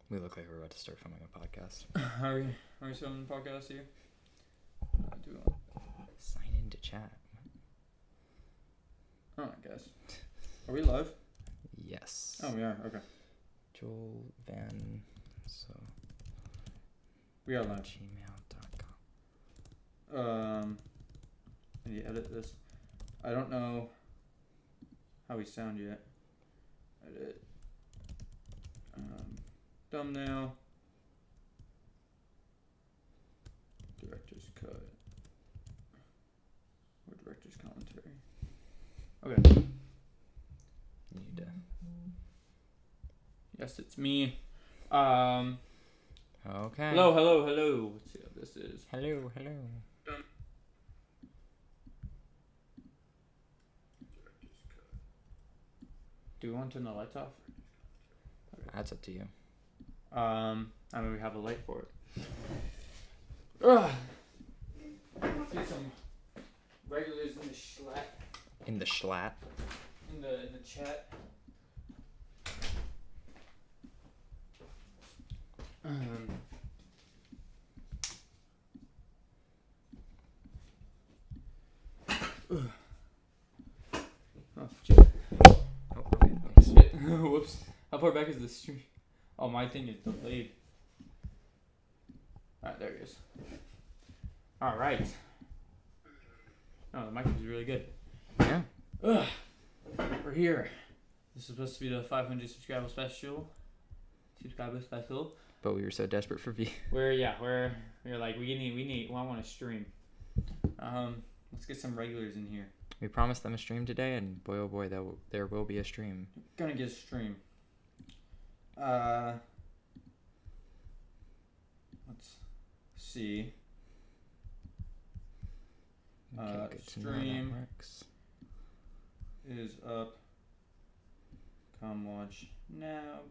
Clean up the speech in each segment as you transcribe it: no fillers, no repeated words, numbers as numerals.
We look like we're about to start filming a podcast. Are we filming a podcast here? Do we want... Sign into chat. Oh, I guess. Are we live? Yes. Oh, we are. Okay. Joel Van. So. We are live. Gmail.com. I need to edit this. I don't know how we sound yet. Edit. Thumbnail. Director's cut. Or director's commentary. Okay. You need to. Yes, it's me. Okay. Hello. Let's see what this is. Hello. Do we want to turn the lights off? That's up to you. I mean, we have a light for it. Ugh. Let's get some regulars in the schlatt. In the schlatt. In the chat. Oh, shit. Oh, okay. Thanks. Whoops. How far back is the stream? Oh, my thing is delayed. Alright, there it is. Alright. Oh, the mic is really good. Yeah. Ugh. We're here. This is supposed to be the 500 subscriber special. But we were so desperate for V. We're like, I want to stream. Let's get some regulars in here. We promised them a stream today, and boy oh boy, there will be a stream. Gonna get a stream. Let's see. Okay, good to know how Stream that works. is up. Come watch now.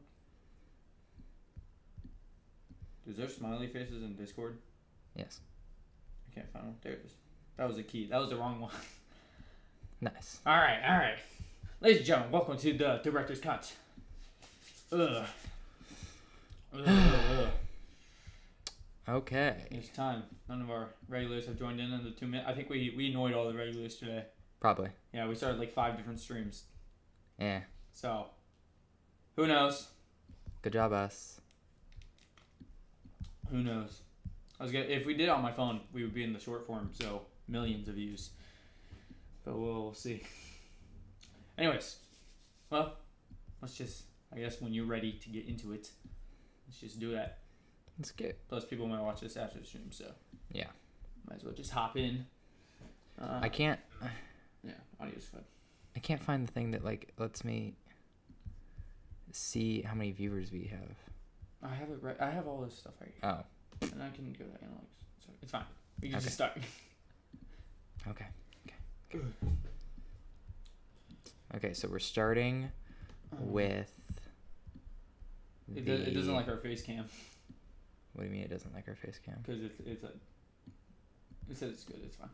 Is there smiley faces in Discord? Yes. I can't find one. There it is. That was the key. That was the wrong one. Nice. All right. Ladies and gentlemen, welcome to the Director's Cut. Ugh. Okay. It's time. None of our regulars have joined in the 2 minutes. I think we annoyed all the regulars today. Probably. Yeah, we started like 5 different streams. Yeah. So, who knows? Good job, us. Who knows? If we did it on my phone, we would be in the short form, so millions of views. But we'll see. Anyways, well, let's just, I guess when you're ready to get into it, let's just do that. That's good. Plus, people might watch this after the stream, so Yeah. might as well just hop in. I can't. Yeah, audio's fine. I can't find the thing that lets me see how many viewers we have. I have it right. I have all this stuff right here. Oh. And I can go to analytics. So it's fine. We can Okay. just start. Okay. Okay, so we're starting with It doesn't like our face cam. What do you mean it doesn't like our face cam? Because it says it's good. It's fine.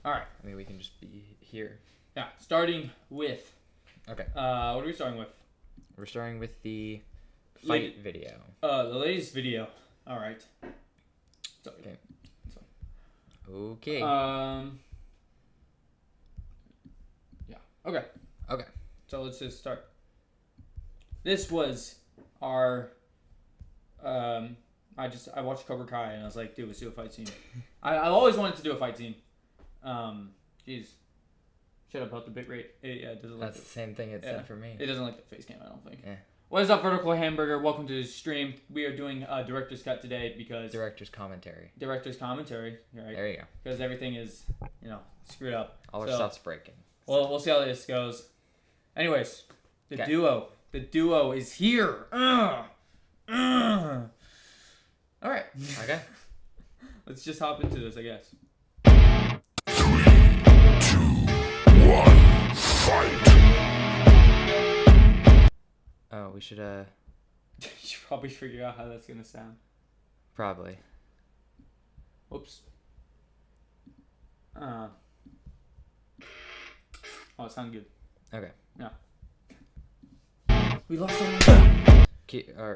All right. I mean, we can just be here. Yeah. Starting with. Okay. What are we starting with? We're starting with the fight video. The latest video. All right. Sorry. Okay. Okay. Yeah. Okay. Okay. So let's just start. This was our. I watched Cobra Kai and I was like, dude, let's do a fight scene. I always wanted to do a fight scene. Jeez. Shut up about the bitrate. It doesn't like That's the same thing it said for me. It doesn't like the face cam, I don't think. Yeah. What is up, Vertical Hamburger? Welcome to the stream. We are doing a director's cut today because Director's commentary. director's commentary, right? There you go. Because everything is, screwed up. All our So, stuff's breaking. Well, we'll see how this goes. Anyways, the Okay. duo is here. All right. Okay. Let's just hop into this, I guess. 3, 2, 1, fight! Oh, we should You should probably figure out how that's gonna sound. probably. Whoops. Oh, it sounded good. Okay. Yeah. We lost someone.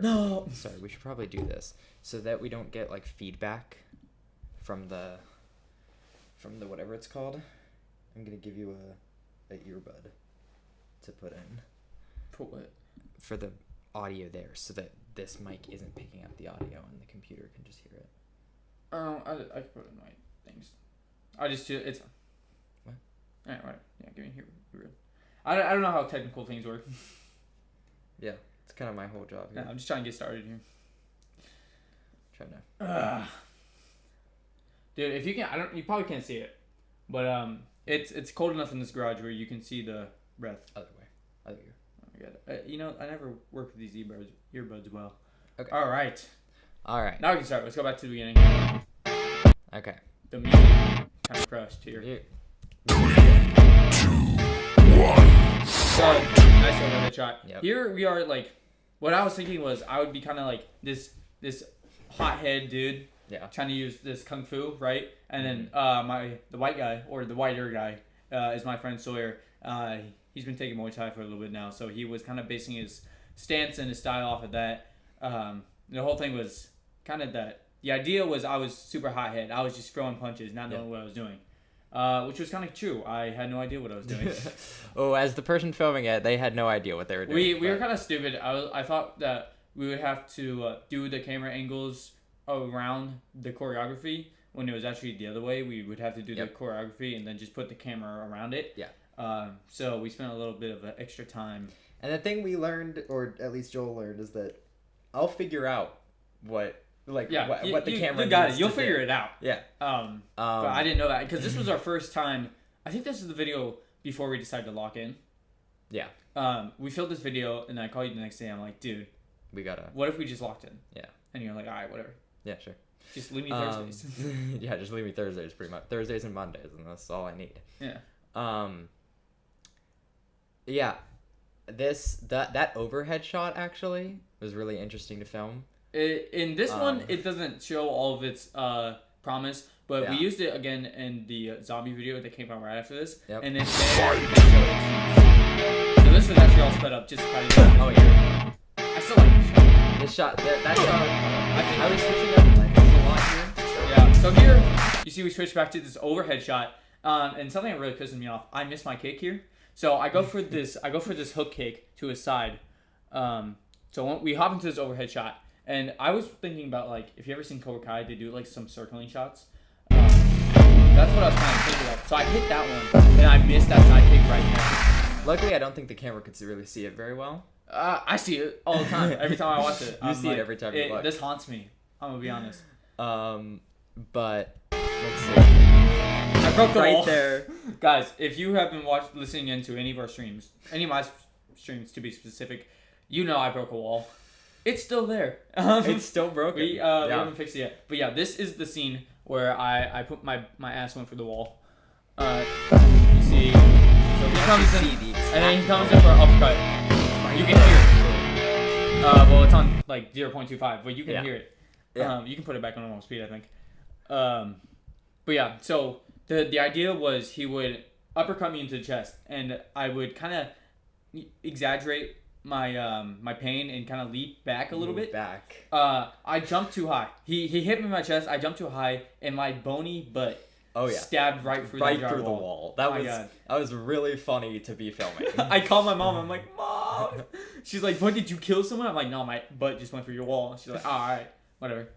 No. Sorry, we should probably do this so that we don't get like feedback from the whatever it's called. I'm gonna give you a earbud to put in. For what? For the audio there, so that this mic isn't picking up the audio and the computer can just hear it. I can put it in my things. I just do it's. What? Alright, right. Yeah, give me here. I don't know how technical things work. Yeah, it's kind of my whole job here. Yeah, I'm just trying to get started here. Trying to. Dude, if you can, you probably can't see it, but it's cold enough in this garage where you can see the breath. Other way. Other ear. Oh my god. You know, I never work with these earbuds well. Okay. All right. Now we can start. Let's go back to the beginning. Okay. The music kind of crushed here. Yeah. 3, 2, 1. So, nice overhead shot. Yep. Here we are, like, what I was thinking was I would be kind of like this hothead dude. Yeah. Trying to use this kung fu, right? And then the white guy, or the whiter guy, is my friend Sawyer. He's been taking Muay Thai for a little bit now, so he was kind of basing his stance and his style off of that. The whole thing was kind of that. The idea was I was super hothead. I was just throwing punches, not knowing what I was doing. Which was kind of true. I had no idea what I was doing. Oh, as the person filming it, they had no idea what they were doing. We were kind of stupid. I thought that we would have to do the camera angles around the choreography when it was actually the other way. We would have to do the choreography and then just put the camera around it. Yeah. So we spent a little bit of extra time. And the thing we learned, or at least Joel learned, is that I'll figure out what the camera. You got needs it. You'll to figure do. it out. Yeah. But I didn't know that because this was our first time. I think this is the video before we decided to lock in. Yeah. We filmed this video and I called you the next day. I'm like, dude, We gotta. what if we just locked in? Yeah. And you're like, all right, whatever. Yeah, sure. Just leave me Thursdays. Yeah, just leave me Thursdays pretty much. Thursdays and Mondays, and that's all I need. Yeah. Yeah. That overhead shot actually was really interesting to film. In this one, it doesn't show all of its promise, but we used it again in the zombie video that came out right after this. Yep. And then so this is actually all sped up just by Oh yeah. I still like this shot. That shot. I was switching up lenses a lot here. Yeah. So here you see we switch back to this overhead shot, and something that really pisses me off. I miss my kick here, so I go for this. I go for this hook kick to his side. So we hop into this overhead shot. And I was thinking about, like, if you ever seen Cobra Kai, they do, like, some circling shots. That's what I was kind of thinking of. So I hit that one, and I missed that side kick right there. Luckily, I don't think the camera could really see it very well. I see it all the time. Every time I watch it. You see it every time you look. This haunts me. I'm going to be honest. But, let's see. I broke the right wall. there. Guys, if you have been listening into any of our streams, any of my streams to be specific, you know I broke a wall. It's still there. It's still broken. We haven't fixed it yet. But yeah, this is the scene where I put my ass went for the wall. You see, so he comes in, and then he comes in for an uppercut. You can hear it. Well, it's on like 0.25, but you can hear it. Yeah. You can put it back on normal speed, I think. But yeah, so the idea was he would uppercut me into the chest, and I would kind of exaggerate my pain and kind of leap back a little bit. Back. I jumped too high. He hit me in my chest. I jumped too high, and my bony butt stabbed right through the wall. That was really funny to be filming. I called my mom. I'm like, Mom. She's like, what, did you kill someone? I'm like, no, my butt just went through your wall. She's like, oh, all right, whatever.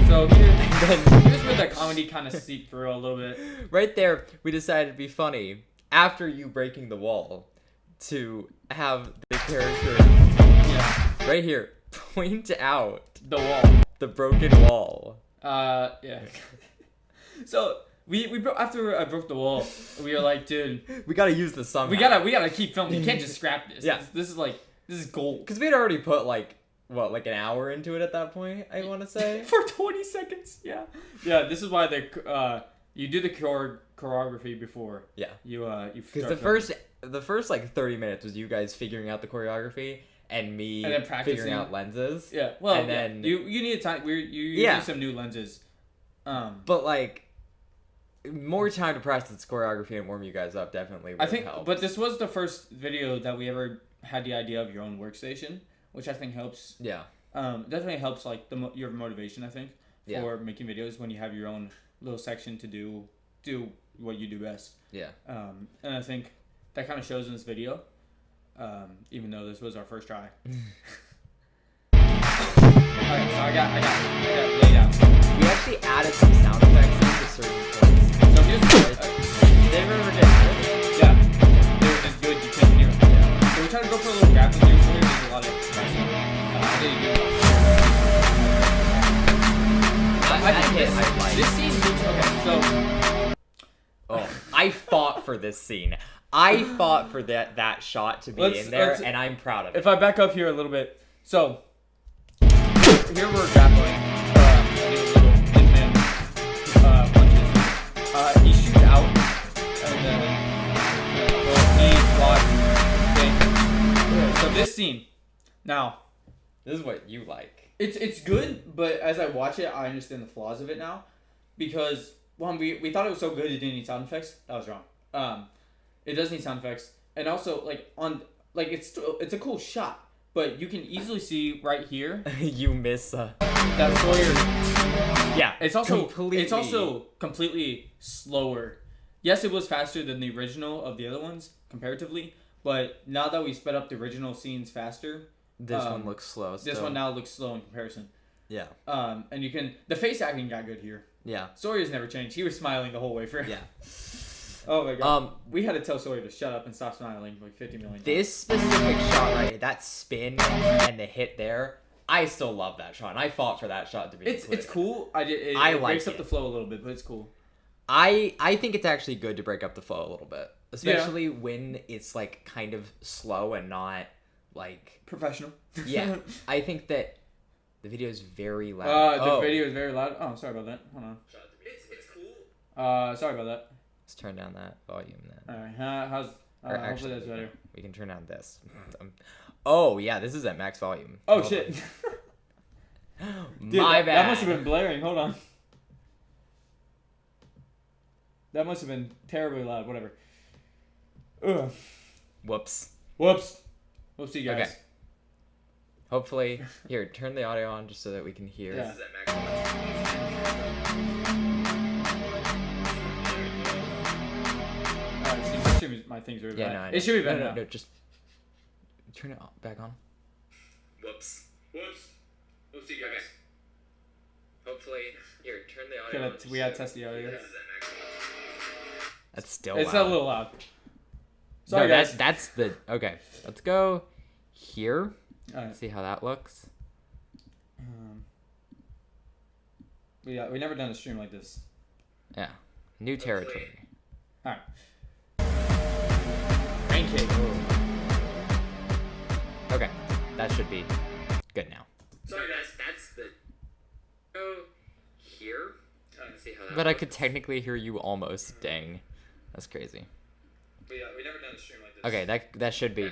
So here's where the comedy kind of seeped through a little bit. Right there, we decided to be funny after you breaking the wall to have the character right here point out the wall, the broken wall. Yeah. So we broke after I broke the wall. We were like, dude, we gotta use this somehow. We gotta keep filming. You can't just scrap this. Yeah. This is gold. Because we had already put like an hour into it at that point. I want to say for 20 seconds. Yeah. This is why you do the choreography before. Yeah. You because the first like 30 minutes was you guys figuring out the choreography and me figuring out lenses. Yeah. Well, and then you need time. You need some new lenses. But like more time to practice choreography and warm you guys up definitely would I think, help. but this was the first video that we ever had the idea of your own workstation, which I think helps. Yeah. Definitely helps like your motivation. I think Yeah. for making videos when you have your own little section to do what you do best. Yeah. And I think that kind of shows in this video, even though this was our first try. Alright, so I got laid out. We actually added some sound effects into certain points. So here's They were ridiculous. yeah, they were just good. You couldn't hear them. Yeah. So we tried to go for a little grappling here. So there's a lot of pressing. I didn't do it. I think this scene looks okay. So. Oh, I fought for this scene. I fought for that shot to be in there, and I'm proud of it. If I back up here a little bit, so here we're grappling. Little hitman punches. He shoots out, and then knee block thing. So this scene, now This is what you like. it's good, but as I watch it, I understand the flaws of it now, because one we thought it was so good it didn't need sound effects. That was wrong. It does need sound effects, and also it's a cool shot. But you can easily see right here You miss. that Sawyer. Yeah, It's also completely slower. Yes, it was faster than the original of the other ones comparatively, but now that we sped up the original scenes faster, this one looks slow. this still. one now looks slow in comparison. Yeah. And the face acting got good here. Yeah. Sawyer's never changed. He was smiling the whole way through. Yeah. Oh my god. We had to tell Sawyer to shut up and stop smiling like 50 million times. This specific shot right here, that spin and the hit there, I still love that shot. And I fought for that shot to be. It's cool. It like breaks up it. the flow a little bit, but it's cool. I think it's actually good to break up the flow a little bit, especially when it's like kind of slow and not like Professional. Yeah. I think that the video is very loud. The video is very loud. Oh, sorry about that. Hold on. It's cool. Sorry about that. Let's turn down that volume then. All right. How's? Or Hopefully that's better. We can turn down this. Oh yeah, this is at max volume. Oh Hold shit. on. Dude, My bad. That must have been blaring. Hold on. That must have been terribly loud. Whatever. Ugh. Whoops. Whoops. Whoopsie, guys. Okay. Hopefully, here, turn the audio on just so that we can hear. Yeah. This is at max See, my things are Yeah, bad. no, I know. It should be better now. No, just turn it back on. Whoops. We'll see, guys. Hopefully, here, turn the audio on. We gotta test the audio. That's still It's loud. a little loud. Sorry, no, guys. that's the okay. Let's go here. Alright. See how that looks. We never done a stream like this. Yeah, new territory. All right. Rain cake. Okay, that should be good now. Sorry guys, that's the... Go here. See how that But I works. could technically hear you almost. Dang, that's crazy. We never done a stream like this. Okay, that should be.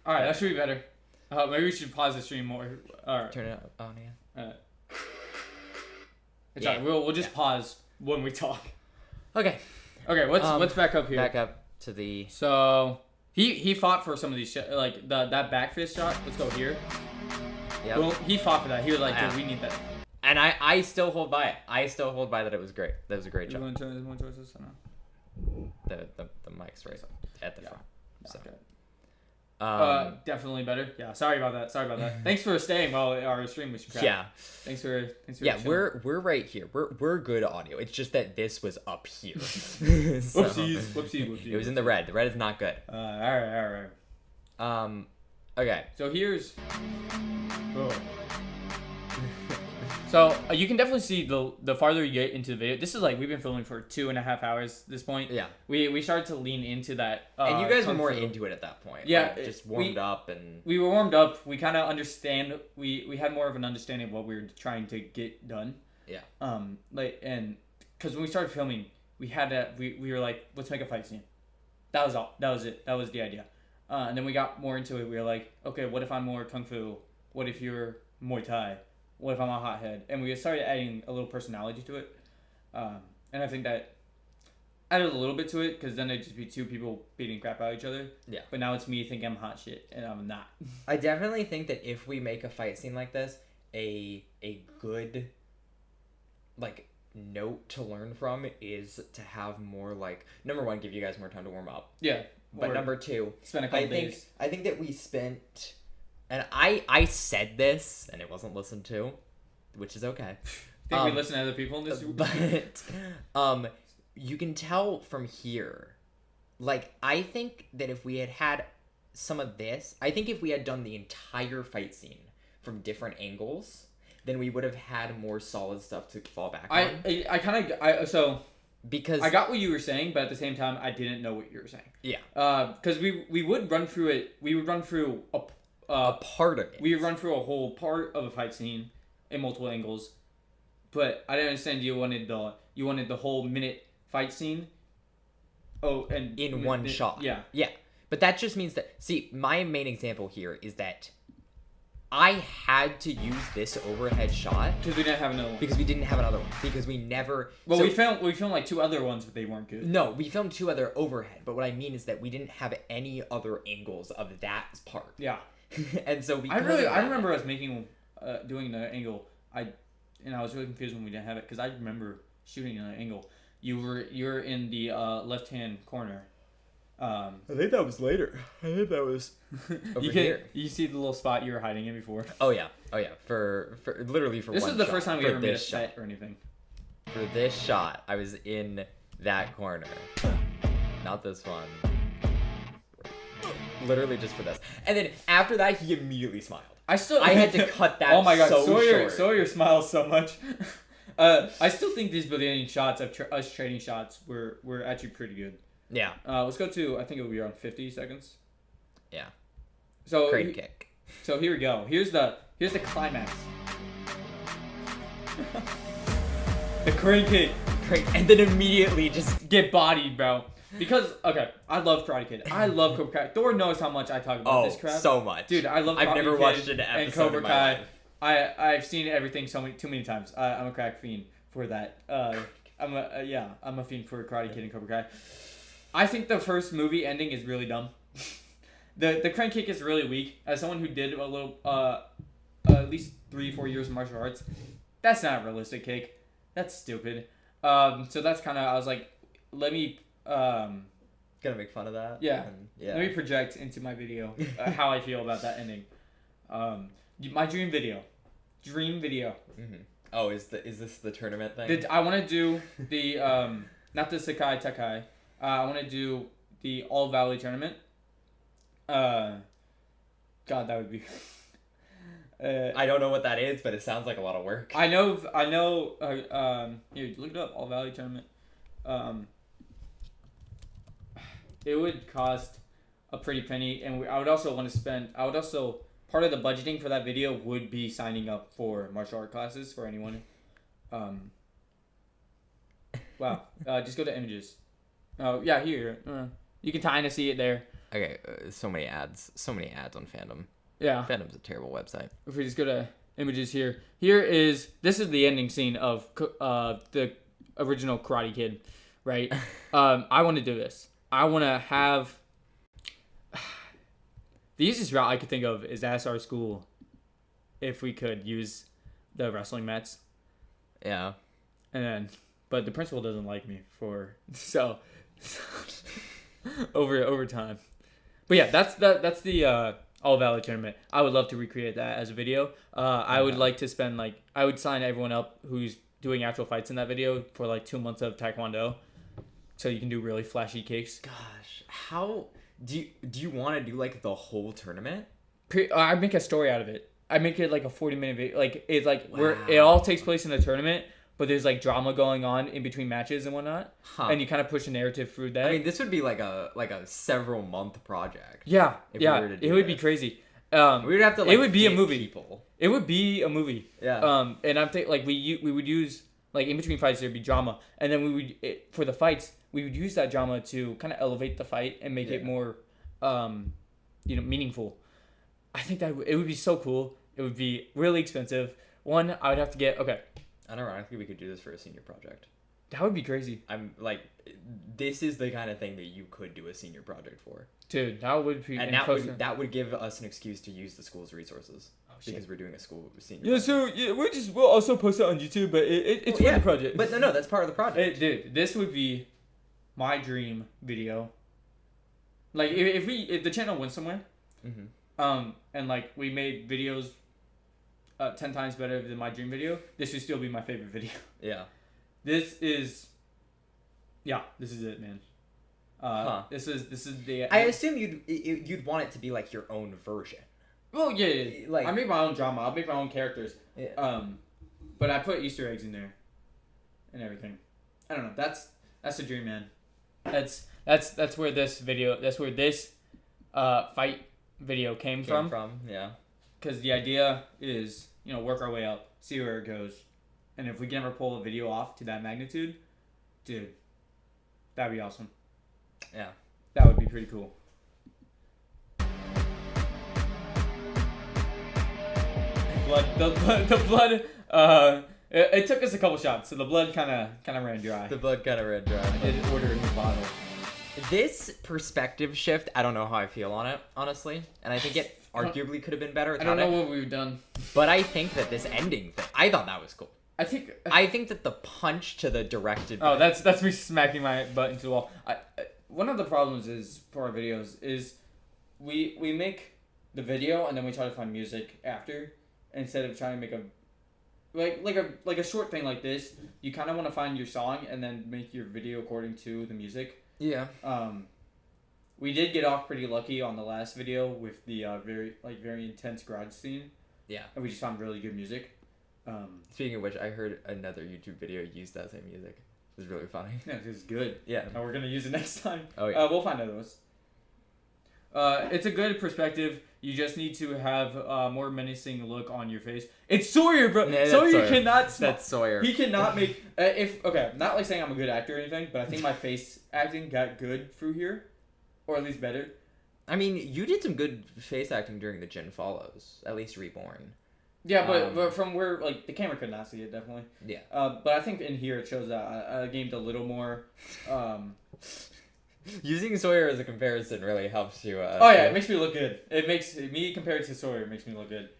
All right, that should be better. Maybe we should pause the stream more. All right. Turn it up on again. It's Yeah. alright. We'll just pause when we talk. Okay, Okay, let's back up here. back up to the. So he fought for some of these like that back fist shot. Let's go here. Yep. Well, he fought for that. He was like, Yeah. dude, we need that. And I still hold by it. I still hold by that it was great. That was a great You job. want to turn this or no? The mic's right at the front. So. Okay. Definitely better. Yeah. Sorry about that. Thanks for staying while our stream was crap. Yeah. Thanks for Yeah, chilling. we're right here. We're good audio. It's just that this was up here. So, Whoopsies. It was in the red. The red is not good. All right. Okay. So here's. Oh. So you can definitely see the farther you get into the video. This is like we've been filming for 2.5 hours at this point. Yeah. We started to lean into that. And you guys were kung more fu. into it at that point. Yeah, Like, just warmed up and. We were warmed up. We kind of understand. We had more of an understanding of what we were trying to get done. Yeah. Because when we started filming, we were like, let's make a fight scene. That was all. That was it. That was the idea. And then we got more into it. We were like, okay, what if I'm more kung fu? What if you're Muay Thai? What if I'm a hothead? And we started adding a little personality to it. And I think that added a little bit to it because then it'd just be two people beating crap out of each other. Yeah. But now it's me thinking I'm hot shit and I'm not. I definitely think that if we make a fight scene like this, a good like note to learn from is to have more like number one, give you guys more time to warm up. Yeah. But number two, spend a couple days. I think that we spent, and I said this and it wasn't listened to, which is okay. I think we listen to other people in this. But you can tell from here, like I think that if we had some of this, I think if we had done the entire fight scene from different angles, then we would have had more solid stuff to fall back on. So because I got what you were saying, but at the same time, I didn't know what you were saying. Yeah. Because we would run through it. We would run through a part of it. We would run through a whole part of a fight scene in multiple angles, but I didn't understand you wanted the whole minute fight scene. Oh, and in one shot. Yeah. Yeah. But that just means that see, my main example here is that I had to use this overhead shot because we didn't have another one. Because we didn't have another one. Because we never. Well, so, we filmed like 2 other ones, but they weren't good. No, we filmed 2 other overhead. But what I mean is that we didn't have any other angles of that part. Yeah. And so we. I remember us making doing the angle. I was really confused when we didn't have it because I remember shooting an angle. You're in the left hand corner. I think that was later. I think that was over here. You see the little spot you were hiding in before. Oh yeah. For literally for this one is the shot. first time we ever made a set or anything. For this shot, I was in that corner, not this one. Literally just for this, and then after that, he immediately smiled. I had to cut that. Oh my god! So short. Sawyer smiles so much. I still think these beginning shots of us trading shots were actually pretty good. Yeah. Let's go to, I think it'll be around 50 seconds. Yeah. So crane kick. So here we go. Here's the climax. The crane kick. And then immediately just get bodied, bro. Because I love Karate Kid. I love Cobra Kai. Thor knows how much I talk about this crap. So much. Dude, I love Karate I've never Kid watched an episode and Cobra in my Kai. life. I've seen everything too many times. I'm a crack fiend for that. I'm a fiend for Karate Kid and Cobra Kai. I think the first movie ending is really dumb. The crane kick is really weak. As someone who did a little, at least 3-4 years of martial arts, that's not a realistic kick. That's stupid. So that's kind of, I was like, let me, gonna make fun of that. Yeah. Yeah. Let me project into my video how I feel about that ending. My dream video. Mm-hmm. Oh, is this the tournament thing? I want to do the not the Sekai Takai. I want to do the All Valley tournament. God, that would be. I don't know what that is, but it sounds like a lot of work. I know. Here, look it up. All Valley tournament. It would cost a pretty penny, and I would also want to spend. Part of the budgeting for that video would be signing up for martial art classes for anyone. Wow. Just go to images. Oh, yeah, here. You can kind of see it there. Okay, so many ads on Fandom. Yeah. Fandom's a terrible website. If we just go to images here. This is the ending scene of the original Karate Kid, right? I want to do this. I want to have... The easiest route I could think of is ask our school if we could use the wrestling mats. Yeah. But the principal doesn't like me so over time. But yeah, that's the All Valley tournament. I would love to recreate that as a video. I would like to spend I would sign everyone up who's doing actual fights in that video for 2 months of Taekwondo, so you can do really flashy kicks. Gosh, how do you want to do the whole tournament? I make a story out of it. I make it a 40-minute video. It's where Wow. it all takes place in the tournament, but there's drama going on in between matches and whatnot, and you kind of push the narrative through that. I mean, this would be like a several month project. Yeah, if we were to do it would be this. crazy. We would have to. It would be a get movie. People. It would be a movie. Yeah. And I'm thinking we would use in between fights there'd be drama, and then we would for the fights we would use that drama to kind of elevate the fight and make it more, meaningful. I think that it would be so cool. It would be really expensive. One, I would have to get Unironically, we could do this for a senior project. That would be crazy. I'm like, this is the kind of thing that you could do a senior project for. Dude, that would be... And that would give us an excuse to use the school's resources. Because we're doing a school senior Yeah, project. so we'll also post it on YouTube, but it's for the project. But no, that's part of the project. Dude, this would be my dream video. Like, if the channel went somewhere, and like we made videos 10 times better than my dream video, this would still be my favorite video. Yeah. This is it, man. This is the. I assume you'd want it to be like your own version. Oh yeah. Like, I make my own drama. I'll make my own characters. Yeah. But I put Easter eggs in there, and everything. I don't know. That's a dream, man. That's where this video. That's where this fight video came from. Yeah. Because the idea is, work our way up, see where it goes, and if we can ever pull a video off to that magnitude, dude, that'd be awesome. Yeah. That would be pretty cool. The blood. It took us a couple shots, so the blood kind of ran dry. The blood kind of ran dry. I did order a new bottle. This perspective shift, I don't know how I feel on it, honestly, and I think it arguably could have been better. I don't know what we've done, but I think that this ending thing, I thought that was cool. I think that the punch to the directed. Oh, that's me smacking my butt into the wall. One of the problems is for our videos is we make the video and then we try to find music after instead of trying to make like a short thing like this. You kind of want to find your song and then make your video according to the music. Yeah. We did get off pretty lucky on the last video with the very intense garage scene. Yeah. And we just found really good music. Speaking of which, I heard another YouTube video use that same music. It was really funny. Yeah, it's good. Yeah. And we're gonna use it next time. Oh yeah. We'll find others. It's a good perspective. You just need to have a more menacing look on your face. It's Sawyer, bro. Yeah, Sawyer cannot. That's Sawyer. He cannot make. Not like saying I'm a good actor or anything, but I think my face acting got good through here, or at least better. I mean, you did some good face acting during the Jin Follows, at least Reborn. Yeah, but from where the camera could not see it, definitely. Yeah. But I think in here it shows that I gained a little more. Using Sawyer as a comparison really helps you. It makes me look good. It makes me compared to Sawyer. It makes me look good.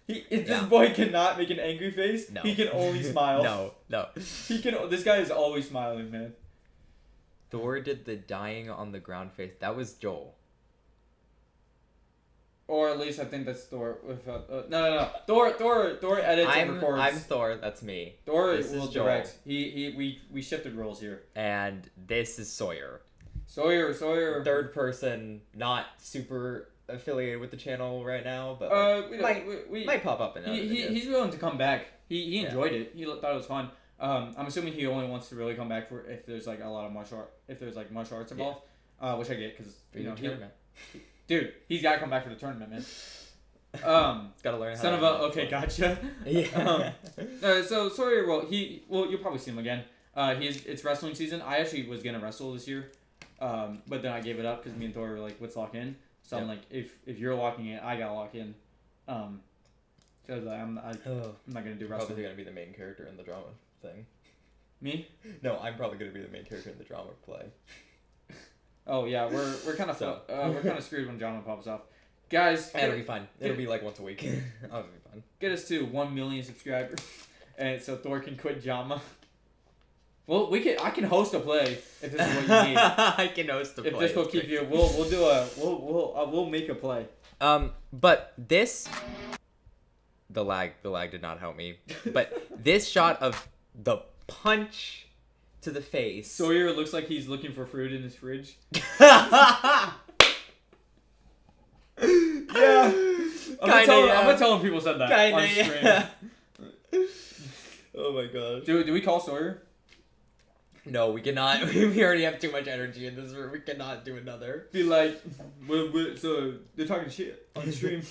This boy cannot make an angry face. No. He can only smile. No. He can. This guy is always smiling, man. Thor did the dying on the ground face. That was Joel. Or at least I think that's Thor. With no. Thor edits and records. I'm Thor. That's me. Thor This will is Joel. direct. We shifted roles here. And this is Sawyer. Sawyer. Third person, not super affiliated with the channel right now, but might pop up in other videos. He's willing to come back. He enjoyed it. He thought it was fun. I'm assuming he only wants to really come back for if there's a lot of martial arts involved, which I get because dude, he's got to come back for the tournament, man. He's got to learn how. Son of a okay, gotcha. Yeah. So Sawyer, you'll probably see him again. It's wrestling season. I actually was gonna wrestle this year, but then I gave it up because me and Thor were like, let's lock in. So I'm like, if you're locking in, I gotta lock in. Because I'm not gonna do wrestling. Probably gonna be the main character in the drama thing. Me? No, I'm probably gonna be the main character in the drama play. Oh yeah, we're kind of we're kind of screwed when drama pops off. Guys, it'll be fine. It'll be like once a week. It'll be fun. Get us to 1 million subscribers, and so Thor can quit drama. Well, I can host a play if this is what you need. I can host a play. If this will keep you, we'll make a play. But this, the lag did not help me. But this shot of the punch to the face. Sawyer looks like he's looking for fruit in his fridge. Yeah. I'm gonna tell him people said that on stream. Yeah. Oh my gosh. Do we call Sawyer? No, we cannot. We already have too much energy in this room. We cannot do another. Be like, so they're talking shit on the stream.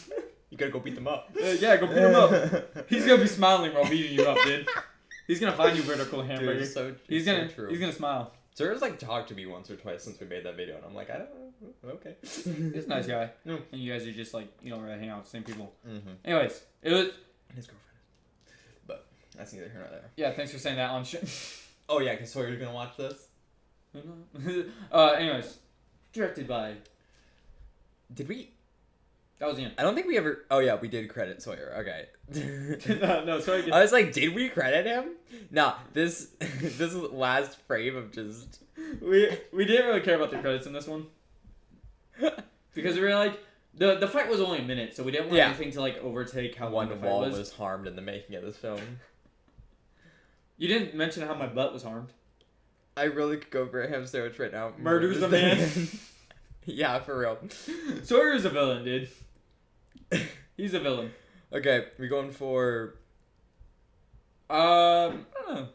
You gotta go beat them up. Yeah, go beat him up. He's gonna be smiling while beating you up, dude. He's gonna find you vertical hamburger. Dude, he's gonna smile. Sir's talked to me once or twice since we made that video, and I'm like, I don't know. Okay. He's a nice guy. Mm. And you guys are just really hang out with the same people. Mm-hmm. Anyways, it was his girlfriend. But that's neither here nor there. Yeah, thanks for saying that on Oh yeah, because Sawyer's gonna watch this. Anyways, directed by. Did we? That was Ian. I don't think we ever. Oh yeah, we did credit Sawyer. Okay. no, sorry. I was like, did we credit him? Nah, this last frame of just. We didn't really care about the credits in this one because we were like the fight was only a minute, so we didn't want anything to like overtake how long the One fight wall was. was harmed in the making of this film. You didn't mention how my butt was harmed. I really could go for a ham sandwich right now. Murders the man. Yeah, for real. Sawyer's a villain, dude. He's a villain. Okay, we going for. I don't know.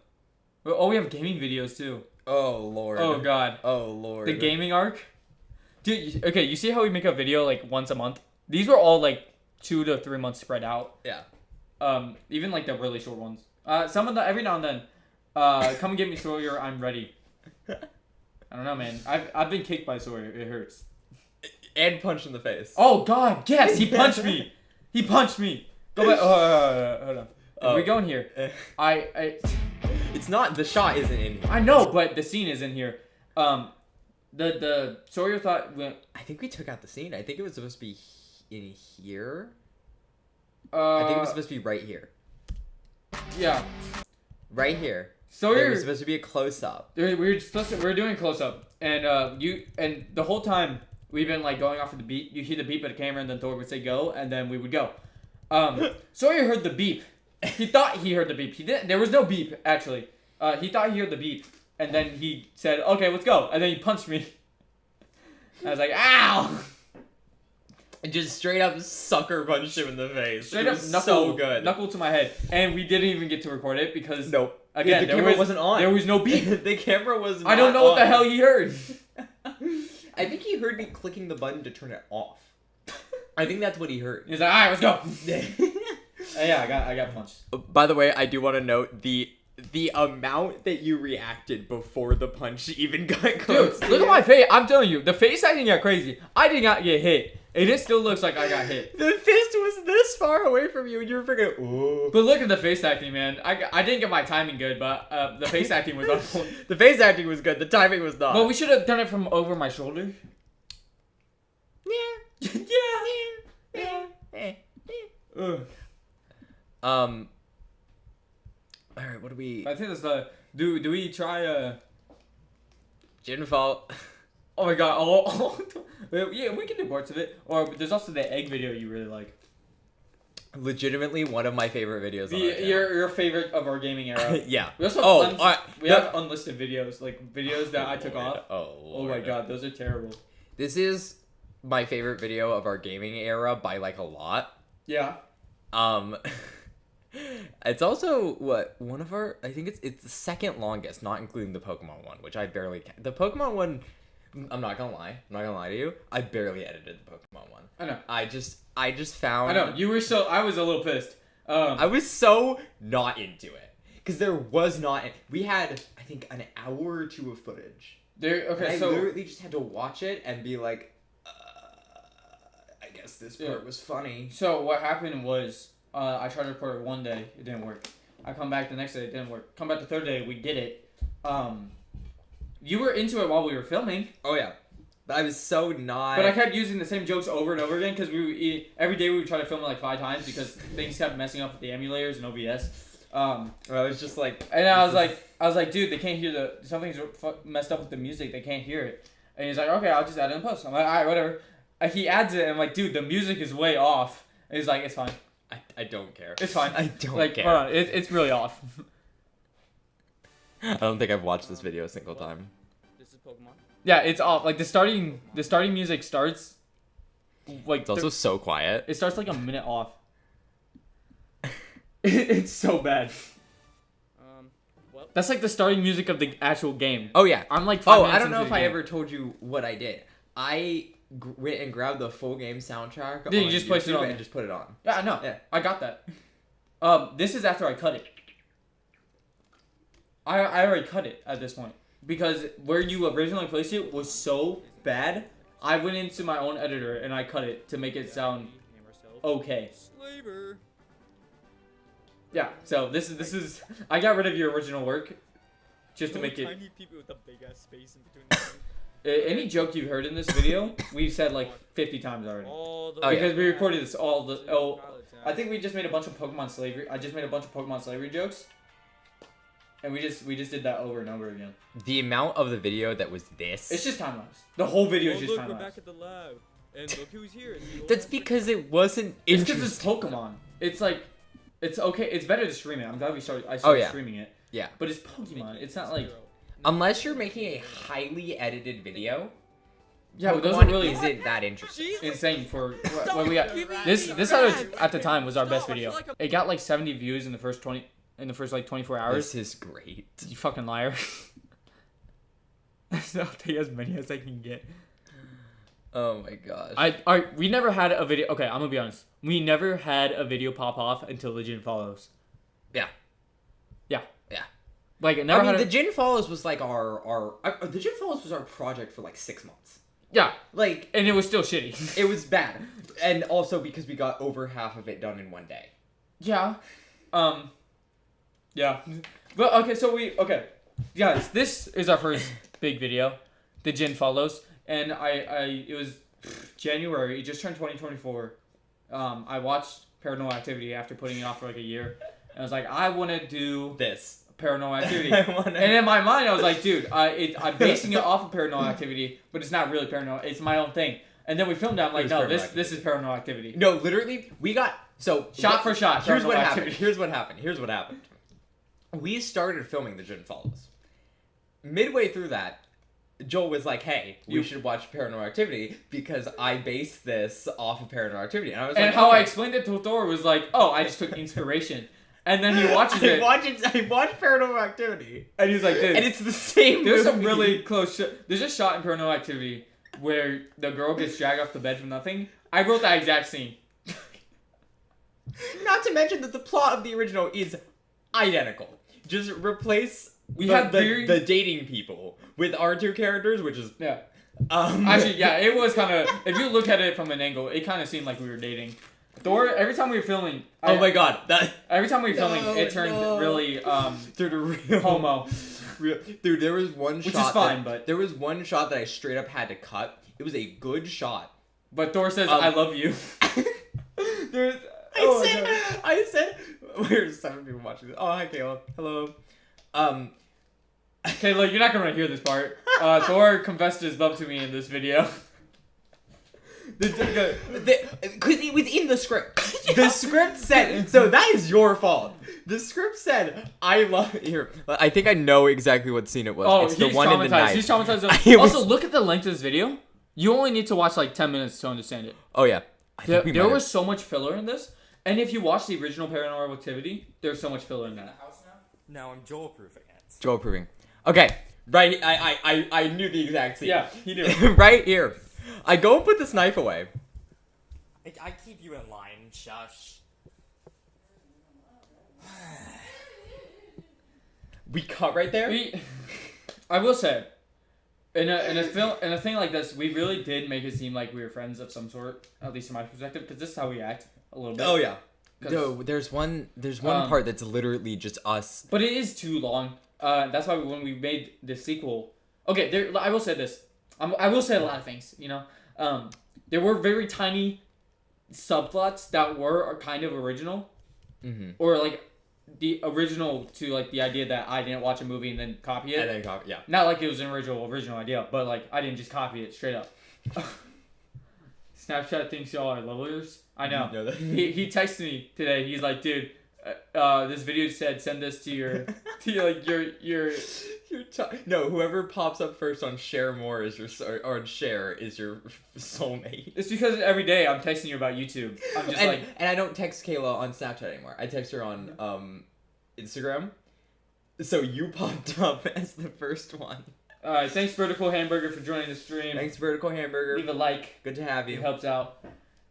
Oh, we have gaming videos too. Oh lord. Oh god. Oh lord. The gaming arc. Dude, okay, you see how we make a video like once a month? These were all like 2 to 3 months spread out. Yeah. Even like the really short ones. Some of the every now and then. Come and get me, Sawyer. I'm ready. I don't know, man. I've been kicked by Sawyer. It hurts. And punched in the face. Oh God! Yes, he punched me. He punched me. Go back. Hold on. If we go in here, I. It's not. The shot isn't in here. I know, but the scene is in here. The Sawyer thought. I think we took out the scene. I think it was supposed to be in here. I think it was supposed to be right here. Yeah. Right here. Sawyer It was supposed to be a close up. we were doing close up, and the whole time we've been like going off of the beep. You hear the beep at the camera, and then Thor would say go, and then we would go. Sawyer heard the beep. He thought he heard the beep. He didn't. There was no beep actually. He thought he heard the beep, and then he said, "Okay, let's go," and then he punched me. I was like, "Ow!" And just straight up sucker punched him in the face. Straight It up was knuckle, so good. knuckle to my head, and we didn't even get to record it because Nope. again the camera wasn't on. There was no beep. The camera was. I don't know what the hell he heard. I think he heard me clicking the button to turn it off. I think that's what he heard. He's like, "All right, let's go." Yeah, I got punched. By the way, I do want to note the amount that you reacted before the punch even got close. Dude, look at my face. I'm telling you, the face acting got crazy. I did not get hit. It still looks like I got hit. The fist was this far away from you, and you were freaking. Ooh. But look at the face acting, man. I didn't get my timing good, but the face acting was on point. The face acting was good. The timing was not. But we should have done it from over my shoulder. Yeah. Ugh. All right. What do we? I think that's the. Do we try Gin fault. Oh my god! Oh, yeah, we can do parts of it. Or there's also the egg video you really like. Legitimately one of my favorite videos. On our channel. Your favorite of our gaming era. Yeah. We also have we have unlisted videos, like videos that I took off. Oh my god, those are terrible. This is my favorite video of our gaming era by like a lot. Yeah. It's also one of our. I think it's the second longest, not including the Pokemon one, which I barely. The Pokemon one. I'm not gonna lie. I'm not gonna lie to you. I barely edited the Pokemon one. I know. I just found. I know. You were so. I was a little pissed. I was so not into it because there was not. We had I think an hour or two of footage. Okay, I literally just had to watch it and be like, I guess this part was funny. So what happened was, I tried to record it one day, it didn't work. I come back the next day, it didn't work. Come back the third day, we did it. You were into it while we were filming. Oh yeah, but I was so not. But I kept using the same jokes over and over again because every day we would try to film it like 5 times because things kept messing up with the emulators and OBS. I was just like, and I was like, dude, they can't hear something's messed up with the music. They can't hear it. And he's like, okay, I'll just add it in post. I'm like, all right, whatever. He adds it, and I'm like, dude, the music is way off. And he's like, it's fine. I don't care. It's fine. I don't like, care. Hold on, it's really off. I don't think I've watched this video a single time. This is Pokemon. Yeah, it's off. Like the starting music starts. Like It's also so quiet. It starts like a minute off. It's so bad. That's like the starting music of the actual game. Oh yeah. I'm like 5 minutes I don't know into if the I game. ever told you what I did. I went and grabbed the full game soundtrack. Did you on just place it YouTube on? and just put it on? Yeah, no. Yeah. I got that. This is after I cut it. I already cut it at this point because where you originally placed it was so bad. I went into my own editor and I cut it to make it sound okay. Yeah. So this is I got rid of your original work. just to make it. Tiny people with a big ass space in between. Them. Any joke you've heard in this video, we've said like 50 times already. All the Because yeah. we recorded this all the. Oh, I think we just made a bunch of Pokemon slavery. I just made a bunch of Pokemon slavery jokes. And we just did that over and over again. The amount of the video that was this. It's just time lapse. The whole video is just look, time we're lapse. back at the lab, and look who's here. It's the old That's man. because it wasn't It's interesting. because it's Pokemon. It's like, it's okay. It's better to stream it. I'm glad I started yeah. streaming it. Yeah. But it's Pokemon. It's not like. Unless you're making a highly edited video. Yeah, but those Pokemon are really isn't that interesting. insane for what we got. This at the time was our best video. It got like 70 views in the first like 24 hours. This is great. You fucking liar. So I'll take as many as I can get. Oh my gosh. We never had a video. Okay, I'm gonna be honest. We never had a video pop off until the Gin Follows. Yeah. Yeah. Yeah. Like it never I mean, had. the Gin Follows was like the Gin Follows was our project for like 6 months. Yeah, Like and it was still shitty. it was bad, and also because we got over half of it done in one day. Yeah. Yeah. But okay, so guys, this is our first big video, the Gin Follows, and it was January. It just turned 2024. I watched Paranormal Activity after putting it off for like a year, and I was like, I want to do This. Paranormal Activity. wanna... And in my mind, I was like, dude, I'm basing it off of Paranormal Activity, but it's not really paranormal. It's my own thing. And then we filmed it. I'm like, It was no, Paranormal this is Paranormal Activity. No, literally, we got Shot for shot. Here's what Paranormal happened. Activity. Here's what happened. We started filming the Gin Follows. Midway through that, Joel was like, "Hey, we should watch Paranormal Activity because I based this off of Paranormal Activity." And I was And like, how I okay. explained it to Thor was like, oh, I just took inspiration. And then he watches it, I watched Paranormal Activity, and he's like, dude, and it's the same. there's some movie. really close There's a shot in Paranormal Activity where the girl gets dragged off the bed from nothing. I wrote that exact scene. Not to mention that the plot of the original is identical. Just replace We the, had the, very- the dating people with our two characters, which is Yeah. actually Yeah, it was kind of, if you look at it from an angle, it kind of seemed like we were dating. Thor, every time we were filming, Oh my god, that every time we were filming, No, it turned no. really dude, a real homo. Dude, there was one Which shot is fine, that, but- there was one shot that I straight up had to cut. It was a good shot. But Thor says, I love you. There's Oh my God. I said there's 7 people watching this. Oh, hi Kayla. Hello. Okay, look, you're not going to hear this part. Thor confessed his love to me in this video. Because it was in the script. The script said, so that is your fault. The script said, I love, here, I think I know exactly what scene it was. Oh, it's he's the one in the traumatized. night. He's traumatized. It was- Also, look at the length of this video. You only need to watch like 10 minutes to understand it. Oh yeah. There was so much filler in this. And if you watch the original Paranormal Activity, there's so much filler in that. Now I'm Joel proofing it. Joel approving. Okay, right, I knew the exact scene. Yeah, he knew. Right here. I go and put this knife away. I keep you in line, shush. We cut right there. I will say, in a thing like this, we really did make it seem like we were friends of some sort, at least from my perspective, because this is how we act a little bit. Oh yeah. 'Cause- No, there's one Um, part that's literally just us. But it is too long. That's why when we made the sequel, okay, I will say this. I will say a lot of things. You know, there were very tiny subplots that were kind of original, or like the original to like the idea that I didn't watch a movie and then copy it. And then copy, yeah. Not like it was an original idea, but like I didn't just copy it straight up. Snapchat thinks y'all are levelers. I know. You know that? He texted me today. He's like, dude, this video said send this to your No, whoever pops up first on share more is your or on share is your soulmate. It's because every day I'm texting you about YouTube. I'm just like, And I don't text Kayla on Snapchat anymore. I text her on Instagram. So you popped up as the first one. thanks Vertical Hamburger for joining the stream. Thanks, Vertical Hamburger. Leave a like. Good to have It you. helps out.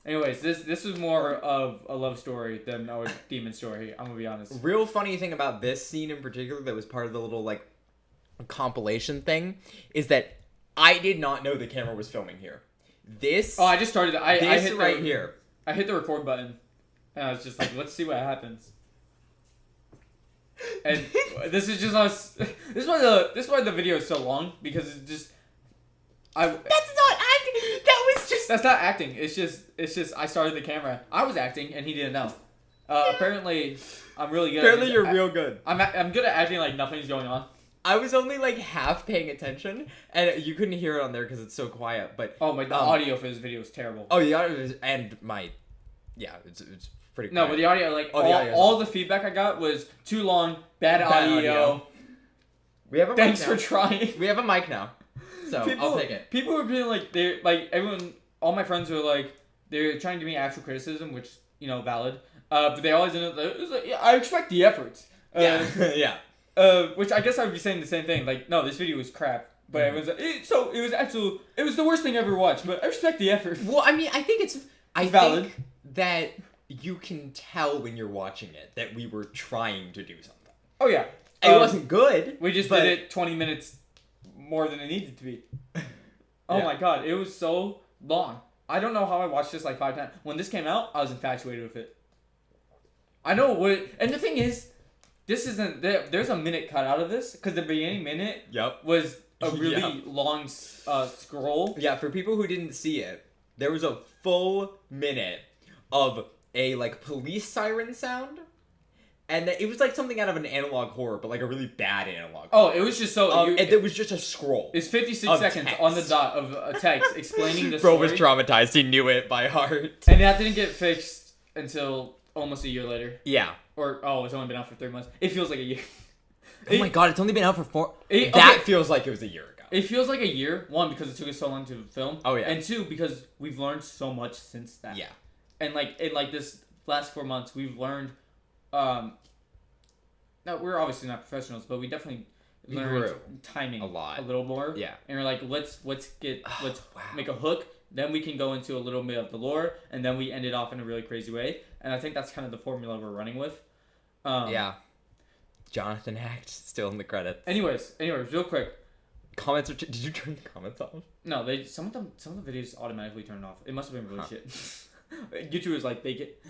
Anyways, this was more of a love story than a demon story. I'm gonna be honest. Real funny thing about this scene in particular that was part of the little like compilation thing is that I did not know the camera was filming here. This Oh, I just started. I hit right here. I hit the record button, and I was just like, let's see what happens. And this is just us. This is why the video is so long, because it's just. That's not acting. That was just. That's not acting. It's just I started the camera. I was acting and he didn't know. Apparently, I'm really good. Apparently, at you're real good. I'm good at acting like nothing's going on. I was only like half paying attention, and you couldn't hear it on there because it's so quiet. But Oh my, the audio for this video is terrible. oh, the audio is, and my, yeah, it's pretty. No, quiet. but the audio, like Oh, the audio is all the feedback I got was too long, bad audio. We have a Thanks mic for now. trying. We have a mic now, so I'll take it. People were being like, they're like, everyone, all my friends were like, they're trying to give me actual criticism, which, you know, valid. But they always ended up, it was like, yeah, I expect the efforts. Yeah, yeah. Which I guess I would be saying the same thing. Like, no, this video was crap. But everyone's like, it was the worst thing I ever watched. But I respect the effort. Well, I mean, I think it's valid. think that you can tell when you're watching it that we were trying to do something. Oh yeah, It wasn't good. We just but- did it 20 minutes more than it needed to be. Oh Yeah. my god, it was so long. I don't know how I watched this like 5 times. When this came out, I was infatuated with it. I know what, and the thing is, this isn't there's a minute cut out of this because the beginning minute Yep. was a really Yep. long scroll. Yeah, for people who didn't see it, there was a full minute of a like police siren sound, and it was like something out of an analog horror, but like a really bad analog. Oh, it was just so. and it was just a scroll. It's 56 of seconds text. on the dot of a text explaining the Bro story. was traumatized. He knew it by heart. And that didn't get fixed until almost a year later. Yeah. Or, it's only been out for 3 months. It feels like a year. Oh my god, it's only been out for 4. It- that okay. feels like it was a year ago. It feels like a year, one, because it took us so long to film. Oh, yeah. And two, because we've learned so much since that. Yeah. And like in like this last 4 months, we've learned. Now we're obviously not professionals, but we definitely We learned grew timing a lot. a little more. Yeah. And we're like, let's wow. make a hook. Then we can go into a little bit of the lore, and then we end it off in a really crazy way. And I think that's kind of the formula we're running with. Yeah. Jonathan Hecht still in the credits. Anyways, real quick. Comments are. Did you turn the comments off? No, some of the videos automatically turned off. It must have been really Huh. shit. YouTube was like, they get.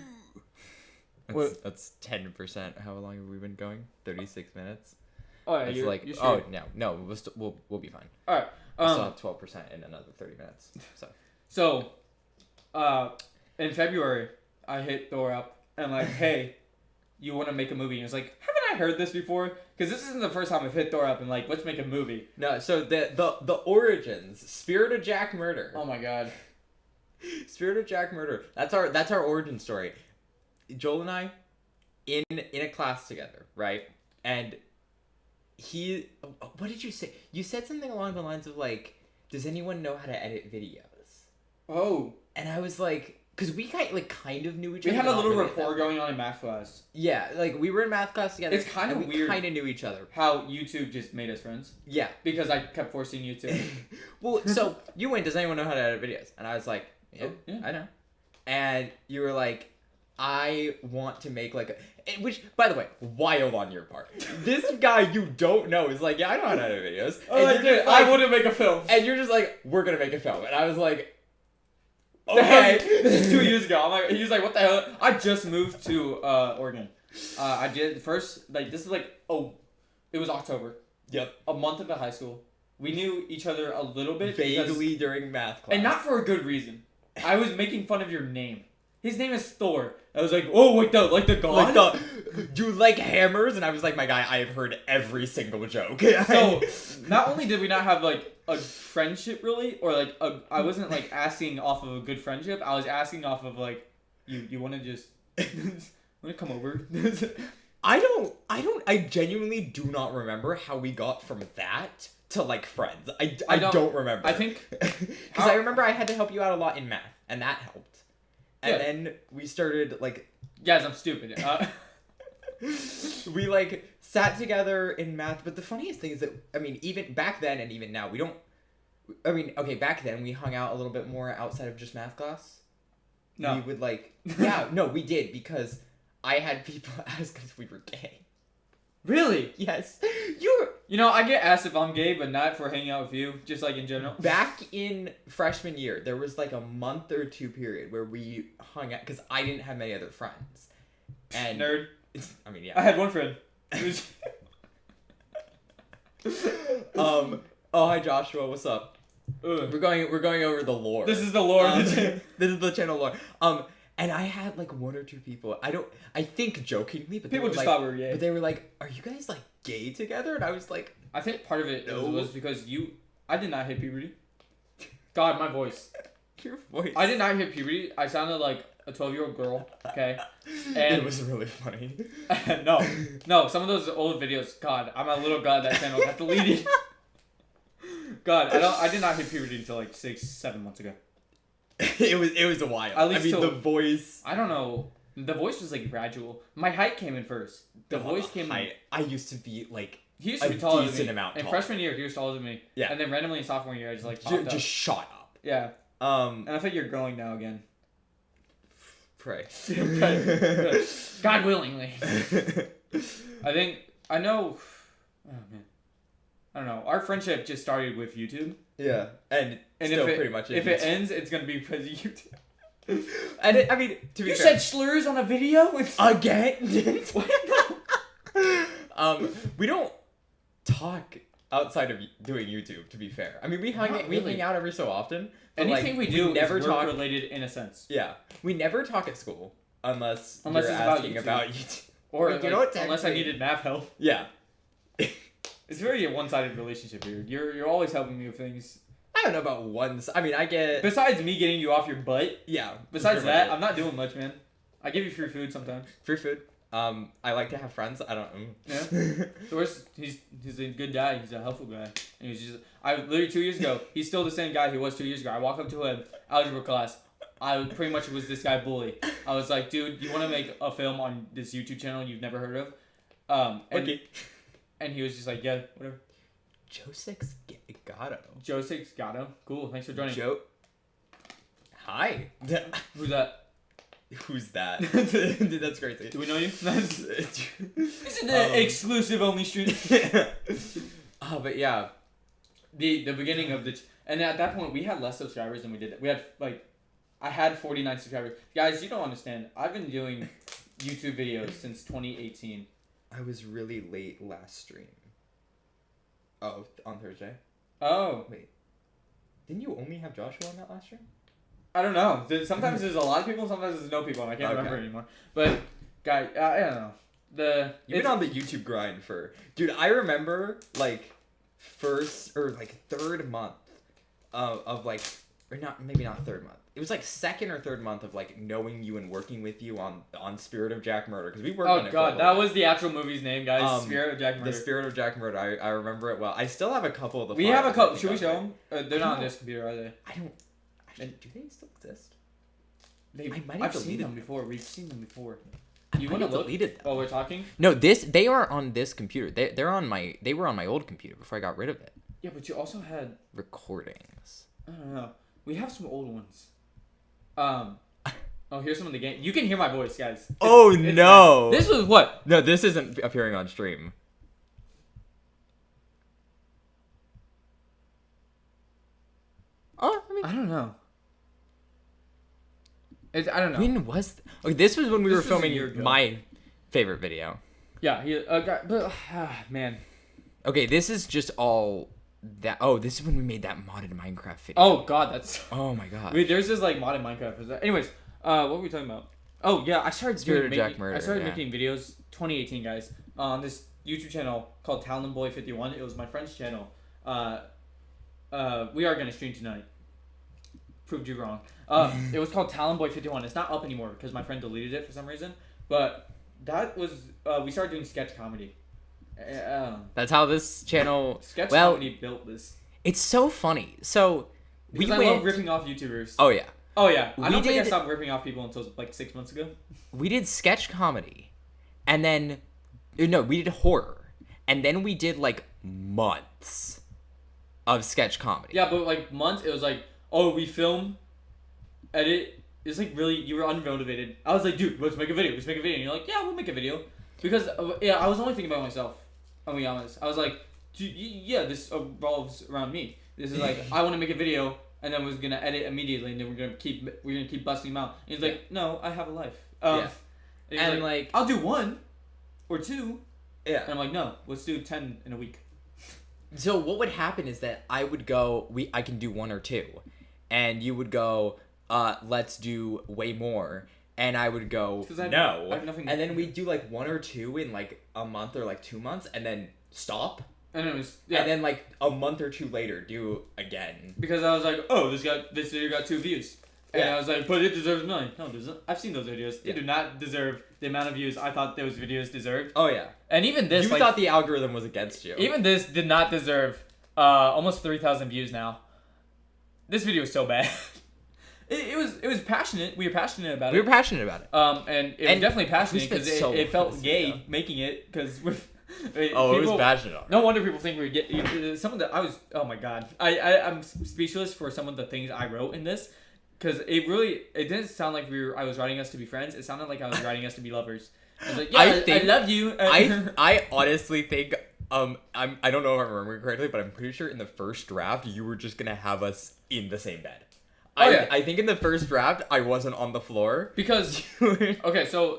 That's 10%. How long have we been going? 36 minutes. Oh yeah, It's you're, like you're sure. no, we'll be fine. All right. We still have 12% in another 30 minutes. So So, in February, I hit Thor up and like, hey, you want to make a movie? And it's like, haven't I heard this before? Because this isn't the first time I've hit Thor up and like, let's make a movie. no, so the origins, Spirit of Jack Murder. Oh my god. Spirit of Jack Murder. That's our origin story. Joel and I, in a class together, right? And what did you say? You said something along the lines of like, does anyone know how to edit videos? Oh. And I was like, because we kind of knew each We other. had a but not little really rapport that going on in math class. Yeah, like we were in math class together. It's kind of and we weird. kind of knew each other. How YouTube just made us friends. Yeah. Because I kept forcing you to. Well, so you went, does anyone know how to edit videos? And I was like, yeah, Oh, yeah. I know. And you were like, I want to make like a, which, by the way, wild on your part. This guy you don't know is like, yeah, I know how to edit videos. Oh, I you're did. just like- I wouldn't make a film. And you're just like, we're gonna make a film. And I was like, Okay. okay. This is 2 years ago. I'm like, he was like, what the hell? I just moved to Oregon. I did first, like, this is like, it was October. Yep. A month into high school. We knew each other a little bit. because- Vaguely during math class. And not for a good reason. I was making fun of your name. His name is Thor. I was like, oh, like the god? like you like hammers, and I was like, my guy, I have heard every single joke. So, not only did we not have, like, a friendship, really, or, like, I wasn't, like, asking off of a good friendship. I was asking off of, like, you want to just, want to come over? I genuinely do not remember how we got from that to like friends. I don't remember. I think because I remember I had to help you out a lot in math, and that helped. And Yeah. then we started like guys, I'm stupid. we like sat together in math. But the funniest thing is that I mean, even back then and even now, we don't. I mean, okay, back then we hung out a little bit more outside of just math class. No. We would like no, we did because I had people ask us if we were gay. Really? Yes. You know, I get asked if I'm gay, but not for hanging out with you, just like in general. Back in freshman year, there was like a month or two period where we hung out because I didn't have many other friends. And Nerd. I mean, I yeah. had one friend. Oh, hi Joshua. What's up? We're going over the lore. This is the lore of the channel. This is the channel lore. And I had like one or two people. I think jokingly, but People they were just like, thought we were gay. But they were like, "Are you guys like gay together?" And I was like, I think part of it No. was because I did not hit puberty. God, my voice. "Your voice." I did not hit puberty. I sounded like a 12-year-old girl. Okay. And It was really funny. no. Some of those old videos. God, I'm a little glad that channel got deleted. God, I did not hit puberty until like 6-7 months ago. it was a while. At least I mean, till- the voice. I don't know. The voice was like gradual. My height came in first. The voice came in. I used to be like He used to a be taller than decent me. amount In tall. freshman year, he was taller than me. Yeah. And then randomly in sophomore year, I just like popped up. just shot up. Yeah. Um, And I think you're growing now again. pray. God willingly. I know. Oh man. I don't know. Our friendship just started with YouTube. Yeah, and still pretty much. If it ends, it's gonna be because of YouTube. And I mean, to be You fair, said slurs on a video. again. We don't talk outside of doing YouTube. To be fair, I mean, we Not hang really. out every so often. But Anything like, we do never is work talk. related in a sense, Yeah, we never talk at school unless Unless you're it's about asking YouTube. about YouTube. or Like, like, know what, unless I technically- needed math help. Yeah. It's very a one-sided relationship here. You're always helping me with things. I don't know about once. I mean, I get. Besides me getting you off your butt. Yeah. Besides pretty that, much I'm not doing much, man. I give you free food sometimes. it. Free food. I like to have friends. I don't. Yeah. Thor's he's a good guy. He's a helpful guy. And he's just literally 2 years ago. He's still the same guy he was 2 years ago. I walk up to him, algebra class. I pretty much was this guy bully. I was like, dude, you want to make a film on this YouTube channel you've never heard of? Okay. And he was just like, yeah, whatever. Joe Six Gatto. Joe Six Gatto. Cool. Thanks for joining. Joe. Hi. Who's that? Who's that? Dude, that's crazy. Do we know you? This is Um, the exclusive only stream. But yeah. The beginning of and at that point we had less subscribers than we did. We had I had 49 subscribers. Guys, you don't understand. I've been doing YouTube videos since 2018. I was really late last stream. Oh, on Thursday. Oh, Wait. Didn't you only have Joshua on that last stream? I don't know. Sometimes there's a lot of people, sometimes there's no people, and I can't Okay. remember anymore. But guy, I don't know. You've been on the YouTube grind for... Dude, I remember, like, first or, like, third month of like... Or not, maybe not third month. It was, like, second or third month of, like, knowing you and working with you on Spirit of Jack Murder. Because we worked on Oh it god, for a that while. was the actual movie's name, guys. Spirit of Jack Murder. The Spirit of Jack Murder. I remember it well. I still have a couple of the We have a files, I couple. think, Should we out show there. them? They're not on this computer, are they? I don't... Actually, do they still exist? They I might have I've seen deleted them before. We've seen them before. I You might want to have look? deleted them. Oh, we're talking. No, they are on this computer. They were on my old computer before I got rid of it. Yeah, but you also had. Recordings. I don't know. We have some old ones. Oh, here's some of the game. You can hear my voice, guys. Oh It's no! This was what? No, this isn't appearing on stream. Oh, I mean, I don't know. I don't know. when was? Okay, this was when we This were was a filming year ago. my favorite video. Yeah, but man. Okay, this is just all that. Oh, this is when we made that modded Minecraft video. Oh god, that's. Oh my god. Wait, there's this like modded Minecraft. Anyways, what were we talking about? Oh yeah, I started Spirit of Jack Murder, I started yeah. making videos 2018, guys, on this YouTube channel called TalonBoy51. It was my friend's channel. We are gonna stream tonight. Proved you wrong. It was called TalonBoy51. It's not up anymore because my friend deleted it for some reason. But that was we started doing sketch comedy. That's how this channel. Sketch Well, comedy built this. it's so funny. So Because I love ripping off YouTubers. Oh yeah. Oh yeah, I We don't think I did- stopped ripping off people until like 6 months ago. We did sketch comedy, and then no, we did horror, and then we did like months of sketch comedy. Yeah, but like months, it was like, oh, we film, edit. It's like really, you were unmotivated. I was like, dude, let's make a video. Let's make a video. And you're like, yeah, we'll make a video, because yeah, I was only thinking about myself. I'll be honest. I was like, dude, yeah, this revolves around me. This is like, I want to make a video. And then was gonna edit immediately, and then we're gonna keep busting them out. And he's like, "No, I have a life." Yeah. And, And, like- I'll do one, or two, Yeah. And I'm like, no, let's do 10 in a week. So what would happen is that I would go, I can do 1 or 2, and you would go, let's do way more, and I would go, 'Cause I no, have nothing- and then we'd do like 1 or 2 in like a month or like 2 months, and then stop, And it was, yeah. and then like a month or 2 later do again. Because I was like, oh, this video got 2 views. And Yeah. I was like, but it deserves a million. No, it doesn't. I've seen those videos. They Yeah. do not deserve the amount of views I thought those videos deserved. Oh yeah, And even this, you like, thought the algorithm was against you. even this did not deserve almost 3,000 views now. This video is so bad. It was passionate. We were passionate about we it. were passionate about it. And it was And definitely passionate we spent because so it long felt on this gay video. making it because with It was passionate. no wonder people think we're getting some of the. I was, oh my god, I'm speechless for some of the things I wrote in this, because it didn't sound like I was writing us to be friends. It sounded like I was writing us to be lovers. I was like, yeah, I love you. I honestly think I don't know if I remember correctly, but I'm pretty sure in the first draft you were just gonna have us in the same bed. Oh, yeah. I think in the first draft I wasn't on the floor. because okay, so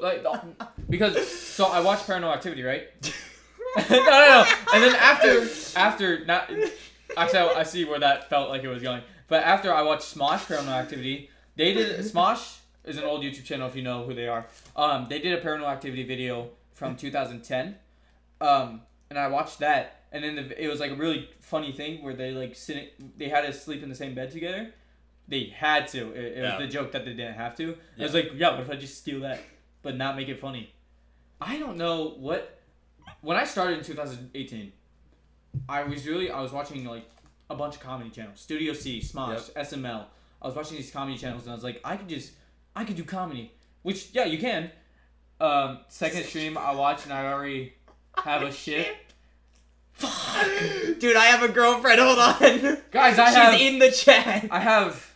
so I watched Paranormal Activity, right? no. And then after not actually I see where that felt like it was going. But after I watched Smosh Paranormal Activity, they did Smosh is an old YouTube channel if you know who they are. They did a Paranormal Activity video from 2010. And I watched that, and then it was like a really funny thing where they they had to sleep in the same bed together. They had to. It was the joke that they didn't have to. I was like, yeah, what if I just steal that, but not make it funny? I don't know what. When I started in 2018, I was watching like a bunch of comedy channels, Studio C, Smosh, SML. I was watching these comedy channels, and I was like, I could do comedy, which yeah, you can. Second stream I watched, and I already have a shit. Fuck, dude, I have a girlfriend. Hold on, Guys, she's in the chat. I have.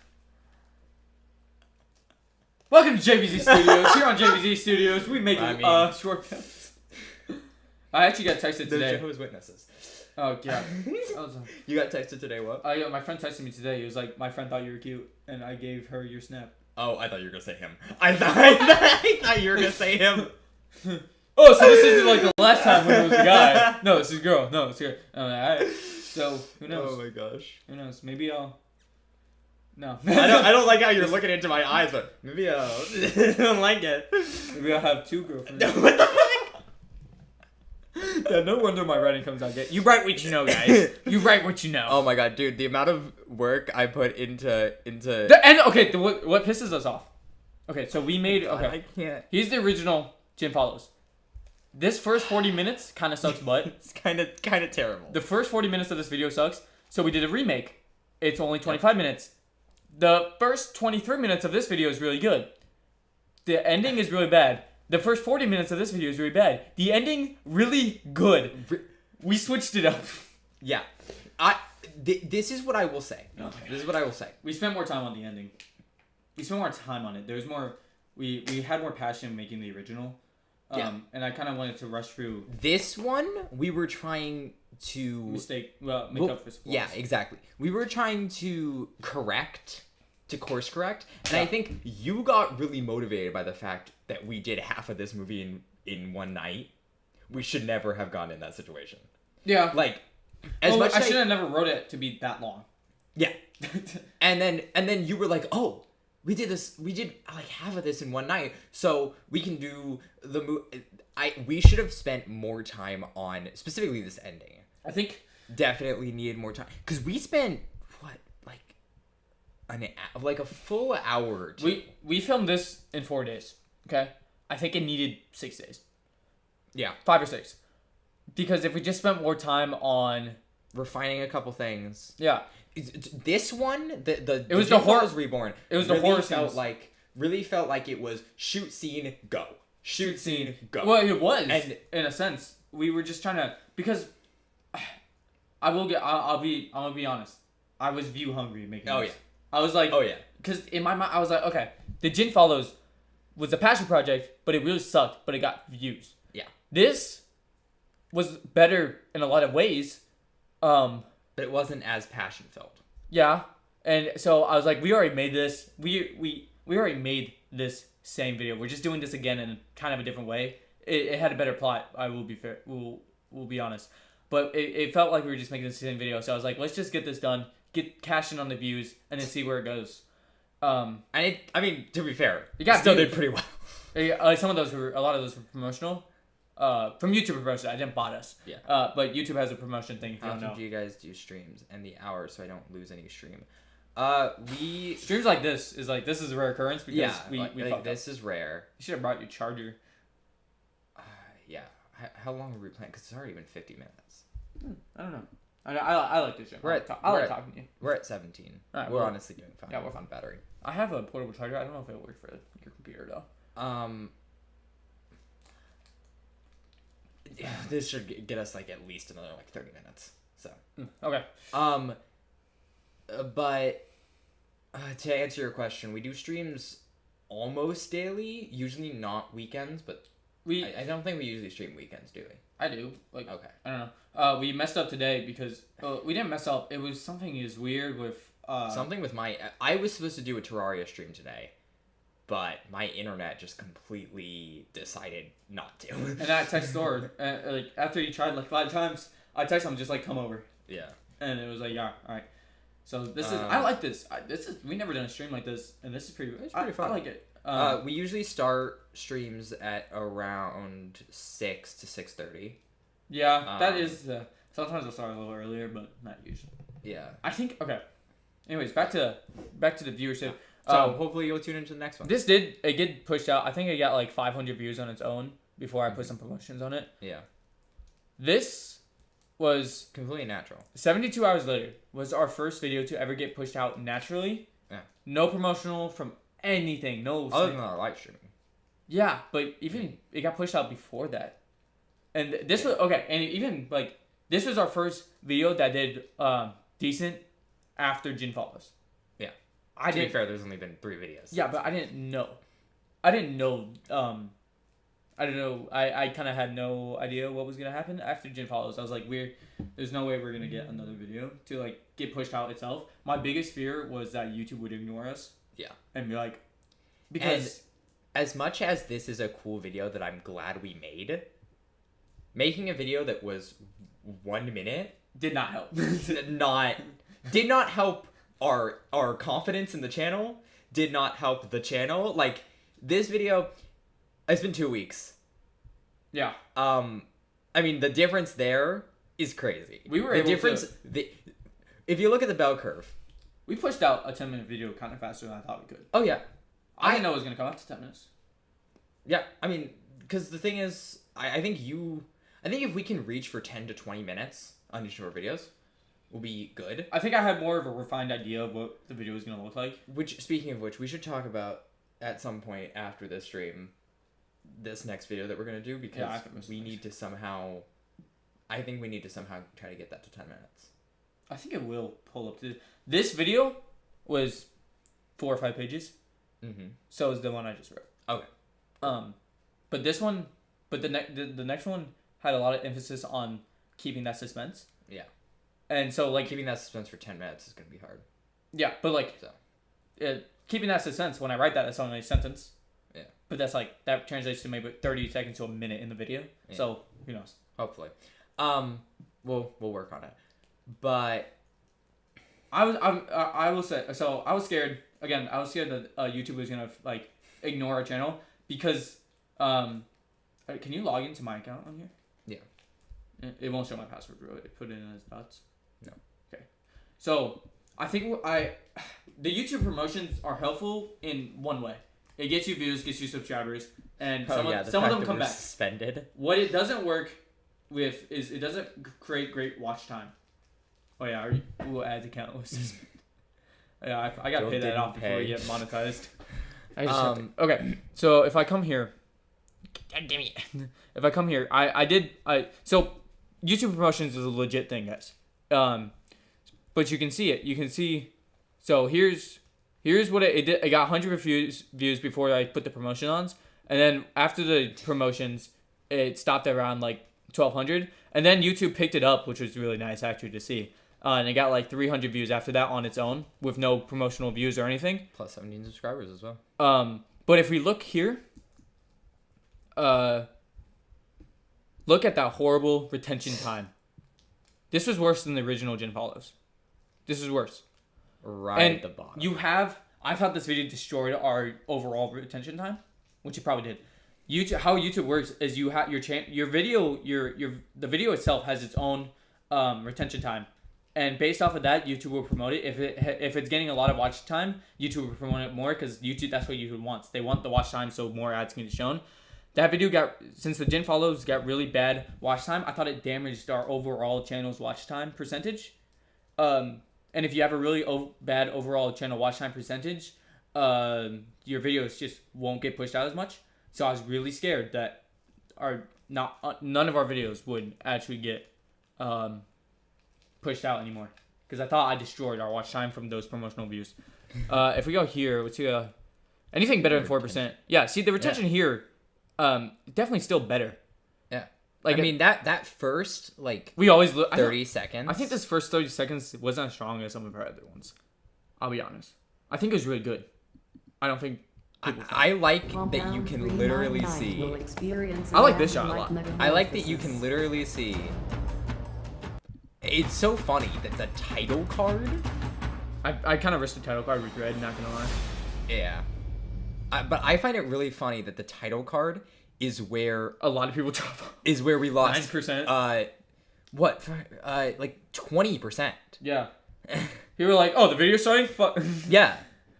Welcome to JVZ Studios. Here on JVZ Studios, we make short films. I actually got texted The today. Jehovah's Witnesses. Oh yeah. You got texted today? What? My friend texted me today. He was like, "My friend thought you were cute, and I gave her your snap." Oh, I thought you were gonna say him. I thought you were gonna say him. Oh, so this isn't like the last time when it was a guy. No, this is a girl. No, it's a girl. I'm like, all right. So who knows? Oh my gosh. Who knows? Maybe I'll. No. I don't like how you're looking into my eyes, but maybe I don't like it. Maybe I'll have 2 girlfriends. What the fuck? Yeah, no wonder my writing comes out gay. You write what you know, guys. You write what you know. Oh my god, dude, the amount of work I put into What pisses us off? Okay, so we made I can't. He's the original Jim Follows. This first 40 minutes kind of sucks butt. It's kind of terrible. The first 40 minutes of this video sucks. So we did a remake. It's only 25 minutes. The first 23 minutes of this video is really good. The ending is really bad. The first 40 minutes of this video is really bad. The ending, really good. We switched it up. Yeah. This is what I will say. This is what I will say. We spent more time on the ending. We spent more time on it. There was more. We had more passion making the original. And I kind of wanted to rush through. This one, we were trying to make up for flaws. Yeah, exactly. We were trying to course correct, and I think you got really motivated by the fact that we did half of this movie in one night. We should never have gone in that situation. Yeah. Like, as much I should have never wrote it to be that long. Yeah. and then you were like, oh, we did like half of this in one night, so we can do the movie. We should have spent more time on specifically this ending. I think definitely needed more time because we spent like a full hour or 2. We filmed this in 4 days. Okay, I think it needed 6 days. Yeah, 5 or 6. Because if we just spent more time on refining a couple things. Yeah. This one, it was the horror reborn. It was the horror really felt like it was shoot scene go. Shoot scene go. Well, it was in a sense. We were just trying to because I'll be honest. I was view hungry making this. Yeah. I was like, oh yeah. Because in my mind I was like, okay, the Jin Follows was a passion project, but it really sucked, but it got views. Yeah. This was better in a lot of ways. But it wasn't as passion filled. Yeah. And so I was like, we already made this. We already made this same video. We're just doing this again in kind of a different way. it had a better plot. I will be fair. We'll be honest. But it felt like we were just making the same video. So I was like, let's just get this done, get cash in on the views, and then see where it goes. And I mean, to be fair, it got still views. did pretty well. A lot of those were promotional. From YouTube promotion, I didn't bot us. Yeah. But YouTube has a promotion thing. If you How don't know. often do you guys do streams and the hours so I don't lose any stream? We Streams like this is a rare occurrence because we fucked this is rare. You should have brought your charger. Yeah. How long are we playing? Because it's already been 50 minutes. I don't know. I like this show. I like talking to you. We're at 17. Alright, we're well, honestly doing fine. yeah, we're on battery. I have a portable charger. I don't know if it'll work for your computer though. This should get us like at least another like 30 minutes. So. Okay. But to answer your question, we do streams almost daily. Usually not weekends, but I don't think we usually stream weekends, do we? I do. Like, Okay. I don't know. We messed up today because we didn't mess up. It was something is weird with Something with I was supposed to do a Terraria stream today, but my internet just completely decided not to. And I text Thor like after he tried like 5 times. I text him just like come over, Yeah. and it was like yeah, all right. So this is I like this. We never done a stream like this, and this is pretty. It's pretty fun. I like it. We usually start streams at around 6 to 6:30. Yeah, that is. Sometimes I'll start a little earlier, but not usually. Yeah. I think okay. Anyways, back to the viewership. So hopefully you'll tune into the next one. This did push out. I think it got like 500 views on its own before I put some promotions on it. Yeah. This was Completely natural. 72 hours later was our first video to ever get pushed out naturally. Yeah. No promotional from anything. No. Other than our live streaming. Yeah, but even it got pushed out before that. And this was okay. And even like this was our first video that did decent after Jin Follows. Yeah. To be fair, there's only been 3 videos. Yeah, but I didn't know. I kind of had no idea what was gonna happen after Jin Follows. I was like, there's no way we're gonna get another video to like get pushed out itself. My biggest fear was that YouTube would ignore us. Yeah. And be like, because as much as this is a cool video that I'm glad we made, making a video that was 1 minute did not help. did not help our confidence in the channel. Did not help the channel. Like this video, it's been 2 weeks. Yeah. I mean the difference there is crazy. We were the able difference. If you look at the bell curve, we pushed out a 10-minute video kind of faster than I thought we could. oh yeah, I didn't know it was gonna come out to 10 minutes. yeah. I mean, because the thing is, I think if we can reach for 10 to 20 minutes on each of our videos, will be good. I think I had more of a refined idea of what the video was gonna look like. Which, speaking of which, we should talk about at some point after this stream, this next video that we're gonna do because we need to somehow. I think we need to somehow try to get that to 10 minutes. I think it will pull up to this video was 4 or 5 pages. Mm-hmm. So is the one I just wrote. Okay. But this one, the next one had a lot of emphasis on keeping that suspense. Yeah. And so like keeping that suspense for 10 minutes is gonna be hard. Yeah, but like, keeping that suspense when I write that's only a sentence. Yeah. But that's like that translates to maybe 30 seconds to a minute in the video. Yeah. So who knows? Hopefully, we'll work on it. But I will say so. I was scared again. I was scared that YouTube was gonna like ignore our channel because can you log into my account on here? Yeah. It won't show my password. Really. Put it in as dots. No. Okay. So I think the YouTube promotions are helpful in one way. It gets you views, gets you subscribers, and some of them come back. Suspended. What it doesn't work with is it doesn't create great watch time. Oh yeah, Google Ads account was suspended. Yeah, I got to pay that off before we get monetized. Okay, so if I come here, God damn it. If I come here, so YouTube promotions is a legit thing, guys. But you can see it. You can see. So here's what it did. It got 100 views before I put the promotion on, and then after the promotions, it stopped around like 1,200, and then YouTube picked it up, which was really nice actually to see. And it got like 300 views after that on its own with no promotional views or anything. Plus 17 subscribers as well. But if we look here, look at that horrible retention time. This was worse than the original Jin Follows. This is worse. Right And at the bottom. I thought this video destroyed our overall retention time, which it probably did. YouTube, how YouTube works is you have your video, the video itself has its own retention time, and based off of that, YouTube will promote it. If it's getting a lot of watch time, YouTube will promote it more because YouTube, that's what YouTube wants. They want the watch time so more ads can be shown. That video since the Jin Follows got really bad watch time, I thought it damaged our overall channel's watch time percentage. And if you have a really bad overall channel watch time percentage, your videos just won't get pushed out as much. So I was really scared that none of our videos would actually get pushed out anymore, because I thought I destroyed our watch time from those promotional views. If we go here, let's see anything better than 4%. Yeah, see the retention here, definitely still better. Yeah. Like I mean that first we always look 30 seconds. I think this first 30 seconds wasn't as strong as some of our other ones. I'll be honest. I think it was really good. I don't think people think. I like that you can literally see. I like this shot a lot. I like that you can literally see. It's so funny that the title card. I kind of risked the title card with red, not gonna lie. Yeah. But I find it really funny that the title card is where A lot of people drop off. is where we lost 9%. What? Like 20%. Yeah. People were like, "Oh, the video's starting." Fuck. Yeah.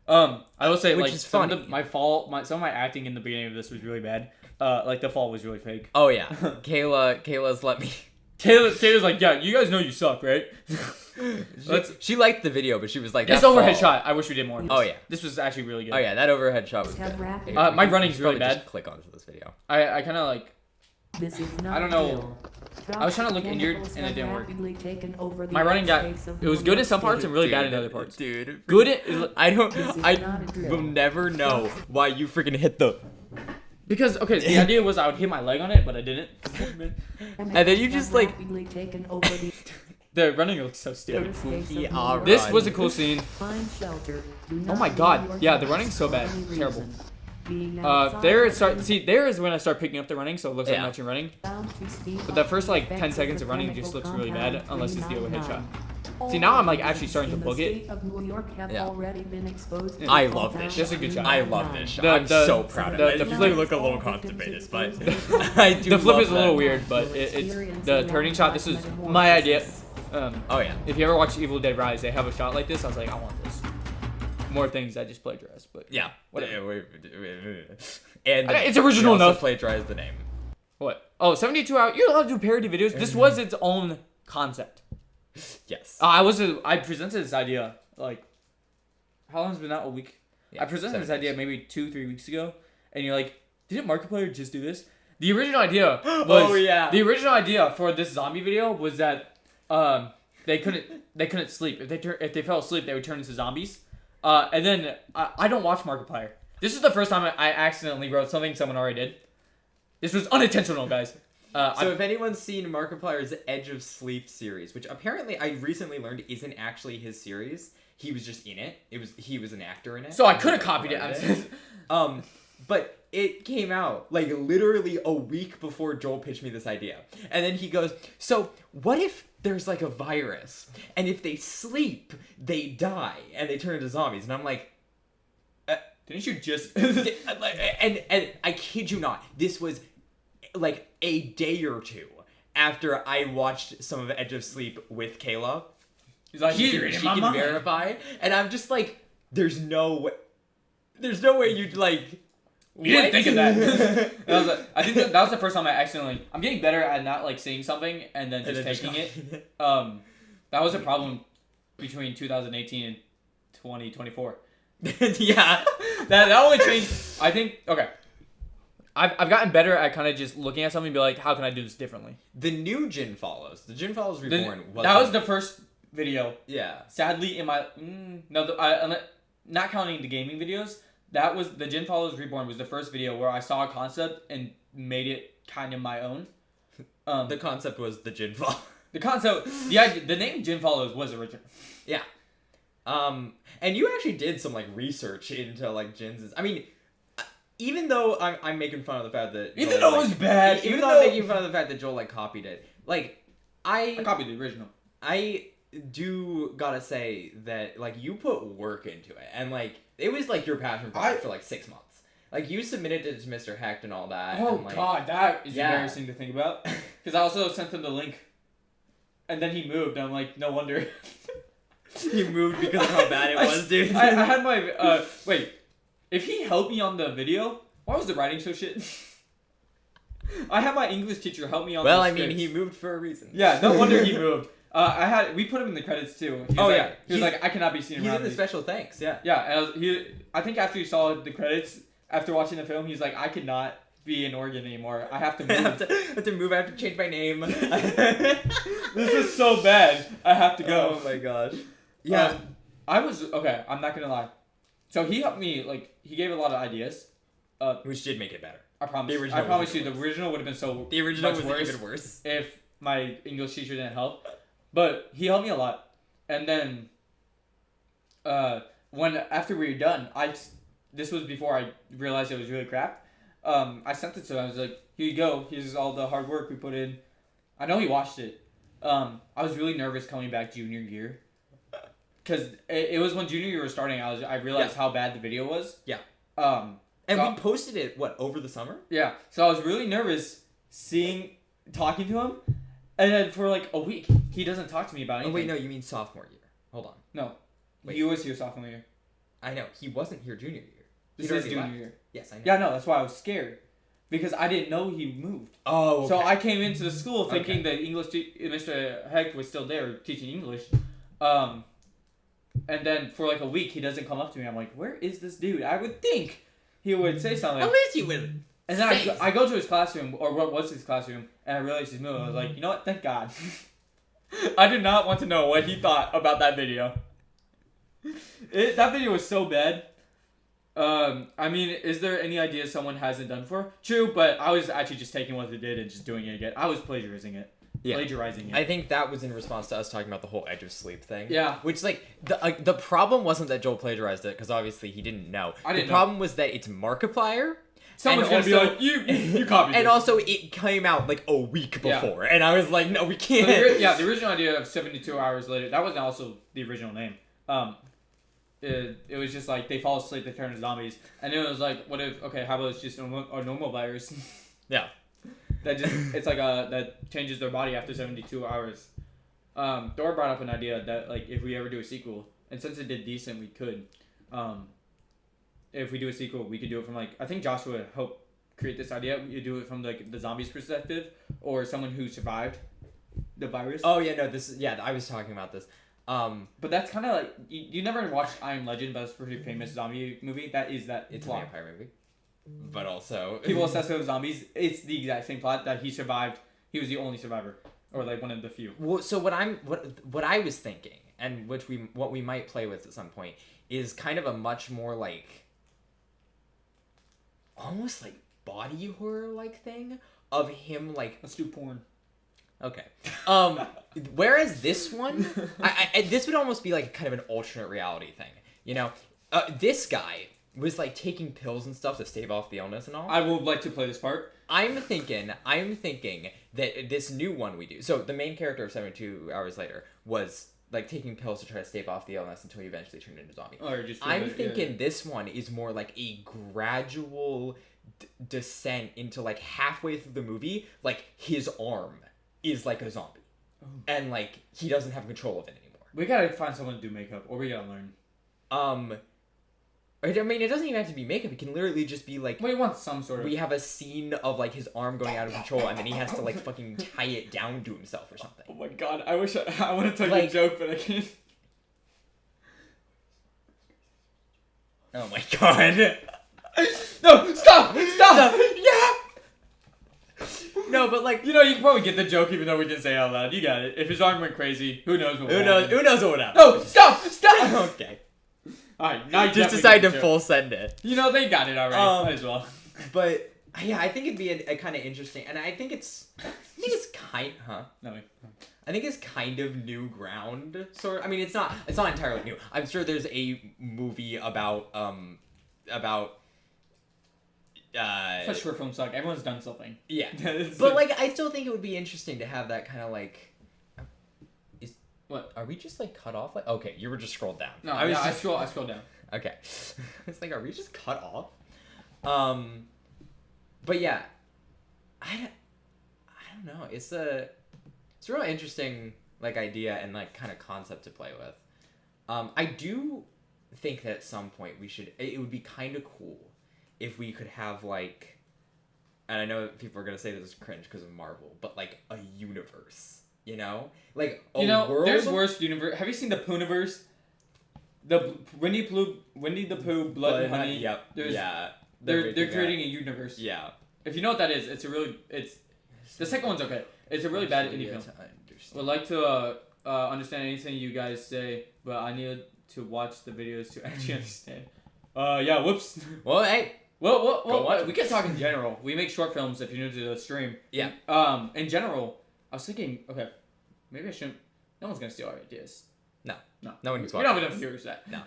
I will say, Which like, is some of funny. some of my acting in the beginning of this was really bad. Like the fall was really fake. Oh yeah. Kayla's let me. Taylor's like, "Yeah, you guys know you suck, right?" She liked the video, but she was like, This that overhead fall- shot, I wish we did more. Oh yeah. This was actually really good. Oh yeah, that overhead shot was good. My running's really Probably just bad. click onto this video. I kind of like. I don't know. I was trying to look injured and it didn't work. My running it was good in some parts and really bad in other parts. Dude. Good at, I will never know why you freaking hit the. because okay, the idea was I would hit my leg on it, but I didn't. And then you just like. The running looks so stupid. all This right. was a cool scene. Oh my god. Yeah, the running's so bad. Terrible. There is when I start picking up the running, so it looks like Yeah. matching running. But the first like 10 seconds of running just looks really bad unless it's the overhead shot. See, now I'm like actually starting to book it. Yeah. I love this. That's a good shot. I love this shot. The- I'm the- so proud of the- it. the You flip- do look a little constipated, but I do The flip love is a little that. weird, but it's the turning shot. This is my idea. Oh yeah. If you ever watch Evil Dead Rise, they have a shot like this. I was like, I want this. More things I just plagiarized, but Yeah. Whatever. And It's original we also enough. plagiarized the name. What? Oh, 72 hours. You're allowed to do parody videos. This was its own concept. Yes. I presented this idea like, how long has it been out? A week. Yeah, I presented this 7 idea days. maybe 2-3 weeks ago, and you're like, didn't Markiplier just do this? The original idea was Oh, yeah. the original idea for this zombie video was that they couldn't sleep. If they fell asleep, they would turn into zombies. And then I don't watch Markiplier. This is the first time I accidentally wrote something someone already did. This was unintentional, guys. So if anyone's seen Markiplier's Edge of Sleep series, which apparently I recently learned isn't actually his series, he was just in it. He was an actor in it. So I could have copied it. But it came out like literally a week before Joel pitched me this idea, and then he goes, "So what if there's like a virus, and if they sleep, they die and they turn into zombies?" And I'm like, Didn't you just? and I kid you not, this was like a day or two after I watched some of Edge of Sleep with Kayla. He's like, She "You're reading can my mind." verify, and I'm just like, there's no way you'd like. You didn't what? think of that. I think that was the first time I accidentally. I'm getting better at not like seeing something and then just taking it. That was a problem between 2018 and 2024. Yeah. That only changed. I think. Okay. I've gotten better at kind of just looking at something and be like, how can I do this differently? The new Jin Follows. The Jin Follows Reborn. That was the first video. Yeah. Sadly, in my not counting the gaming videos, that was the Jin Follows Reborn was the first video where I saw a concept and made it kind of my own. The concept was the Jin Follows. The concept, the name Jin Follows was original. Yeah. And you actually did some like research into like Jin's. I mean, even though I'm making fun of the fact that Even Joel, though it was bad, even though I'm making fun of the fact that Joel like copied it, like I copied the original. I do gotta say that like you put work into it, and like it was like your passion project for like 6 months. Like you submitted it to Mr. Hecht and all that. Oh and, like, god, that is yeah. embarrassing to think about. Because I also sent him the link, and then he moved. And I'm like, no wonder. He moved because of how bad it was, dude. I had my wait. If he helped me on the video, why was the writing so shit? I had my English teacher help me on. Well, the I mean, scripts. he moved for a reason. Yeah, no wonder he moved. We put him in the credits too. He was like, he was like, I cannot be seen He's around in the me. special thanks. Yeah. Yeah, and I think after he saw the credits, after watching the film, he's like, I could not be in Oregon anymore. I have to I move. have to move. I have to change my name. This is so bad. I have to go. Oh my gosh. Yeah. I was okay. I'm not gonna lie. So he helped me. Like he gave a lot of ideas. Which did make it better. I promise. The original I promise was you, even the original would have been so. The original much was worse even worse. if my English teacher didn't help. But he helped me a lot. And then, when after we were done, this was before I realized it was really crap. I sent it to him. I was like, "Here you go. Here's all the hard work we put in." I know he watched it. I was really nervous coming back junior year, because it was when junior year was starting. I realized how bad the video was. Yeah. And we posted it over the summer. Yeah. So I was really nervous talking to him, and then for like a week he doesn't talk to me about anything. Oh wait, no, you mean sophomore year. Hold on. No. Wait. He was here sophomore year. I know he wasn't here junior year. This He'd is already junior left. year. Yes, I know. Yeah, no, that's why I was scared. Because I didn't know he moved. Oh, okay. So I came into the school thinking that Mr. Hecht was still there teaching English. And then for like a week, he doesn't come up to me. I'm like, where is this dude? I would think he would say something. At least he would. And then I go to his classroom, or what was his classroom, and I realized he's moving. I was like, you know what? Thank God. I did not want to know what he thought about that video. That video was so bad. I mean, is there any idea someone hasn't done for? True, but I was actually just taking what they did and just doing it again. I was plagiarizing it. Yeah. Plagiarizing it. I think that was in response to us talking about the whole edge of sleep thing. Yeah. Which, like, the problem wasn't that Joel plagiarized it, because obviously he didn't know. I didn't the problem was that it's Markiplier. Someone's and gonna also- be like, you copied And this. also, it came out, like, a week Yeah. before. And I was like, no, we So can't. the original idea of 72 hours later, that wasn't also the original name. It was just like, they fall asleep, they turn into zombies. And then it was like, what if, okay, how about it's just a normal virus? Yeah. It's like that changes their body after 72 hours. Thor brought up an idea that like if we ever do a sequel, and since it did decent, we could. If we do a sequel, we could do it from like I think Joshua helped create this idea. You do it from like the zombies' perspective, or someone who survived the virus. Oh, yeah, no, I was talking about this. But that's kind of like you never watched I Am Legend, but it's a pretty famous zombie movie. It's It's a plot. vampire movie. But also... People obsessed with zombies. It's the exact same plot that he survived. He was the only survivor, or like one of the few. Well, so what I was thinking, and what we might play with at some point, is kind of a much more like almost like body horror like thing of him like. Let's do porn. Okay. Whereas this one, this would almost be like kind of an alternate reality thing. You know, this guy was like taking pills and stuff to stave off the illness and all. I would like to play this part. I'm thinking that this new one we do. So the main character of 72 Hours Later was like taking pills to try to stave off the illness until he eventually turned into a zombie. Or just I'm thinking this one is more like a gradual descent into like halfway through the movie, like his arm is like a zombie, and like he doesn't have control of it anymore. We gotta find someone to do makeup, or we gotta learn. I mean, it doesn't even have to be makeup. It can literally just be like We want some sort of. we have a scene of like his arm going out of control, and then he has to like fucking tie it down to himself or something. Oh my god! I wish I want to tell Like- you a joke, but I can't. Oh my god. No! Stop! Stop! Yeah. No, but like You know, you can probably get the joke even though we didn't say it out loud. You got it. If his arm went crazy, who knows what who would knows? happen. Who knows what would happen? No! Stop! Stop! Okay. Alright, now you Just definitely decide get to the joke. full send it. You know, they got it already. Might as well. But yeah, I think it'd be a kind of interesting, and I think it's kind, huh? No, wait. I think it's kind of new ground, sort of. I mean, it's not entirely new. I'm sure there's a movie about Such short films suck. Everyone's done something. Yeah. It's But like, I still think it would be interesting to have that kind of like. What? Are we just like cut off? Like, okay, you were just scrolled down. No, I was I just- scroll down. Okay. It's like, are we just cut off? But yeah, I don't know. It's a real interesting like idea and like kind of concept to play with. I do think that at some point it would be kind of cool if we could have like, and I know people are gonna say this is cringe because of Marvel, but like a universe, you know, like a world. There's worse universe. Have you seen the Pooniverse? The Winnie the Pooh, Blood and Honey. Yep. They're making creating a universe. Yeah. If you know what that is, it's the second one's okay. It's a really bad indie film. Would like to understand anything you guys say, but I need to watch the videos to actually understand. Yeah, whoops. Well, hey. Well, we can talk in general. We make short films if you're new to the stream. Yeah. In general, I was thinking, okay, maybe I shouldn't. No one's gonna steal our ideas. No one needs We're not gonna viewers that. No.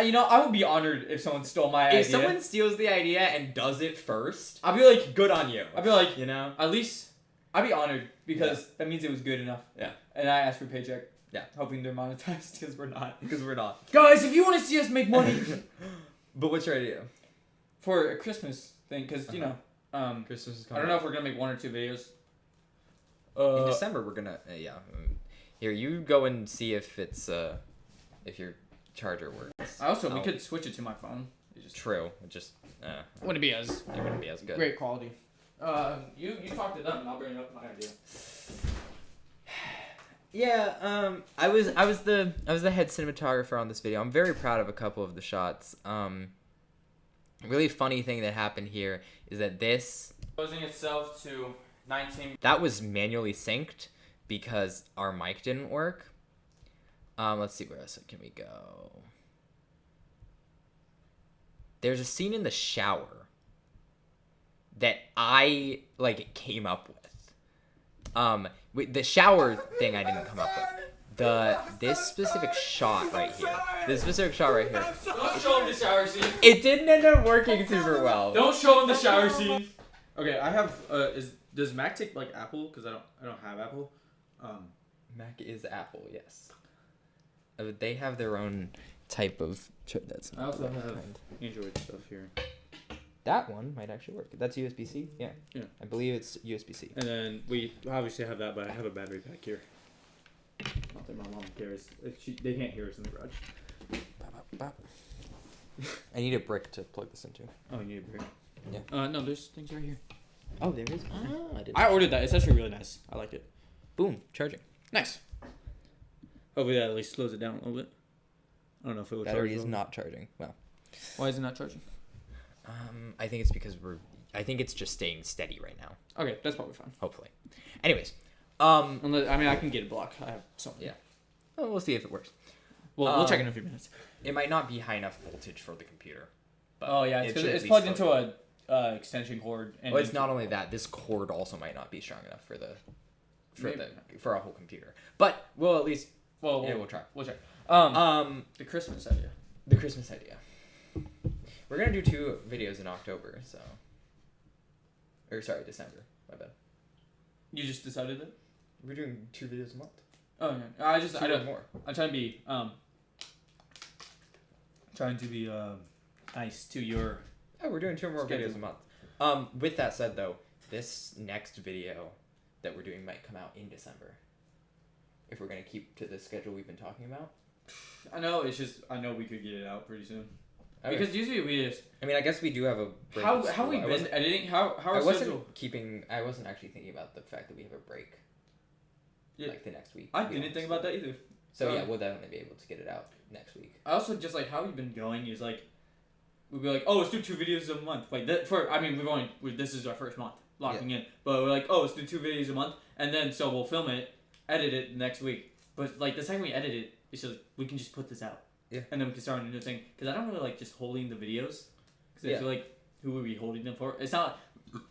You know, I would be honored if someone stole my idea. If someone steals the idea and does it first, I'd be like, good on you. I'd be like, You know? at least I'd be honored because that means it was good enough. Yeah. And I asked for a paycheck. Yeah. Hoping they're monetized because we're not. Because we're not. Guys, if you want to see us make money But what's your idea? for a Christmas thing, because you know, Christmas is I coming. don't know if we're gonna make 1 or 2 videos. In December, we're gonna. Yeah. Here, you go and see if it's. If your charger works. We could switch it to my phone. It's just True. It just. wouldn't be as It wouldn't be as good. great quality. You talk to them and I'll bring up my idea. Yeah, I was the head cinematographer on this video. I'm very proud of a couple of the shots. Really funny thing that happened here is that this Exposing itself to 19. that was manually synced because our mic didn't work. Let's see, where else can we go? There's a scene in the shower that I like came up with. The shower thing I didn't come up with. This specific shot right here. Don't show him the shower scene. It didn't end up working super well. Don't show him the shower scene. Okay, I have. Does Mac take like Apple? Because I don't have Apple. Mac is Apple, yes. They have their own type of. That's I also not have kind. Android stuff here. That one might actually work. That's USB-C. Yeah. Yeah. I believe it's USB-C. And then we obviously have that, but I have a battery pack here. Not that my mom cares. They can't hear us in the garage. I need a brick to plug this into. Oh, you need a brick. Yeah. No, there's things right here. Oh, there is. Ah, I didn't. I ordered that. It's actually really nice. I like it. Boom, charging. Nice. Hopefully that at least slows it down a little bit. I don't know if it will Battery charge is well. not charging. Well, Why is it not charging? I think it's because I think it's just staying steady right now. Okay, that's probably fine. Hopefully. Anyways, Unless, I mean, I can get a block. I have something. Yeah. we'll see if it works. Well, we'll check in a few minutes. It might not be high enough voltage for the computer. But Oh yeah, it it's, should at it's least plugged float. into a extension cord. And Well, it's not only that. This cord also might not be strong enough for for a whole computer. But we'll at least Well, we'll try. We'll check. The Christmas idea. The Christmas idea. We're gonna do 2 videos in October, so. Or sorry, December. My bad. You just decided that? We're doing 2 videos a month. Oh yeah. I 2 or don't. more. I'm trying to be nice to your. Oh, we're doing 2 more Schedule. videos a month. With that said, though, this next video that we're doing might come out in December. If we're gonna keep to the schedule we've been talking about. I know it's just I know we could get it out pretty soon. Okay. Because usually we just I mean, I guess we do have a break. how in how school. we I been wasn't- editing how I our wasn't schedule. I wasn't actually thinking about the fact that we have a break. Yeah. Like the next week. I to be didn't honest. think about that either. So yeah, we'll definitely be able to get it out next week. I also just like how we've been going is like we'd be like, oh, let's do 2 videos a month. Like that for I mean this is our first month locking in, but we're like, oh, let's do 2 videos a month, and then so we'll film it, edit it next week. But like the second we edit it, it's just we can just put this out. Yeah. And then we can start on a new thing because I don't really like just holding the videos because Yeah. I feel like who would we holding them for? It's not.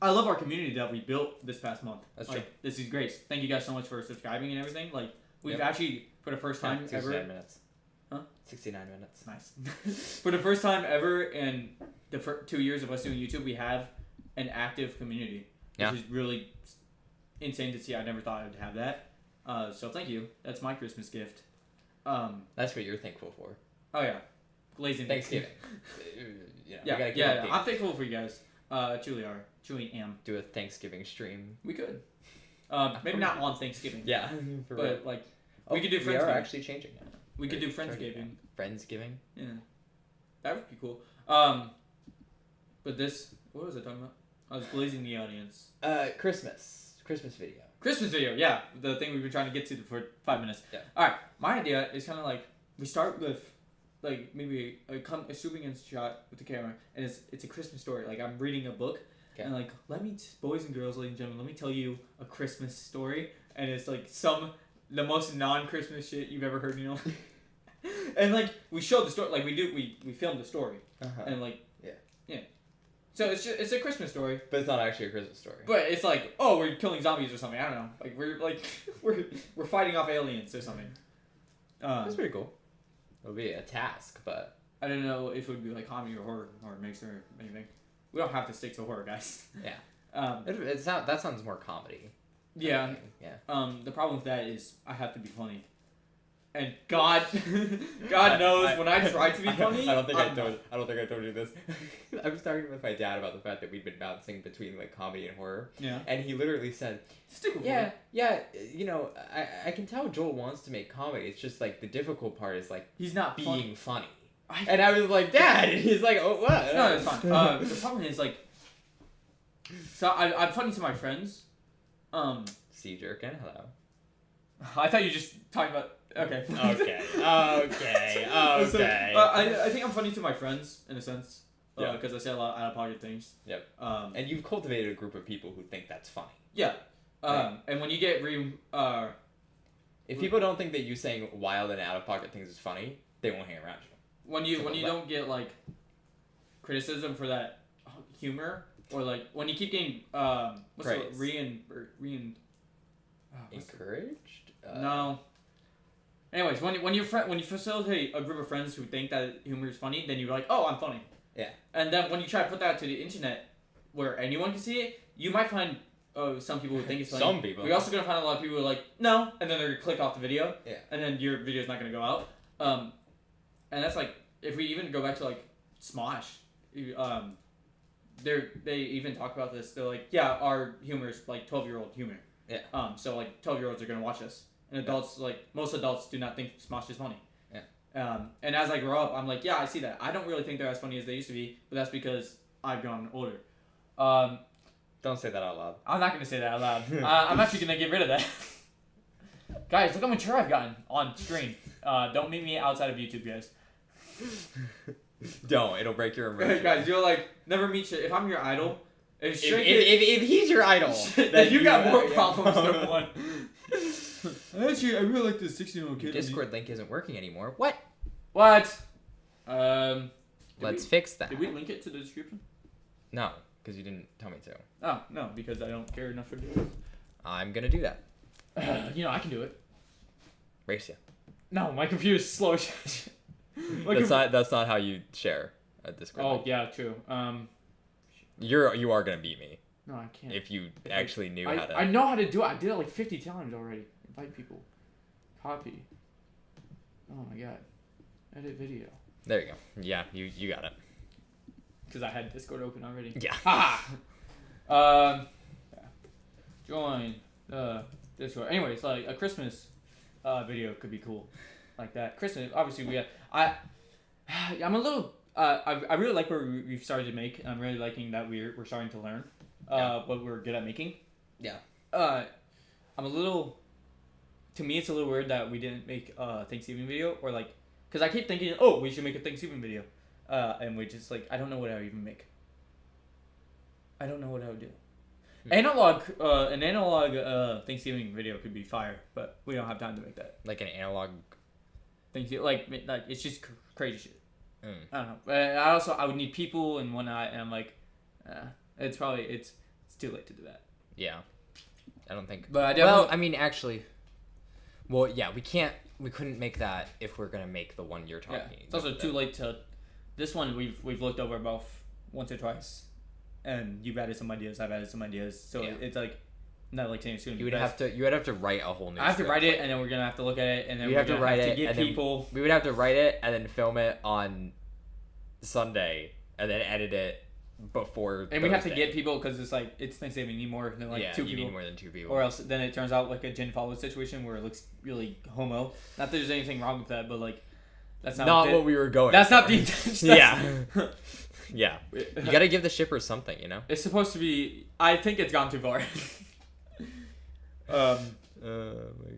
I love our community that we built this past month. That's like, true. This is great. Thank you guys so much for subscribing and everything. Like we've Yep. actually for the first time 69 ever. minutes. Huh? 69 minutes. Nice. For the first time ever in the first 2 years of us doing YouTube, we have an active community, Yeah. which is really insane to see. I never thought I would have that. So thank you. That's my Christmas gift. That's what you're thankful for. Oh yeah, glazing Thanksgiving. Yeah, we gotta keep yeah. updating. I'm thankful for you guys. Truly am. Do a Thanksgiving stream. We could. Maybe not on Thanksgiving. Yeah. But like, oh, we could do We are Friendsgiving. actually changing it. We could do We're starting Friendsgiving. that. Friendsgiving. Yeah, that would be cool. But this, what was I talking about? I was glazing the audience. Christmas video. Christmas video, yeah, the thing we've been trying to get to for 5 minutes. Yeah. All right, my idea is kind of like we start with like maybe a zooming in shot with the camera, and it's a Christmas story. Like I'm reading a book, Okay. and like boys and girls, ladies and gentlemen, let me tell you a Christmas story, and it's like the most non-Christmas shit you've ever heard, you know. And like we showed the story, like we filmed the story, Uh-huh. and like Yeah. So it's a Christmas story. But it's not actually a Christmas story. But it's like, oh, we're killing zombies or something. I don't know. Like we're fighting off aliens or something. That's pretty cool. It'll be a task, but I don't know if it would be like comedy or horror or mix or anything. We don't have to stick to horror, guys. yeah. It's not. That sounds more comedy. Yeah. Yeah. The problem with that is I have to be funny. And God knows when I try to be funny. I don't think I told you this. I was talking with my dad about the fact that we'd been bouncing between like comedy and horror. Yeah. And he literally said, Stick with "Yeah, yeah, you know, I can tell Joel wants to make comedy. It's just like the difficult part is like He's not being funny." I- And I was like, "Dad," and he's like, "Oh, what?" No, it's fine. The problem is like, so I'm funny to my friends. See, Jerkin, hello. I thought you were just talking about. Okay. Okay. So, I think I'm funny to my friends in a sense. Yeah. Because I say a lot of out-of-pocket things. Yep. And And you've cultivated a group of people who think that's funny. yeah. Right. And when you get If people don't think that you saying wild and out of pocket things is funny, they won't hang around you. when you Something like don't get like criticism for that humor, or like when you keep getting what's the Praise. what's the- Encouraged? no. Anyways, when you facilitate a group of friends who think that humor is funny, then you're like, oh, I'm funny. Yeah. And then when you try to put that to the internet, where anyone can see it, you might find some people who think it's funny. Some people. But you're also gonna find a lot of people who are like, no, and then they're gonna click off the video. Yeah. And then your video's not gonna go out. And that's like, if we even go back to like Smosh, they even talk about this. They're like, yeah, our humor is like 12-year-old humor. Yeah. So like 12-year-olds are gonna watch us, and adults most adults do not think Smosh is funny. Yeah. And as I grow up, I'm like, yeah, I see that. I don't really think they're as funny as they used to be, but that's because I've grown older. Don't say that out loud. I'm not gonna say that out loud. I'm actually gonna get rid of that. Guys, look how mature I've gotten on screen. Don't meet me outside of YouTube, guys. Don't. It'll break your immersion. Guys, you're like never meet shit. If I'm your idol, if If he's your idol, then you got more problems than one. Actually, I really like this 16-year-old kid. Discord link isn't working anymore. What? What? Let's fix that. Did we link it to the description? No, because you didn't tell me to. Oh no, because I don't care enough for this. I'm gonna do that. I can do it. Race you. No, my computer's slow. That's not how you share a Discord. Oh link. yeah, true. You are gonna beat me No, I can't. if you actually knew how to. I know how to do it. I did it like 50 times already. Invite people. Copy. Oh my god. Edit video. There you go. Yeah, you got it. Because I had Discord open already. Yeah. Haha. Yeah. Join the Discord. Anyways, like a Christmas video could be cool, like that. Christmas, obviously we have. I'm a little. I really like where we've started to make. I'm really liking that we're starting to learn what we're good at making. Yeah. I'm a little. To me, it's a little weird that we didn't make a Thanksgiving video, or like, because I keep thinking, oh, we should make a Thanksgiving video, and we just like, I don't know what I would even make. I don't know what I would do. An analog Thanksgiving video could be fire, but we don't have time to make that. Like an analog. Thanksgiving, like it's just crazy shit. Mm. I don't know. But I would need people and whatnot, and I'm like, it's too late to do that. Yeah. I don't think. But I definitely. Well, I mean, actually. Well, yeah, we couldn't make that if we're gonna make the one you're talking. Yeah. It's also too late to. This one we've looked over both once or twice, and you've added some ideas. I've added some ideas. So Yeah. it's like not like saying it's gonna be You would best. have to write a whole new. I have to script, write it, like- and then we're gonna have to look at it, and then We we're have to gonna write have it, to get and then people. we would have to write it and then film it on Sunday and then edit it before. And we have to Thursday. get people because it's like it's Thanksgiving. You need more than like yeah, two you people. need more than 2 people. Or else then it turns out like a Jin follow situation where it looks really homo. Not that there's anything wrong with that, but like that's not, what we were going. That's not for. the intention. Yeah. Yeah. You gotta give the shippers something, you know. It's supposed to be. I think it's gone too far. Oh my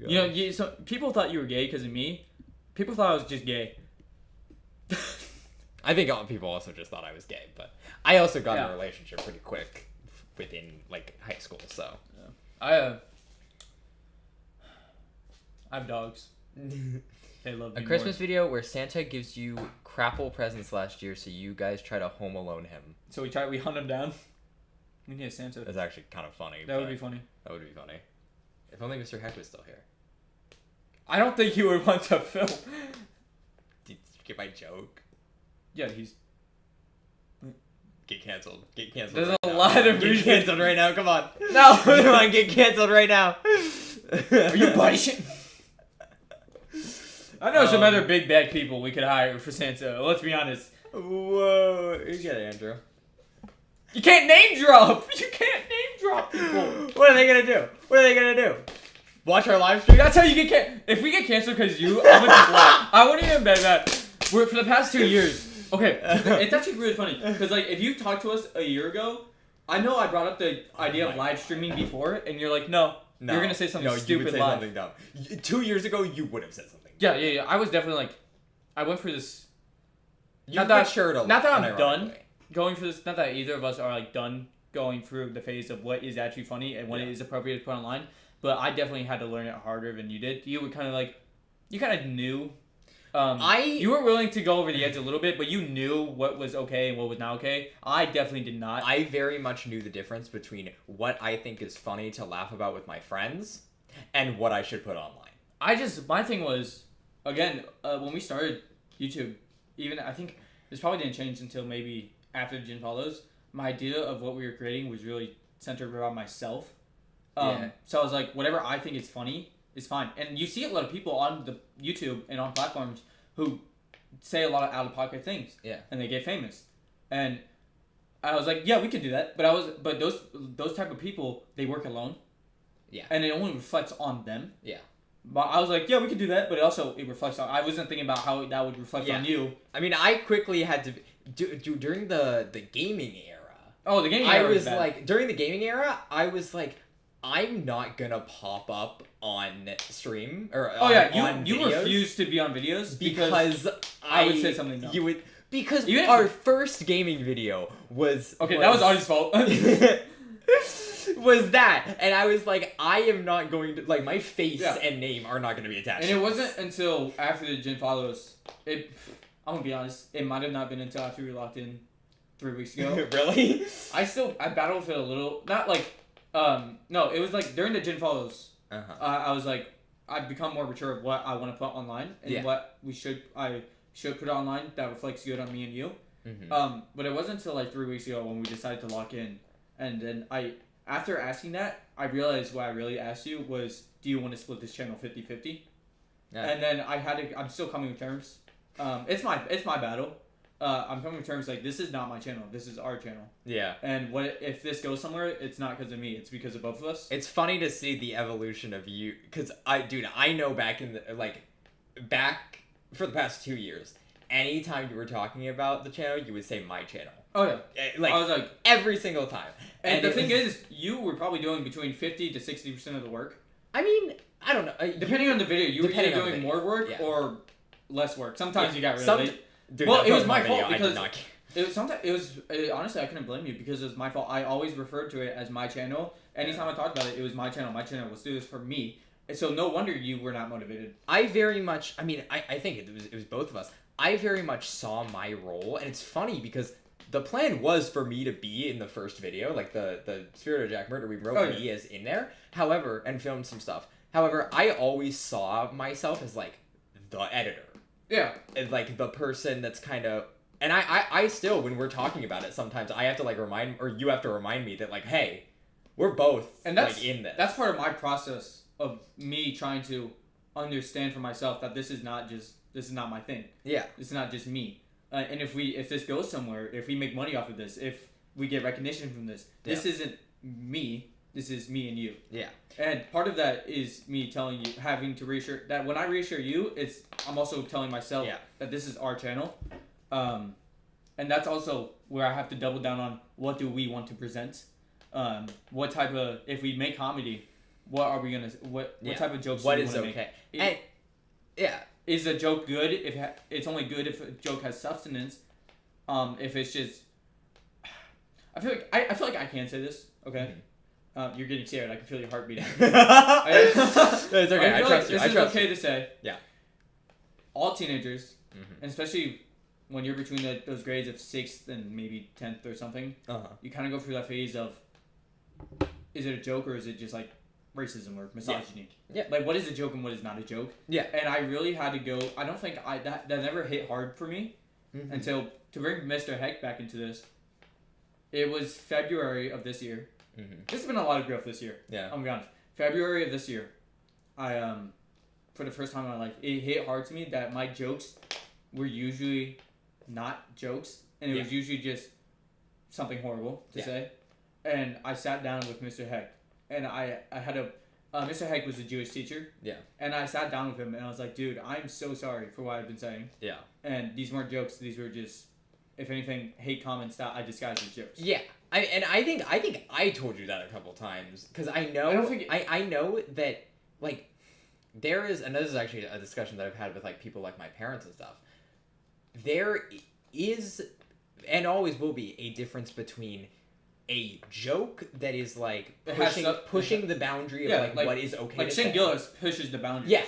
god. You know, so people thought you were gay because of me. People thought I was just gay. I think people also just thought I was gay, but I also got in Yeah. a relationship pretty quick within like high school, so. I have dogs. They love A me Christmas more. video where Santa gives you crapple presents last year, so you guys try to Home Alone him. So we hunt him down. We need a Santa. That's actually kind of funny. That would but be funny. That would be funny. If only Mr. Heck was still here. I don't think he would want to film. Did you get my joke? Yeah, he's. Get canceled. Get canceled. There's right a now. lot of Get reasons. canceled right now. Come on. No. Come on. Get canceled right now. Are you body shit? I know some Um, other big bad people we could hire for Santa. Let's be honest. Whoa. You get it, Andrew. You can't name drop. You can't name drop people. What are they gonna do? What are they gonna do? Watch our live stream? That's how you get if we get canceled because you, I'm gonna just laugh. I wouldn't even bet that. We're for the past 2 years. Okay, it's actually really funny because like if you talked to us a year ago, I know I brought up the idea of live streaming before, and you're like, no, you're gonna say something you stupid would say live. something dumb. 2 years ago, you would have said something. Yeah. I was definitely like, I went for this. You Not that- matured a not that lot, I'm unironically. done. Going for this, not that either of us are like done going through the phase of what is actually funny and what Yeah. is appropriate to put online, but I definitely had to learn it harder than you did. You were kind of like, you kind of knew. You were willing to go over the edge a little bit, but you knew what was okay and what was not okay. I definitely did not. I very much knew the difference between what I think is funny to laugh about with my friends and what I should put online. My thing was, again, when we started YouTube, even I think this probably didn't change until maybe after Jin Follows. My idea of what we were creating was really centered around myself. Yeah. So I was like, whatever I think is funny is fine. And you see a lot of people on the YouTube and on platforms who say a lot of out of pocket things. Yeah. And they get famous. And I was like, yeah, we can do that. But those type of people, they work alone. Yeah. And it only reflects on them. Yeah. But I was like, yeah, we could do that. But it reflects on. I wasn't thinking about how that would reflect Yeah. on you. I mean, I quickly had to do during the gaming era. Oh, the game. I era was bad. like, during the gaming era, I was like, I'm not gonna pop up on stream or oh on, yeah, on you videos refused to be on videos because I would say something dumb. You would because Even if- our first gaming video was okay, that was Audie's fault. was that, and I was like, I am not going to like my face Yeah. and name are not going to be attached. And it wasn't until after the Jin Follows. I'm gonna be honest. It might have not been until after we locked in 3 weeks ago. Really? I battled with it a little. Not like no, it was like during the Jin Follows. Uh-huh. I was like, I've become more mature of what I want to put online and Yeah. what I should put online that reflects good on me and you. Mm-hmm. But it wasn't until like 3 weeks ago when we decided to lock in, and then after asking that, I realized what I really asked you was, do you want to split this channel 50-50? Yeah. And then I'm still coming to terms. It's my battle. I'm coming to terms like this is not my channel. This is our channel. Yeah. And what if this goes somewhere? It's not because of me. It's because of both of us. It's funny to see the evolution of you, because I know back in the back for the past 2 years, anytime you were talking about the channel, you would say my channel. Oh yeah. Like I was like, every single time. and the it thing was- is, you were probably doing between 50 to 60% of the work. I mean, I don't know. Depending on the video, you were either Depending on the doing video, more work yeah. or less work. Sometimes Yeah, you got rid some- of it. Dude, Well, that it was my Pokemon fault video, I did because- not- Honestly, I couldn't blame you because it was my fault. I always referred to it as my channel. Anytime I talked about it, it was my channel. My channel. Let's do this for me. And so no wonder you were not motivated. I very much. I mean, I think it was both of us. I very much saw my role, and it's funny because the plan was for me to be in the first video, like the Spirit of Jack Murder. We wrote Oh, yeah. me as in there. However, and filmed some stuff. However, I always saw myself as like the editor, Yeah. as like the person that's kind of And I still, when we're talking about it, sometimes I have to like you have to remind me that like, hey, we're both And that's like in this. That's part of my process of me trying to understand for myself that this is not my thing. Yeah. This is not just me. And if this goes somewhere, if we make money off of this, if we get recognition from this, this isn't me. This is me and you. Yeah. And part of that is me telling you, having to reassure that when I reassure you, I'm also telling myself that this is our channel. And that's also where I have to double down on what do we want to present. What type of, if we make comedy, what are we gonna, what type of jokes what do we is wanna okay? make? And yeah. Is a joke good if it's only good if a joke has substance? If it's just, I feel like I can say this. Okay, you're getting scared. I can feel your heart beating. It's okay. I feel trust you. This I is trust okay you. to say. Yeah. All teenagers, and especially when you're between those grades of 6th and maybe 10th or something, you kind of go through that phase of, is it a joke or is it just like racism or misogyny? Yeah. Like, what is a joke and what is not a joke? Yeah. And I really had to go. I don't think that never hit hard for me until, to bring Mr. Heck back into this. It was February of this year. There's been a lot of growth this year. Yeah. I'm gonna be honest. February of this year, I for the first time in my life, it hit hard to me that my jokes were usually not jokes, and it was usually just something horrible to say. And I sat down with Mr. Heck, and I had a Mr. Heck was a Jewish teacher. Yeah. And I sat down with him, and I was like, dude, I'm so sorry for what I've been saying. Yeah. And these weren't jokes; these were just, if anything, hate comments that I disguised as jokes. Yeah. I think I told you that a couple times because I know I know that like there is, and this is actually a discussion that I've had with like people like my parents and stuff. There is and always will be a difference between a joke that is like pushing the boundary of like what is okay. Like to Shane say. Gillis pushes the boundaries. Yeah,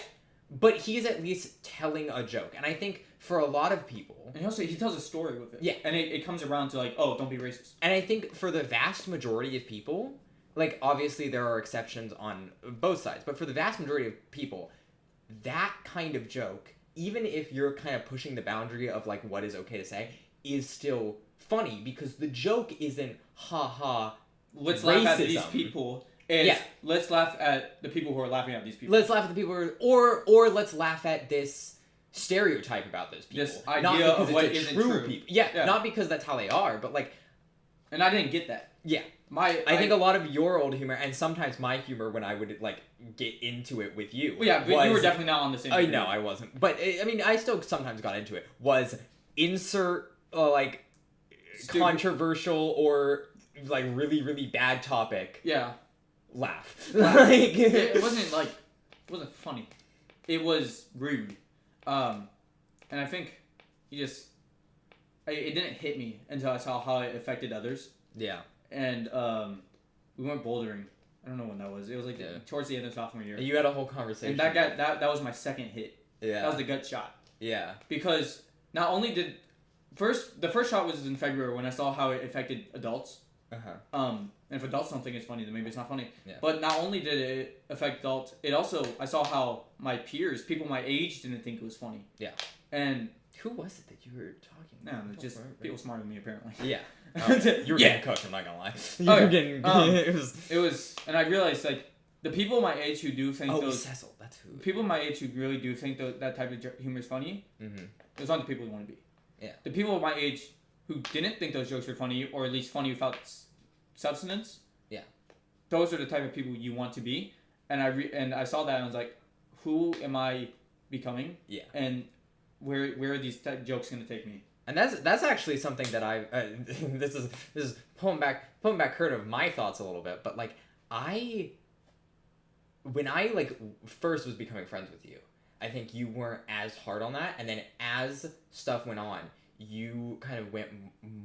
but he's at least telling a joke, and I think for a lot of people, and he tells a story with it. Yeah, and it comes around to like, oh, don't be racist. And I think for the vast majority of people, like obviously there are exceptions on both sides, but for the vast majority of people, that kind of joke, even if you're kind of pushing the boundary of like what is okay to say, is still funny because the joke isn't let's racism. laugh at these people. Let's laugh at the people who are laughing at these people. Let's laugh at the people or let's laugh at this stereotype about those people. This idea of what isn't true. People. Yeah, not because that's how they are, but like, and I didn't get that. Yeah. I think a lot of your old humor, and sometimes my humor when I would like get into it with you. Well, yeah, but you were definitely not on the same page. No, I wasn't. But I mean, I still sometimes got into it. Was insert like controversial or like really really bad topic. Yeah. Laugh. Like it wasn't funny. It was rude. And I think it didn't hit me until I saw how it affected others. Yeah. And we went bouldering. I don't know when that was. It was like towards the end of sophomore year. And you had a whole conversation. And that was my second hit. Yeah. That was the gut shot. Yeah. Because not only did the first shot was in February when I saw how it affected adults. And if adults don't think it's funny, then maybe it's not funny. Yeah. But not only did it affect adults, I saw how my peers, people my age, didn't think it was funny. Yeah. And who was it that you were talking about? No, just people smarter than me apparently. Yeah. You were getting cooked, I'm not gonna lie. It was, and I realized like the people my age who do think Cecil, that's who. People my age who really do think that type of humor is funny. Those aren't the people you want to be. Yeah. The people my age who didn't think those jokes were funny, or at least funny without substance. Yeah. Those are the type of people you want to be, and I saw that and I was like, who am I becoming? Yeah. And where are these jokes gonna take me? And that's actually something that I this is pulling back curtain of my thoughts a little bit, but like when I like first was becoming friends with you, I think you weren't as hard on that, and then as stuff went on, you kind of went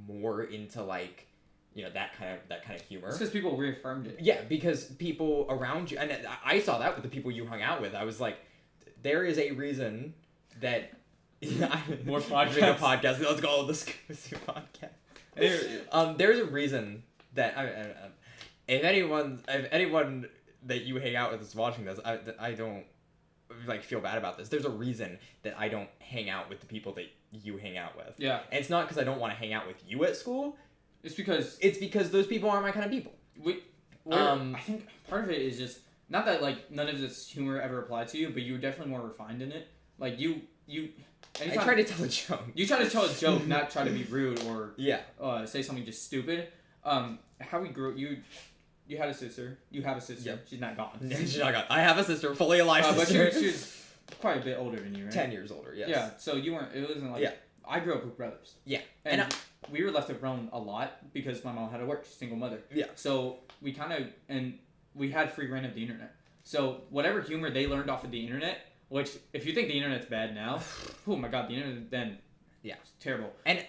more into like, you know, that kind of humor. It's because people reaffirmed it. Yeah, because people around you, and I saw that with the people you hung out with. I was like, there is a reason that more podcast. Let's go. Let's do podcast. There's a reason that if anyone that you hang out with is watching this, I don't like feel bad about this. There's a reason that I don't hang out with the people that you hang out with. Yeah. And it's not because I don't want to hang out with you at school. It's because It's because those people aren't my kind of people. I think part of it is just not that like none of this humor ever applied to you, but you were definitely more refined in it. Like you. I try to tell a joke. You try to tell a joke, not try to be rude or Yeah. say something just stupid. How we grew, you had a sister. You have a sister. Yep. She's not gone. She's not gone. I have a sister, fully alive But sister. she's quite a bit older than you, right? 10 years older, yes. Yeah. So you weren't. It wasn't like. Yeah. I grew up with brothers. Yeah. And, And we were left alone a lot because my mom had to work. She's a single mother. Yeah. So we we had free reign of the internet. So whatever humor they learned off of the internet, which if you think the internet's bad now, oh my god, the internet then. Yeah. It's terrible. And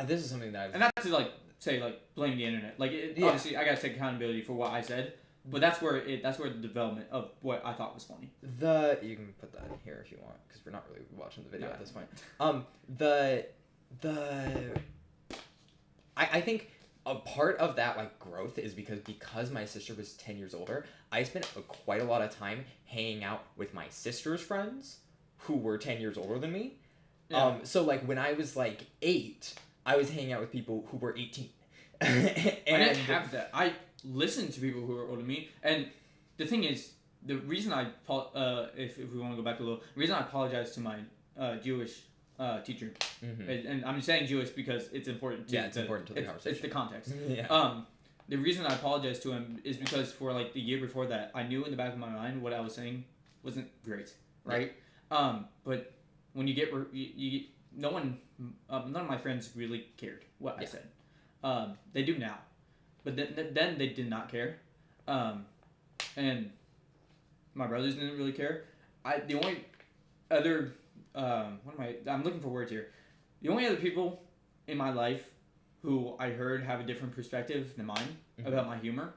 this is something that I've... And not to blame the internet. Obviously I gotta take accountability for what I said, but that's where the development of what I thought was funny. You can put that in here if you want, because we're not really watching the video No. at this point. I think a part of that like growth is because my sister was 10 years older, I spent quite a lot of time hanging out with my sister's friends who were 10 years older than me. Yeah. So like when I was like 8, I was hanging out with people who were 18. I didn't have that. I listened to people who were older than me, and the thing is, the reason if we want to go back a little, the reason I apologize to my Jewish teacher, and I'm saying Jewish because it's important. It's important to the conversation. It's the context. Yeah. The reason I apologize to him is because for like the year before that, I knew in the back of my mind what I was saying wasn't great, right? Yeah. But when you get none of my friends really cared what I said. They do now, but then they did not care, and my brothers didn't really care. The only other I'm looking for words here. The only other people in my life who I heard have a different perspective than mine about my humor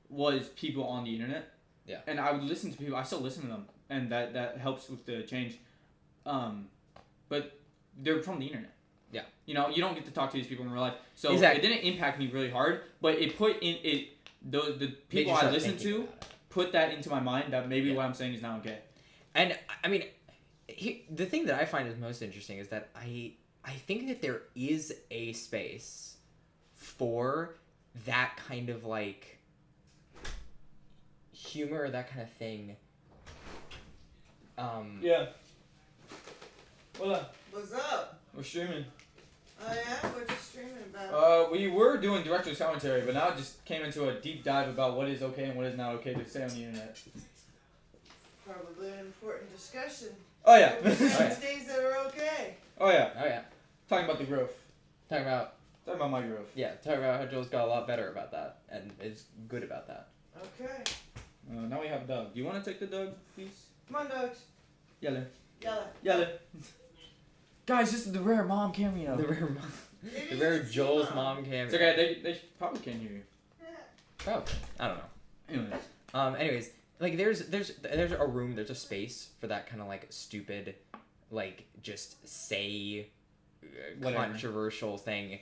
was people on the internet. Yeah. And I would listen to people. I still listen to them, and that helps with the change. But they're from the internet. Yeah. You know, you don't get to talk to these people in real life. So Exactly. it didn't impact me really hard, but it put in it the people I listened to put that into my mind that maybe what I'm saying is not okay. And I mean, the thing that I find is most interesting is that I think that there is a space for that kind of like humor or that kind of thing. Yeah. What What's up? We're streaming. Oh yeah? What you streaming about? We were doing director's commentary, but now it just came into a deep dive about what is okay and what is not okay to say on the internet. Probably an important discussion. Oh yeah. Things that are okay. Oh yeah. Oh yeah. Talking about the growth. Talking about My growth. Yeah, talk about how Joel's got a lot better about that and is good about that. Okay. Now we have Doug. Do you want to take the Doug, please? Come on, dogs. Yellow. Yella. Guys, this is the rare mom cameo. The rare Joel's mom cameo. It's okay. They probably can't hear you. Probably. I don't know. Anyways. Anyways, like there's a room, there's a space for that kind of like stupid, like just say Whatever. controversial thing.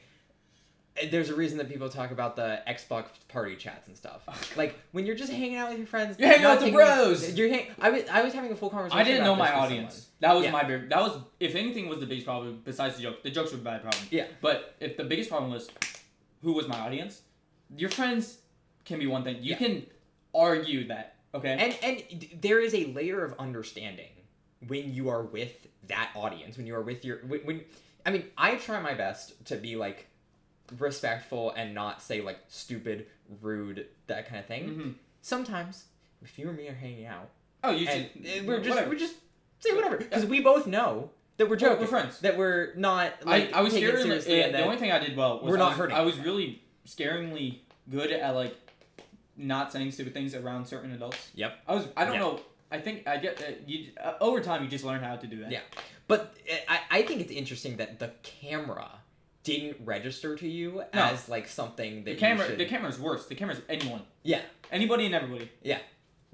There's a reason that people talk about the Xbox party chats and stuff. Like when you're just hanging out with your friends. You're hanging out not with the taking- bros! You're I was having a full conversation. I didn't know about my this with audience. That was Yeah. my big. That was, if anything, was the biggest problem besides the joke. The jokes were a bad problem. Yeah. But if the biggest problem was who was my audience, your friends can be one thing. You can argue that. Okay. And there is a layer of understanding when you are with that audience. When you are with your when I mean, I try my best to be like respectful and not say like stupid, rude, that kind of thing. Mm-hmm. Sometimes, if you and me are hanging out, Oh, you and should. we're whatever. just say whatever because we both know that we're joking. We're friends. That we're not. Like, I was taking it scaringly. seriously and The that only thing I did well was we're not I was, hurting I was anyone. really scaringly good at like not saying stupid things around certain adults. Yep. I don't Yeah. know. I think I get over time you just learn how to do that. Yeah. But I think it's interesting that the camera didn't register to you as like something that The camera's worse. The camera's anyone. Yeah. Anybody and everybody. Yeah.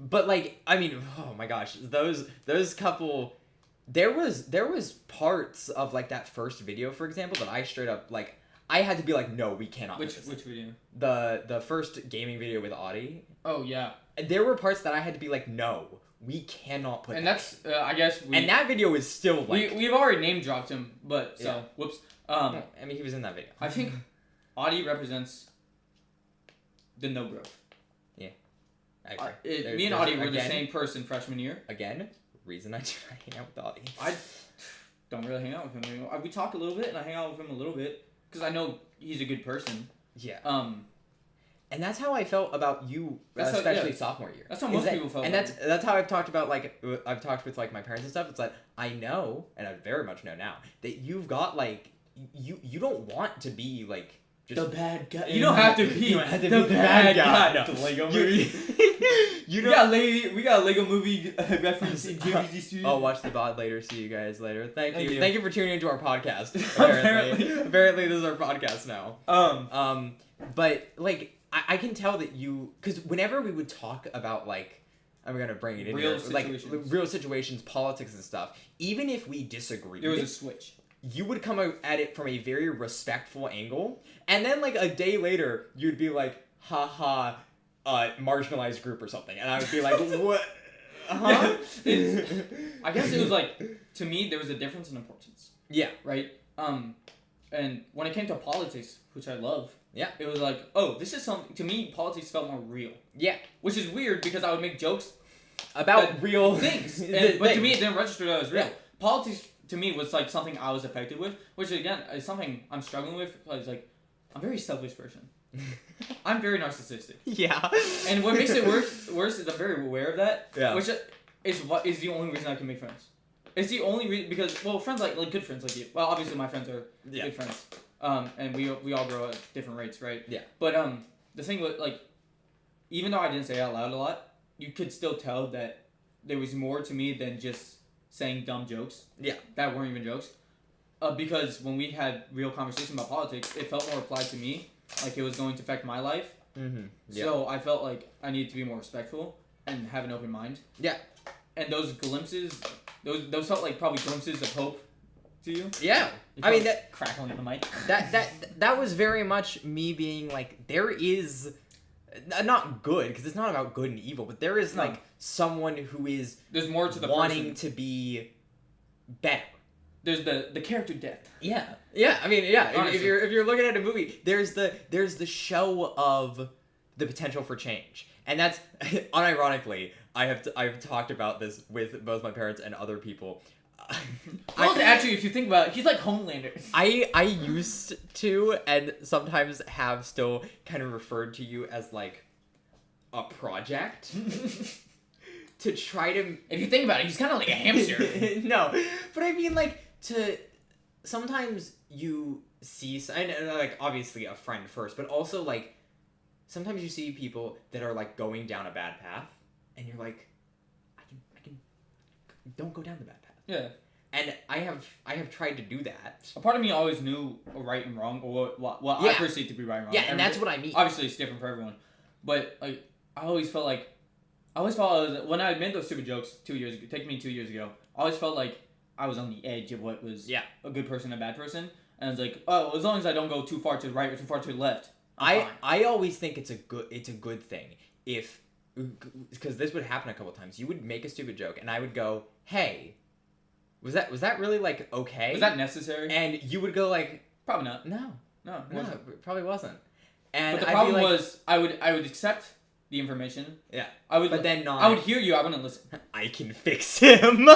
But like I mean, oh my gosh, those couple there was parts of like that first video, for example, that I straight up like I had to be like, no, we cannot. Which do this. video? The first gaming video with Audie. Oh yeah. There were parts that I had to be like, no, We cannot put. And that. that's I guess And that video is still like. we've already name dropped him, but so Yeah. whoops. I mean, he was in that video. I think Audie represents the no growth. I agree. Me and There's Audie were the again- same person freshman year. Again, reason I do not hang out with Audie. I don't really hang out with him anymore. We talk a little bit, and I hang out with him a little bit because I know he's a good person. Yeah. And that's how I felt about you, That's how- especially yeah. sophomore year. That's how Is most that- people felt And about that's how I've talked about I've talked with my parents and stuff. It's like I know, and I very much know now that you've got you don't want to be just bad guy. You don't have to be You don't have to the be the bad bad guy. guy. No. The Lego You- movie. you we got a Lego movie reference in GVZ Studios. I'll watch the VOD later. See you guys later. Thank you. you. Thank you for tuning into our podcast. Apparently. Apparently this is our podcast now. Um, But I can tell that because whenever we would talk about I'm gonna bring it in Real here, situations. real situations, politics and stuff. Even if we disagreed, there was a switch. you would come out at it from a very respectful angle, and then a day later you'd be like, "Ha ha, marginalized group or something," and I would be like, "What? Huh?" I guess it was to me there was a difference in importance, Yeah. right? And when it came to politics, which I love, Yeah. it was like, oh, this is something. To me, politics felt more real, Yeah. which is weird because I would make jokes About real things, the but to things. me, it didn't register that as real. Yeah. Politics to me was something I was affected with, which again is something I'm struggling with. Because I'm a very selfish person. I'm very narcissistic, Yeah. and what makes it worse is I'm very aware of that. Yeah. Which is the only reason I can make friends. It's the only reason because friends like good friends like you. Well, obviously my friends are Yeah. good friends. And we all grow at different rates, right? Yeah. But the thing was even though I didn't say it out loud a lot, you could still tell that there was more to me than just saying dumb jokes. Yeah. That weren't even jokes. Because when we had real conversation about politics, it felt more applied to me, like it was going to affect my life. Mm-hmm. Yeah. So I felt like I needed to be more respectful and have an open mind. Yeah. And those glimpses, those felt like probably glimpses of hope to you. Yeah. You I mean felt that crackling in the mic. that was very much me being there is not good because it's not about good and evil, but there is No. someone who is There's more to the wanting person. to be better. There's the character depth. Yeah. Yeah. I mean, yeah. If Honestly. you're looking at a movie, there's the show of the potential for change, and that's unironically I've talked about this with both my parents and other people. Well, actually, if you think about it, he's like Homelander. I used to and sometimes have still kind of referred to you as a project to try to If you think about it, he's kind of like a hamster. no, but I mean to sometimes you see and obviously a friend first, but also sometimes you see people that are going down a bad path and you're like I can don't go down the bad path. Yeah. And I have tried to do that. A part of me always knew right and wrong, or what I Yeah. perceive to be right and wrong. Yeah, and that's what I mean. Obviously, it's different for everyone. But I always felt when I made those stupid jokes 2 years ago, taking me 2 years ago, I always felt like I was on the edge of what was a good person and a bad person. And I was like, oh, as long as I don't go too far to the right or too far to the left, I'm fine. I always think it's a good thing because this would happen a couple times. You would make a stupid joke and I would go, "Hey, was that really okay?" Was that necessary? And you would go Probably not. "No, No, it no, wasn't. it probably wasn't." And But the I'd problem be was I would accept the information. yeah, I would, but then not. I would hear you. I wouldn't listen. I can fix him.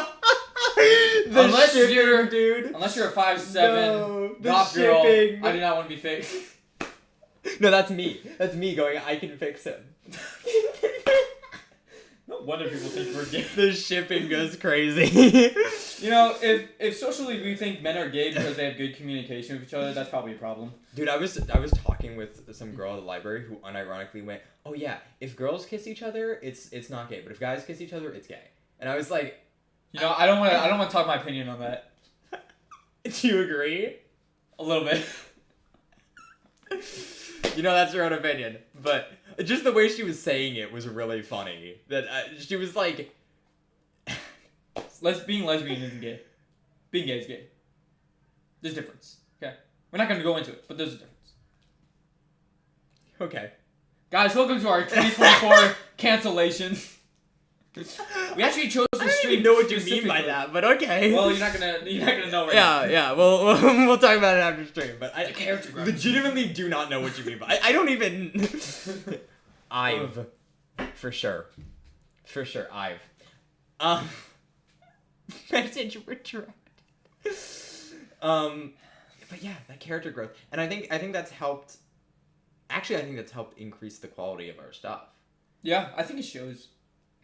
Unless shipping, you're- dude. Unless you're a 5'7" No, the goth girl, shipping. I do not want to be fixed. No, that's me. That's me going. I can fix him. No wonder people think we're gay. The shipping goes crazy. You know, if socially we think men are gay because they have good communication with each other, that's probably a problem. Dude, I was talking with some girl at the library who unironically went, "Oh yeah, if girls kiss each other, it's not gay, but if guys kiss each other, it's gay." And I was like, You know, I don't want to talk my opinion on that. "Do you agree?" A little bit. You know, that's your own opinion, but just the way she was saying it was really funny. That she was like, Being lesbian isn't gay. Being gay is gay. There's a difference. Okay? We're not going to go into it, but there's a difference. "Okay." Guys, welcome to our 2024 cancellation. We actually chose to I don't stream. even know what you mean by specifically. that, but okay. Well, you're not gonna know right now. yeah. We'll talk about it after stream. But I The character growth. legitimately do not know what you mean by. I don't even. I've, for sure, I've. Message retracted. But yeah, that character growth, and I think that's helped. Actually, I think that's helped increase the quality of our stuff. Yeah, I think it shows.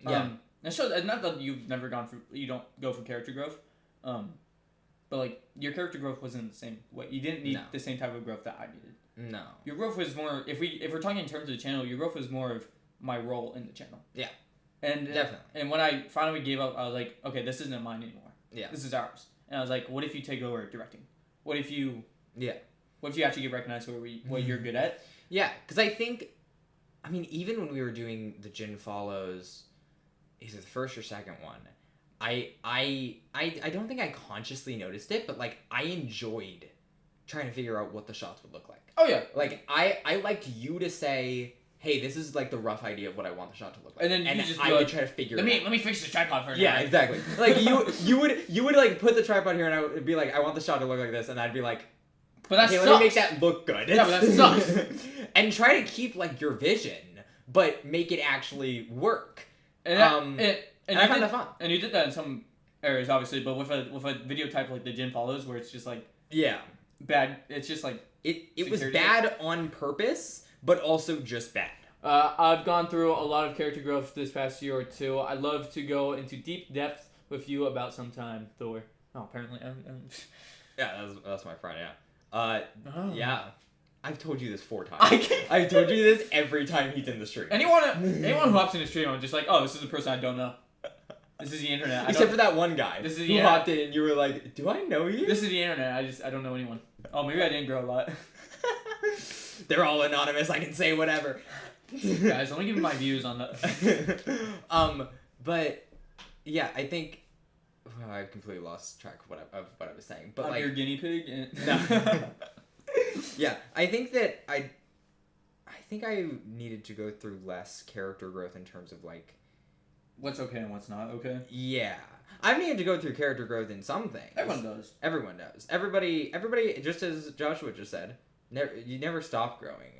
Yeah. It shows. Not that you've never gone through. You don't go for character growth. But like your character growth wasn't the same way. You didn't need No. the same type of growth that I needed. No. Your growth was more. If we're talking in terms of the channel, your growth was more of my role in the channel. Yeah. And Definitely. And when I finally gave up, I was like, okay, this isn't mine anymore. Yeah. This is ours. And I was like, what if you take over directing? What if you? Yeah. What if you actually get recognized for what you're good at? Yeah, because I think, I mean, even when we were doing the Jin follows, either the first or second one, I don't think I consciously noticed it, but like I enjoyed trying to figure out what the shots would look like. Oh yeah. Like I liked you to say, hey, this is like the rough idea of what I want the shot to look like, And then you just I be would like, try to figure. Let it out. me fix the tripod first. Yeah, exactly. Like you would like put the tripod here, and I would be like, I want the shot to look like this, and I'd be like, But that okay, sucks. let me make that look good. Yeah, but that sucks. And try to keep like your vision, but make it actually work. And that, and and I you found did that fun. And you did that in some areas, obviously, but with a video type like the Jin follows, where it's just like Yeah, bad. It's just like it was Security. bad on purpose, but also just bad. I've gone through a lot of character growth this past year or two. I'd love to go into deep depth with you about some time, Thor. Oh, apparently. Yeah, that's my friend. Yeah. Oh. Yeah. I've told you this 4 times. I've told you this every time he's in the stream. Anyone who hops in the stream, I'm just like, oh, this is a person I don't know. This is the internet. Except for that one guy This is who the hopped in and you were like, do I know you? This is the internet. I don't know anyone. Oh, maybe I didn't grow a lot. They're all anonymous. I can say whatever. Guys, let me give you my views on that. But yeah, I think I completely lost track of what I was saying. But I'm like, your guinea pig. no. Yeah, I think that I needed to go through less character growth in terms of like. What's okay and what's not okay? Yeah, I've needed to go through character growth in some things. Everyone does. Everyone does. Everybody. Just as Joshua just said, you never stop growing.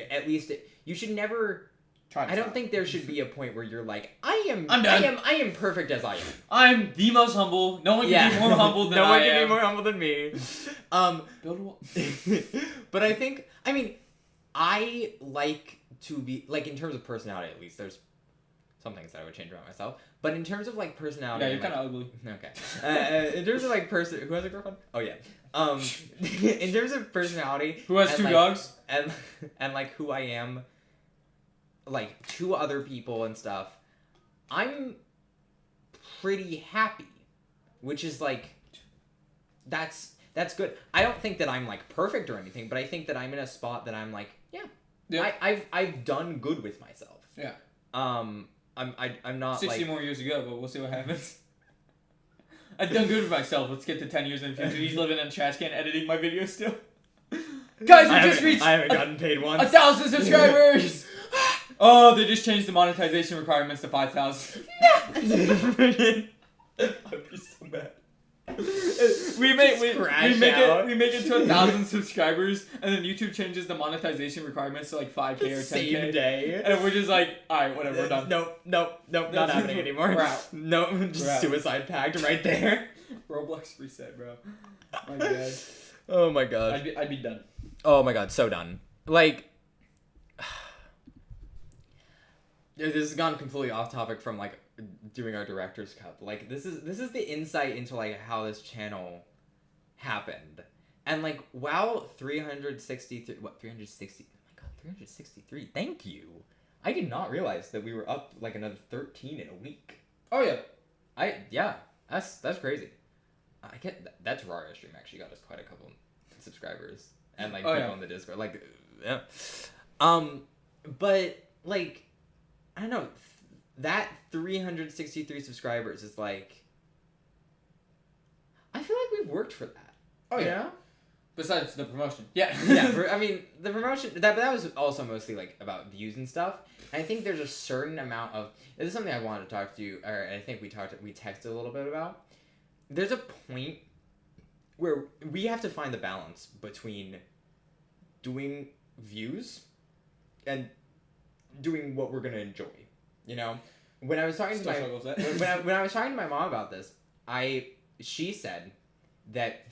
At least you should never. I don't think there should be a point where you're like, I'm done. I am perfect as I am. I'm the most humble. No one can be more humble than no I one am. can be more humble than me. Build a wall. But I mean, I like to be like in terms of personality. At least there's some things that I would change about myself. But in terms of like personality, Yeah, you're like, kind of ugly. Okay. In terms of like person who has a girlfriend? Oh yeah. In terms of personality, Who has and, 2 like, dogs? and like who I am, like to other people and stuff, I'm pretty happy, which is like that's good. I don't think that I'm like perfect or anything, but I think that I'm in a spot that I'm like, Yeah. I've done good with myself. Yeah. I'm not 60 like more years ago, but we'll see what happens. I've done good with myself. Let's get to 10 years in the future. He's living in a trash can editing my videos still. Guys, we just reached I haven't gotten paid once. 1,000 subscribers! Oh, they just changed the monetization requirements to 5,000. I'd be so mad. We make crash out. it 1,000 subscribers, and then YouTube changes the monetization requirements to like 5K or 10K. Same day. And we're just like, alright, whatever, we're done. Nope, not That's- happening anymore. we're out. No, We're just out. suicide pact right there. Roblox reset, bro. My god. Oh my god. I'd be done. Oh my god, so done. Like, this has gone completely off topic from like doing our director's cup. Like, this is the insight into like how this channel happened, and like wow, 363. What 360? Oh my god, 363. Thank you. I did not realize that we were up like another 13 in a week. Oh yeah. That's crazy. I get that Terraria stream actually got us quite a couple subscribers and like Oh, people yeah. on the Discord, like yeah. But like I don't know, that 363 subscribers is like I feel like we've worked for that. Oh, you yeah. know? Besides the promotion. Yeah. Yeah, I mean the promotion that was also mostly like about views and stuff. And I think there's a certain amount of this is something I wanted to talk to you, or I think we texted a little bit about. There's a point where we have to find the balance between doing views and doing what we're gonna enjoy. You know, when I was talking Still to struggle with that. when I was talking to my mom about this, she said that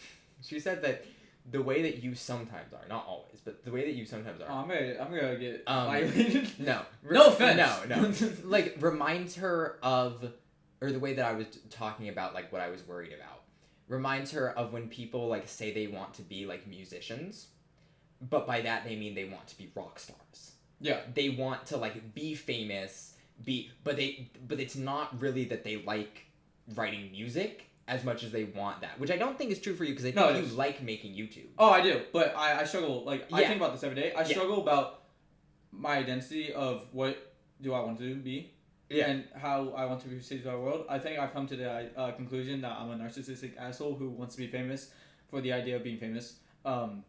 the way that you sometimes are, not always, but the way that you sometimes are. Oh, I'm gonna get Um, violated. No. No offense. No. Like, reminds her of, or the way that I was talking about, like, what I was worried about. Reminds her of when people, like, say they want to be, like, musicians. But by that, they mean they want to be rock stars. Yeah. They want to, like, be famous, but it's not really that they like writing music as much as they want that. Which I don't think is true for you, because I think you like making YouTube. Oh, I do, but I struggle. Like, I Yeah. think about this every day. I struggle about my identity of what do I want to be, and how I want to be perceived by the world. I think I've come to the conclusion that I'm a narcissistic asshole who wants to be famous for the idea of being famous, and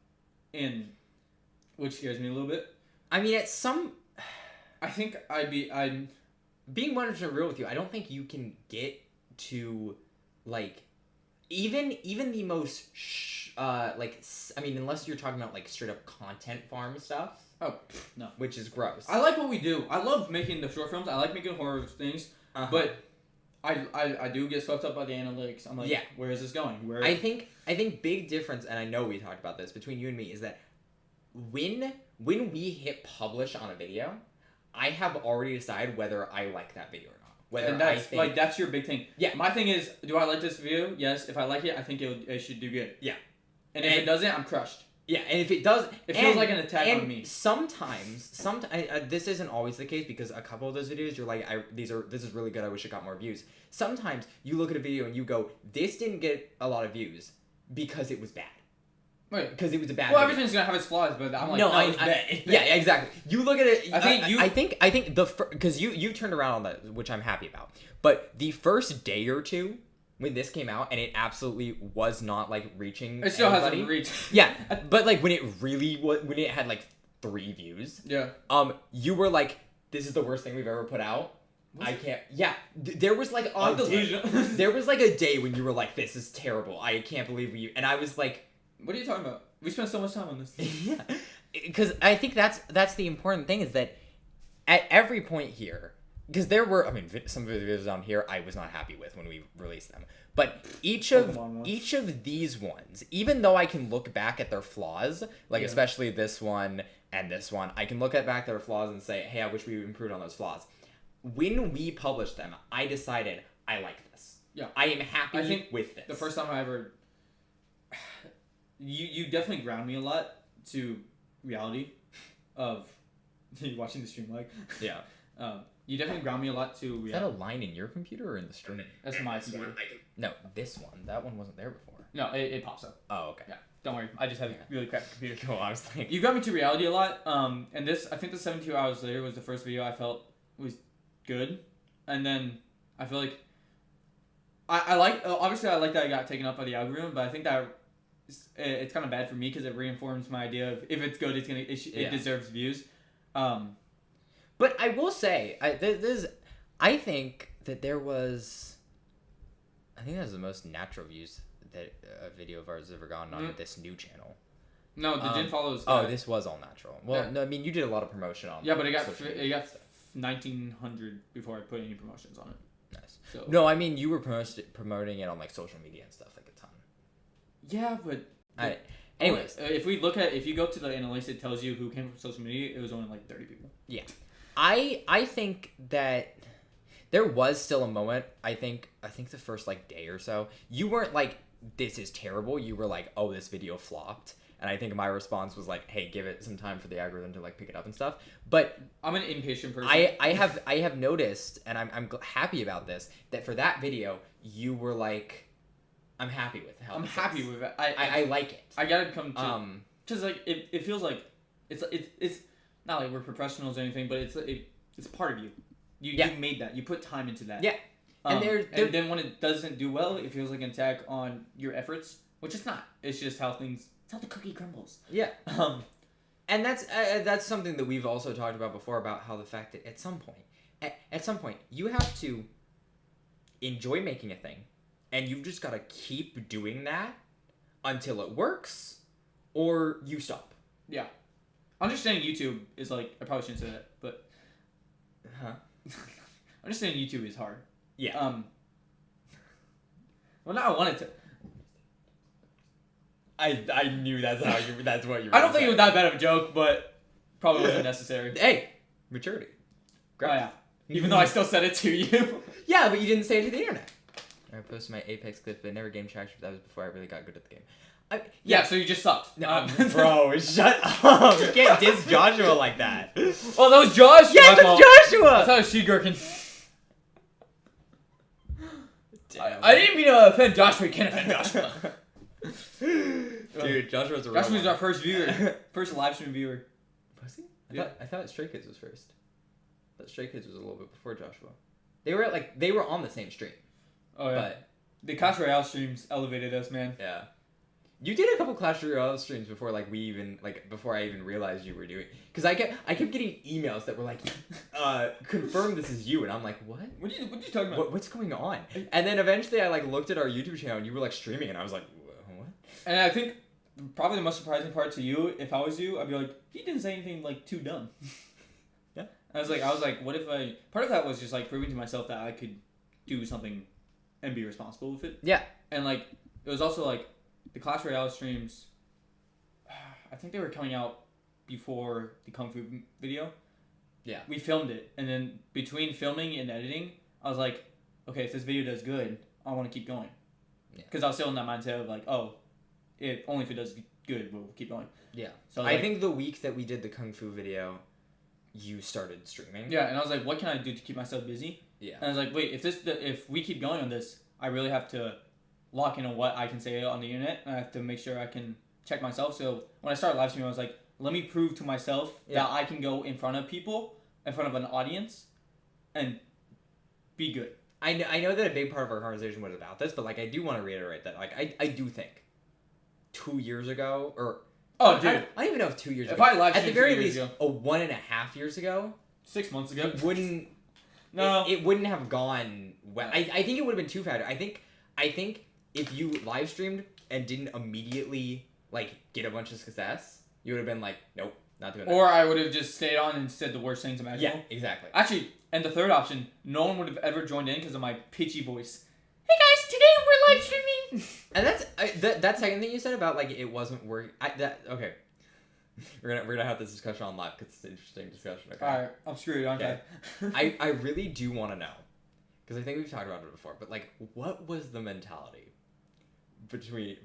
which scares me a little bit. I mean, I think I'm being 100% real with you, I don't think you can get to, like, even the most unless you're talking about, like, straight up content farm stuff. Oh, no. Which is gross. I like what we do. I love making the short films. I like making horror things, but I do get swept up by the analytics. I'm like, where is this going? Where? I think big difference, and I know we talked about this between you and me, is that when we hit publish on a video, I have already decided whether I like that video or not. Whether and that's I think, like that's your big thing. Yeah. My thing is, do I like this video? Yes. If I like it, I think it should do good. Yeah. And if it doesn't, I'm crushed. Yeah, and if it does, it feels like an attack on me. Sometimes, this isn't always the case, because a couple of those videos, you're like, this is really good. I wish it got more views. Sometimes you look at a video and you go, this didn't get a lot of views because it was bad. Right. Because it was a bad. Well, video. everything's gonna have its flaws, but I'm like, no, it's bad. It's bad. Yeah, exactly. You look at it. I think because you turned around on that, which I'm happy about. But the first day or two, when this came out, and it absolutely was not, like, reaching. It still anybody. hasn't reached. Yeah, but, like, when it really was, when it had, like, 3 views. Yeah. You were like, this is the worst thing we've ever put out. I can't. Yeah, there was like there was like a day when you were like, this is terrible. I can't believe we. And I was like, what are you talking about? We spent so much time on this. Yeah, because I think that's the important thing, is that at every point here, because there were, I mean, some of the videos on here I was not happy with when we released them, but each of these ones, even though I can look back at their flaws, like especially this one and this one, I can look back at their flaws and say, hey, I wish we improved on those flaws. When we published them, I decided I like this. Yeah, I am happy with this. The first time I ever. You definitely ground me a lot to reality of you watching the stream, like. Yeah. You definitely ground me a lot to reality. Is that a line in your computer or in the stream? That's my computer. No, this one. That one wasn't there before. No, it pops up. Oh, okay. Yeah, don't worry. I just have a really crappy computer. Cool. I was like, You got me to reality a lot. And this, I think the 72 hours later was the first video I felt was good, and then I feel like I like, obviously I like that I got taken up by the algorithm, but I think that it's kind of bad for me because it reinforms my idea of if it's good, it deserves views. But I will say, I think that there was, I think that was the most natural views that a video of ours has ever gotten on this new channel. No, the Jin follows. This was all natural. Well, no, I mean, you did a lot of promotion on. Yeah, but it got 1,900 before I put any promotions on it. Nice. So. No, I mean, you were promoting it on, like, social media and stuff, like, a ton. Yeah, but. Anyways, if you go to the analytics, it tells you who came from social media. It was only like 30 people. Yeah, I think that there was still a moment. I think the first, like, day or so, you weren't like, this is terrible. You were like, oh, this video flopped. And I think my response was like, hey, give it some time for the algorithm to, like, pick it up and stuff. But I'm an impatient person. I have noticed, and I'm happy about this, that for that video you were like, I'm happy with how. I'm this happy is. with it. I like it. I gotta come to because like it feels like it's not like we're professionals or anything, but it's part of you. You made that. You put time into that. Yeah. And then when it doesn't do well, it feels like an attack on your efforts, which it's not. It's just how things That's how the cookie crumbles. Yeah. And that's something that we've also talked about before, about how the fact that at some point you have to enjoy making a thing, and you've just got to keep doing that until it works, or you stop. Yeah. Understanding YouTube is like, I probably shouldn't say that, but understanding YouTube is hard. Yeah. Well, now I wanted to. I knew that's what you were I don't think it was that bad of a joke, but probably wasn't necessary. Hey, maturity. Oh yeah. Even though I still said it to you. Yeah, but you didn't say it to the internet. I posted my Apex clip, but never game traction. That was before I really got good at the game. Yeah, so you just sucked. No, bro, shut up! You can't diss Joshua like that. Oh, that was Josh? Yes, My fault. it's I Joshua. thought it was She-Gherkin. Damn. I didn't mean to offend Joshua. You can't offend Joshua. Dude, Joshua's a real Joshua's one. our first viewer. First live stream viewer. Was he? Yeah. I thought Stray Kids was first. I thought Stray Kids was a little bit before Joshua. They were on the same stream. Oh, yeah. But The Clash Royale streams elevated us, man. yeah. You did a couple Clash Royale streams before, before I even realized you were doing. Because I kept getting emails that were like, confirm this is you, and I'm like, what? What are you talking about? What's going on? And then eventually I looked at our YouTube channel and you were streaming, and I was like, what? And I think probably the most surprising part to you, if I was you, I'd be like, he didn't say anything too dumb. Yeah. I was like, what if I? Part of that was just proving to myself that I could do something and be responsible with it. Yeah. And it was also the Clash Royale streams. I think they were coming out before the Kung Fu video. Yeah. We filmed it, and then between filming and editing, I was like, okay, if this video does good, I want to keep going. Yeah. Because I was still in that mindset of only if it does good, we'll keep going. Yeah. So I think the week that we did the Kung Fu video, you started streaming. Yeah, and I was like, what can I do to keep myself busy? Yeah. And I was like, wait, if we keep going on this, I really have to lock in on what I can say on the internet, and I have to make sure I can check myself. So when I started live streaming, I was like, let me prove to myself that I can go in front of people, in front of an audience, and be good. I know that a big part of our conversation was about this, but I do want to reiterate that I do think 2 years ago, or Oh, dude. I don't even know if 2 years If ago. I live at the streamed very 2 years least, ago. 1.5 years ago, 6 months ago. it wouldn't. No. it wouldn't have gone well. I think it would have been two-factor. I think if you live streamed and didn't immediately get a bunch of success, you would have been like, nope, not doing that. Or I would have just stayed on and said the worst things imaginable. Yeah, exactly. Actually, and the third option, no one would have ever joined in because of my pitchy voice. Hey guys, today we're live streaming. And that second thing you said about it wasn't working. Okay. We're gonna have this discussion on live because it's an interesting discussion. Okay. All right, I'm screwed, aren't Okay. I really do want to know, because I think we've talked about it before. But what was the mentality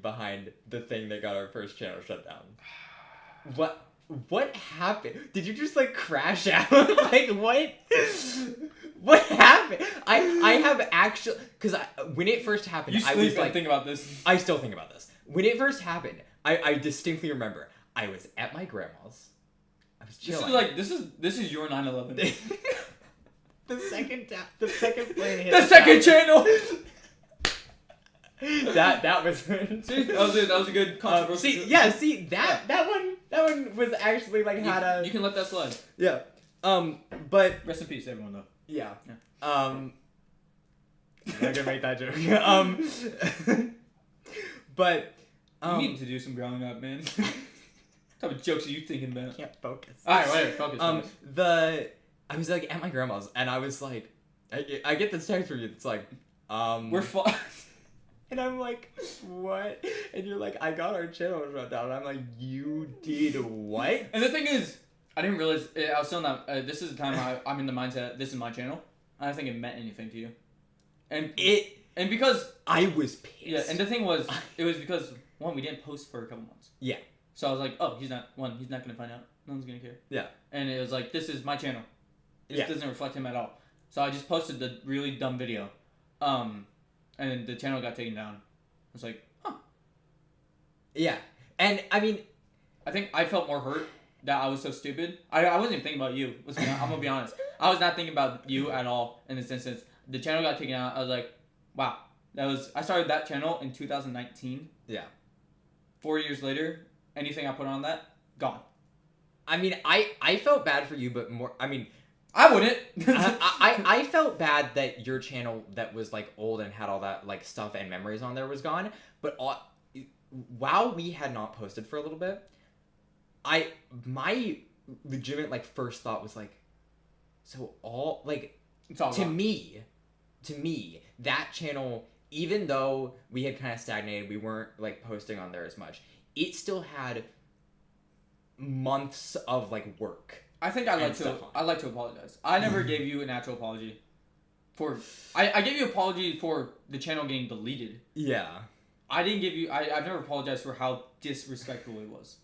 behind the thing that got our first channel shut down? What happened? Did you just crash out? What? What happened? I have actually, because when it first happened, You I sleep was and think about this. I still think about this. When it first happened, I distinctly remember I was at my grandma's. I was chilling. This is your 9/11. the second plane hit. The second channel. that was. See, that was a good controversy. That one was actually had a. You can let that slide. Yeah. But Rest in peace, everyone though. yeah. Yeah. I'm not gonna make that joke. But. You need to do some growing up, man. What type of jokes are you thinking about? Can't focus. Alright, whatever, focus. I was at my grandma's, and I was I get this text from you that's We're fine. and I'm like, what? And you're like, I got our channel shut down. And I'm like, you did what? And the thing is, I didn't realize, I was still in that, this is the time I'm in the mindset, this is my channel. I don't think it meant anything to you. And because, I was pissed. yeah, and the thing was, it was because, one, we didn't post for a couple months. Yeah. So I was like, oh, he's not gonna find out. No one's gonna care. Yeah. And it was like, this is my channel. This Yeah. doesn't reflect him at all. So I just posted the really dumb video. And then the channel got taken down. I was like, huh. Yeah. And I mean, I think I felt more hurt that I was so stupid. I wasn't even thinking about you. I'm gonna be honest. I was not thinking about you at all in this instance. The channel got taken out. I was like, wow. I started that channel in 2019. yeah. 4 years later, anything I put on that, gone. I mean, I felt bad for you, but more. I mean, I wouldn't. I felt bad that your channel that was like old and had all that like stuff and memories on there was gone. But while we had not posted for a little bit, my legitimate like first thought was like, so all like It's all to gone. me, that channel, even though we had kind of stagnated, we weren't like posting on there as much. It still had months of like work. I think I'd like and to. stuff on. I'd like to apologize. I never gave you an actual apology. I gave you an apology for the channel getting deleted. Yeah. I didn't give you. I've never apologized for how disrespectful it was.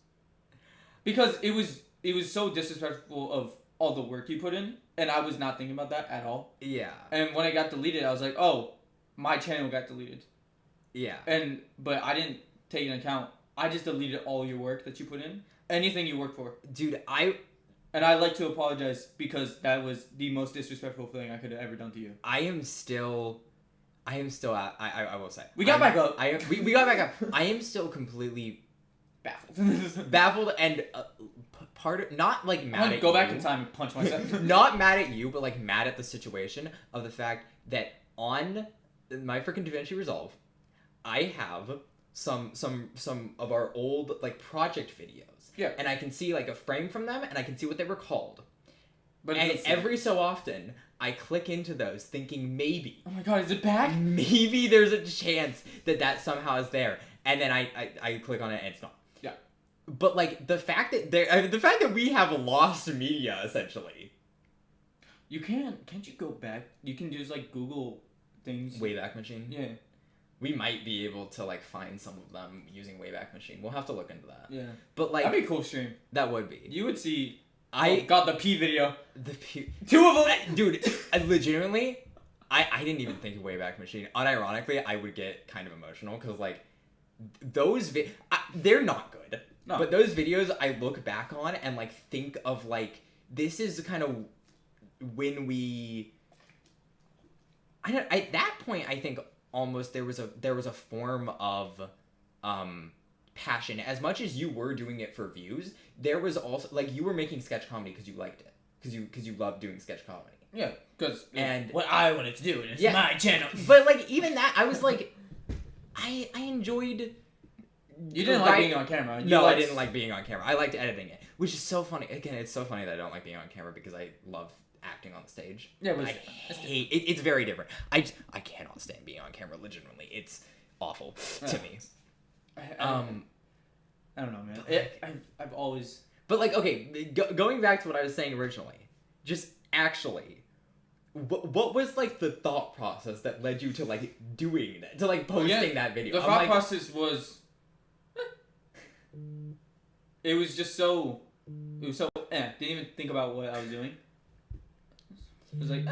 Because it was so disrespectful of all the work you put in, and I was not thinking about that at all. Yeah. And when it got deleted, I was like, oh, my channel got deleted. Yeah. But I didn't take into account. I just deleted all your work that you put in, anything you worked for. Dude, And I'd like to apologize because that was the most disrespectful thing I could have ever done to you. I am still at, I will say. We got back up. We got back up. I am still completely baffled and part of, not like I'm mad gonna at go you. back in time and punch myself. Not mad at you, but like mad at the situation of the fact that on my freaking DaVinci Resolve, I have some of our old like project videos. Yeah. And I can see like a frame from them, and I can see what they were called. But And it's the same. every so often, I click into those thinking maybe, Oh my god, is it back? maybe there's a chance that somehow is there, and then I click on it and it's not. Yeah. But like the fact that we have lost media essentially. You can't you go back? You can use like Google things. Wayback Machine. Yeah. We might be able to like find some of them using Wayback Machine. We'll have to look into that. Yeah. But like That'd be a cool stream. that would be. You would see. I got the P video. the pu- 2 of them. dude, legitimately, I didn't even think of Wayback Machine. Unironically, I would get kind of emotional because like those they're not good. No. But those videos I look back on and like think of like this is kind of when we. At that point I think almost there was a form of passion. As much as you were doing it for views, there was also like you were making sketch comedy because you liked it, because you loved doing sketch comedy. Yeah, because And What I wanted to do, and it's Yeah. my channel. but like even that, I was like, I enjoyed. you didn't like being on camera. You No, I liked- didn't like being on camera. I liked editing it, which is so funny. Again, it's so funny that I don't like being on camera because I love acting on the stage. Yeah, but I it's hate it. It's very different. I cannot stand being on camera. Legitimately, it's awful to me. I don't know, man. I've always. But like, okay, going back to what I was saying originally, just actually, what was like the thought process that led you to like doing that, to like posting that video? The I'm thought like, process was. It was just so. It was so. Didn't even think about what I was doing. It was like,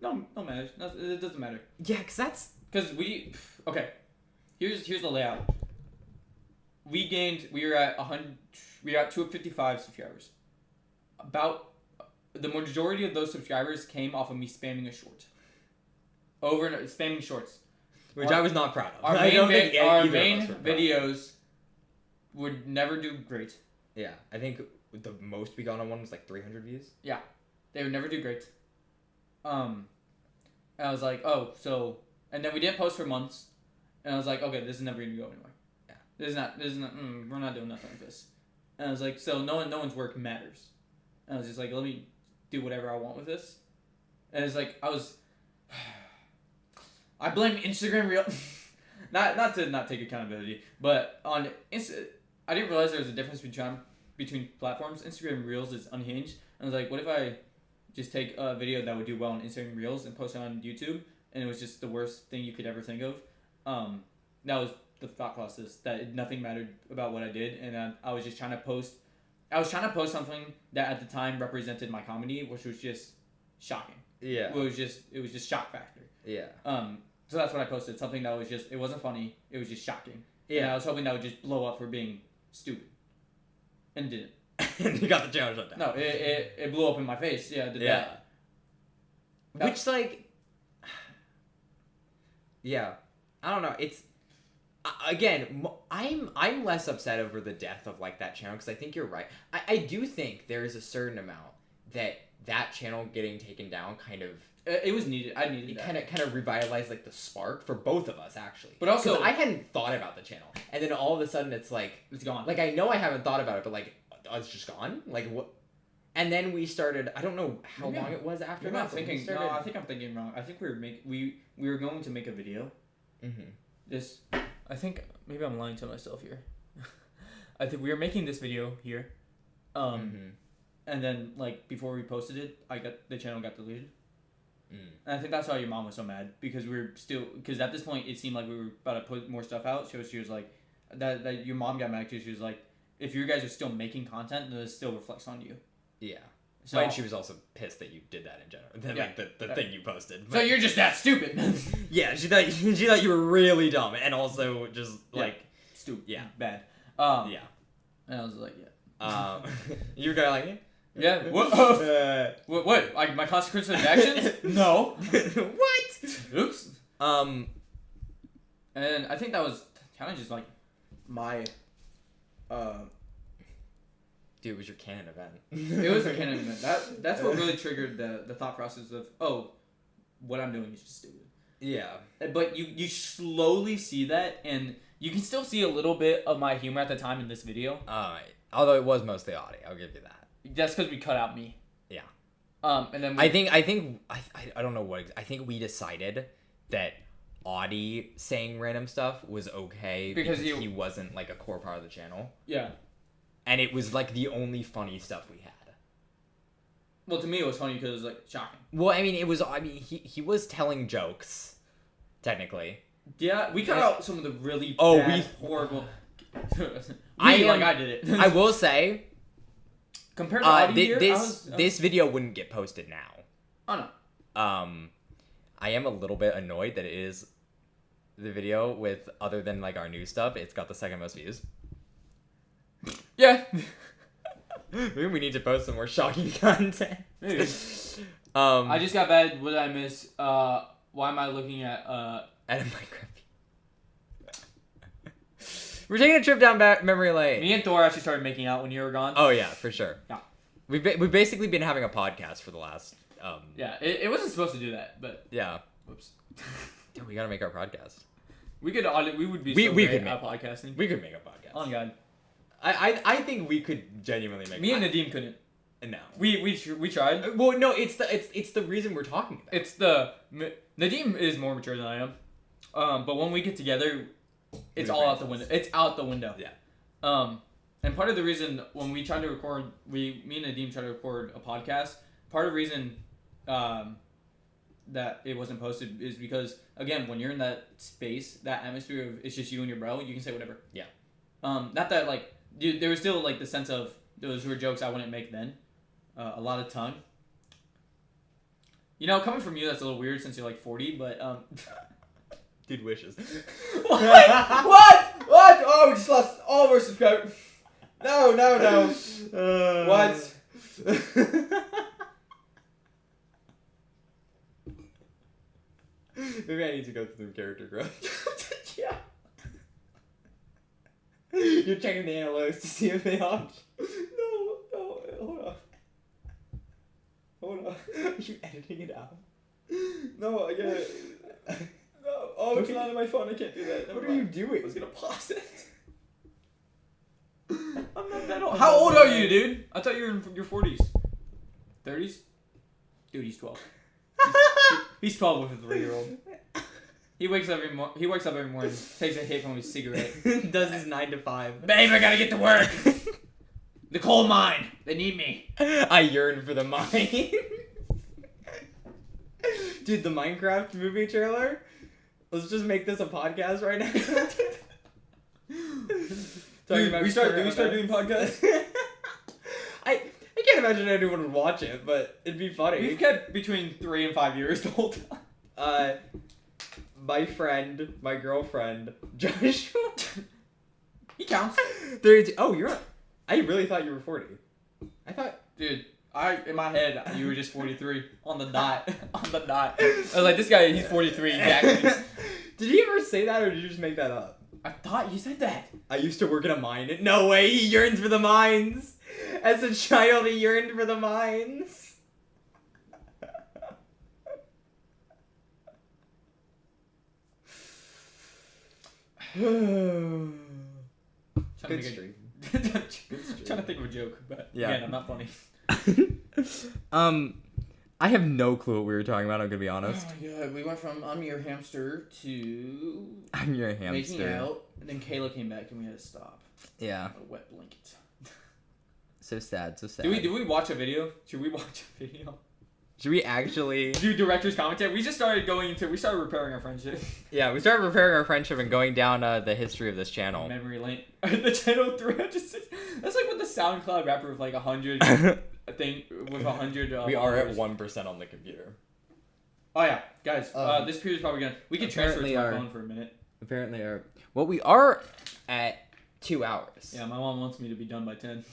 no matter. No, it doesn't matter. yeah, cause that's Because okay, here's the layout. We were at 100. We were at 255 subscribers. About the majority of those subscribers came off of me spamming a short. Over and spamming shorts. which Our- I was not proud of. Our I don't main, think our either of main us were proud. videos would never do great. Yeah, I think the most we got on one was like 300 views. They would never do great. And I was like, oh, so, and then we didn't post for months, and I was like, okay, this is never gonna go anywhere. Yeah. This is not. We're not doing nothing like this. And I was like, so no one's work matters. And I was just like, let me do whatever I want with this. And it's like I blame Instagram Reel, not to not take accountability, but on I didn't realize there was a difference between platforms. Instagram Reels is unhinged. And I was like, what if I just take a video that would do well on Instagram Reels and post it on YouTube, and it was just the worst thing you could ever think of. That was the thought process, that nothing mattered about what I did, and I was just trying to post. I was trying to post something that at the time represented my comedy, which was just shocking. Yeah. It was just shock factor. Yeah. So that's what I posted. Something that was just, it wasn't funny. It was just shocking. Yeah. And I was hoping that would just blow up for being stupid. And it didn't. And you got the channel shut down. No, it blew up in my face. Yeah, it did Yeah. that. Which like, yeah, I don't know. again, I'm less upset over the death of like that channel because I think you're right. I do think there is a certain amount that channel getting taken down kind of It was needed. I needed it that. kind of revitalized like the spark for both of us actually. But also- 'Cause I hadn't thought about the channel, and then all of a sudden it's like It's gone. like I know I haven't thought about it, but like it's just gone. Like what? And then we started. I don't know how Maybe long it was after You're that. not but we thinking. started- No, I think I'm thinking wrong. I think we were going to make a video. Mhm. This. I think maybe I'm lying to myself here. I think we were making this video here, Mhm. and then like before we posted it, the channel got deleted. Mm. And I think that's why your mom was so mad because we were still because at this point it seemed like we were about to put more stuff out. So she was like that your mom got mad because she was like, if you guys are still making content, then it still reflects on you. Yeah. So And she was also pissed that you did that in general. Yeah. Like the thing you posted. so you're just that stupid. yeah, she thought you were really dumb and also just Yeah. like Stupid. Yeah. Bad. yeah. And I was like, yeah. You were kind of like it. Yeah. What? What? Like my consequences of actions? No. What? Oops. Um. And I think that was kind of just like my. Dude, it was your canon event. It was a canon event. That's what really triggered the thought process of what I'm doing is just stupid. Yeah. But you slowly see that, and you can still see a little bit of my humor at the time in this video. Alright. Although it was mostly Audie, I'll give you that. That's because we cut out me. Yeah. And then I don't know what. I think we decided that Audie saying random stuff was okay Because because you- he wasn't like a core part of the channel, yeah. and it was like the only funny stuff we had. Well, to me it was funny because it was like shocking. Well, I mean, it was. I mean, he was telling jokes, technically. Yeah, we cut out some of the really Oh, bad, we- horrible. I like am- I did it. I will say, Compared to Audie here, this video wouldn't get posted now. Oh no. I am a little bit annoyed that it is the video with other than like our new stuff. It's got the second most views. Yeah. Maybe we need to post some more shocking content. Maybe. I I just got bad. What did I miss? Why am I looking at Adam Minecraft. We're taking a trip down memory lane. me and Thor actually started making out when you were gone. Oh yeah, for sure. Yeah. We've basically been having a podcast for the last Yeah, it wasn't supposed to do that, but yeah. whoops. Dude, we gotta make our podcast. We would be We so could great make- at podcasting. We could make a podcast. On God. I think we could genuinely make. Me and Nadim couldn't. no. We tried. Well, no, it's the reason we're talking about. It's Nadim is more mature than I am. But when we get together, it's We all out the brain window. It's out the window. Yeah. And part of the reason when we tried to record, me and Nadim tried to record a podcast. Part of the reason, that it wasn't posted is because again, when you're in that space, that atmosphere of it's just you and your bro, you can say whatever. Yeah. Not that like, dude, there was still like the sense of those were jokes I wouldn't make then. A lot of tongue. You know, coming from you, that's a little weird since you're like 40, but Dude wishes. What? What? Oh, we just lost all of our subscribers. No. What? Maybe I need to go through character growth. Yeah. You're checking the analytics to see if they are. No, hold on. Are you editing it out? No, I get it. No, oh, it's not on my phone. I can't do that. Never What are you mind. doing? I was gonna pause it. I'm not that old. how old are you, dude? I thought you were in your 40s. 30s? Dude, he's 12. He's 12 with a 3-year-old. He wakes up every morning, takes a hit from his cigarette. Does his 9 to 5. Babe, I gotta get to work. The coal mine. They need me. I yearn for the mine. Dude, the Minecraft movie trailer. Let's just make this a podcast right now. Dude, about we start current doing events. podcasts? I can't imagine anyone would watch it, but it'd be funny. We've kept between 3 and 5 years the whole time. My girlfriend, Joshua. He counts. 32. Oh, I really thought you were 40. I thought. Dude, in my head, you were just 43. On the dot. On the dot. I was like, this guy, he's 43 exactly. Did he ever say that, or did you just make that up? I thought you said that. I used to work in a mine. No way, he yearned for the mines. As a child, he yearned for the mines. Trying Good to stream. trying to think of a joke, but Yeah. again, I'm not funny. I have no clue what we were talking about. I'm gonna be honest. Oh my god, we went from I'm your hamster to I'm your making hamster. out, and then Kayla came back and we had to stop. Yeah. A wet blanket. So sad. So sad. Do we watch a video? Should we watch a video? Should we actually? Do director's commentary? We just started we started repairing our friendship. Yeah, we started repairing our friendship and going down the history of this channel. Memory lane. The channel 306. That's like what the SoundCloud rapper with like 100 thing with 100. We are at followers. 1% on the computer. Oh yeah, guys. This period's probably gonna. We can transfer it to my phone for a minute. Apparently, we are at 2 hours. Yeah, my mom wants me to be done by 10.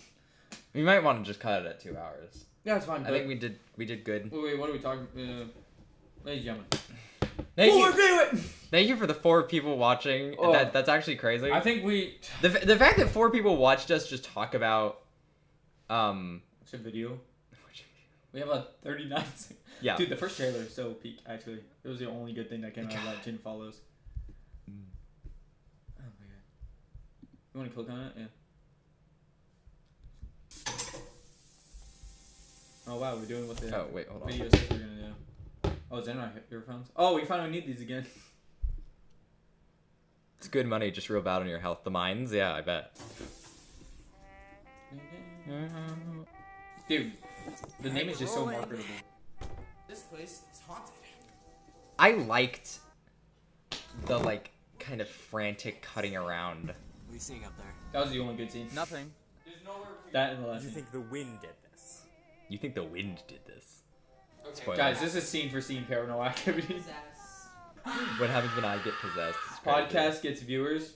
We might want to just cut it at 2 hours. Yeah, it's fine. I think we did good. Wait, what are we talking? Ladies and gentlemen. Thank you for the 4 people watching. Oh. That's actually crazy. I think we. The fact that 4 people watched us just talk about It's a video. We have a 39. Yeah. Dude, the first trailer is so peak. Actually, it was the only good thing that came out of that Jin Follows. Oh my god. You want to click on it? Yeah. Oh wow, we're doing what the Oh wait, hold on. video says we're gonna do. Oh, is that in our earphones? Oh, we finally need these again. It's good money, just real bad on your health. The mines, yeah, I bet. Dude, the name is just so marketable. This place is haunted. I liked the like kind of frantic cutting around. What are you seeing up there? That was the only good scene. Nothing. That and the last You scene. think the wind did this? You think the wind did this? Okay, Spoilers. guys, this is scene for scene paranormal activity. What happens when I get possessed? It's crazy. Podcast gets viewers.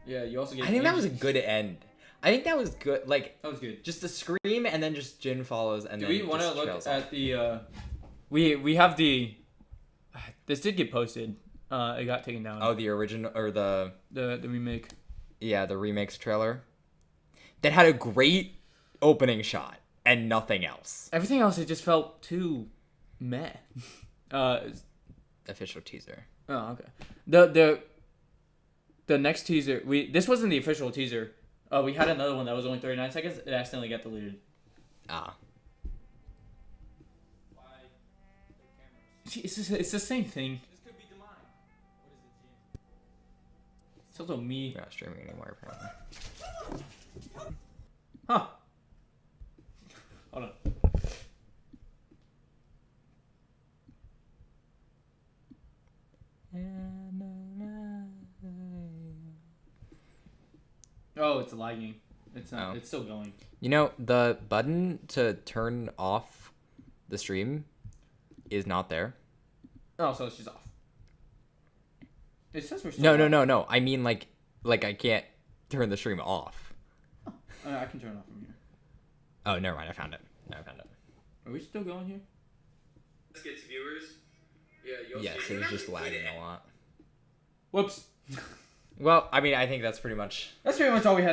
Yeah, you also get. I think that was a good end. I think that was good. Like That was good. just the scream and then just Jin follows and Do then we want to just look trails at off. the? We have the. This did get posted. It got taken down. Oh, the original or the The remake. the remakes trailer that had a great opening shot and nothing else. Everything else, it just felt too meh. Official teaser. Oh, okay. The next teaser, this wasn't the official teaser. We had another one that was only 39 seconds. It accidentally got deleted. Ah. See, it's the same thing. This could be demonic. What is it, It's also me. We're not streaming anymore apparently. Huh. Hold on. Oh, it's lagging. It's not. Oh. It's still going. You know, the button to turn off the stream is not there. Oh, so it's just off. It says we're still. No. I mean like I can't turn the stream off. I can turn it off from here. Oh, never mind. I found it. Are we still going here? This gets viewers. Yeah, you'll Yes, see. it was just lagging a lot. Whoops. Well, I mean, I think that's pretty much That's pretty much all we had.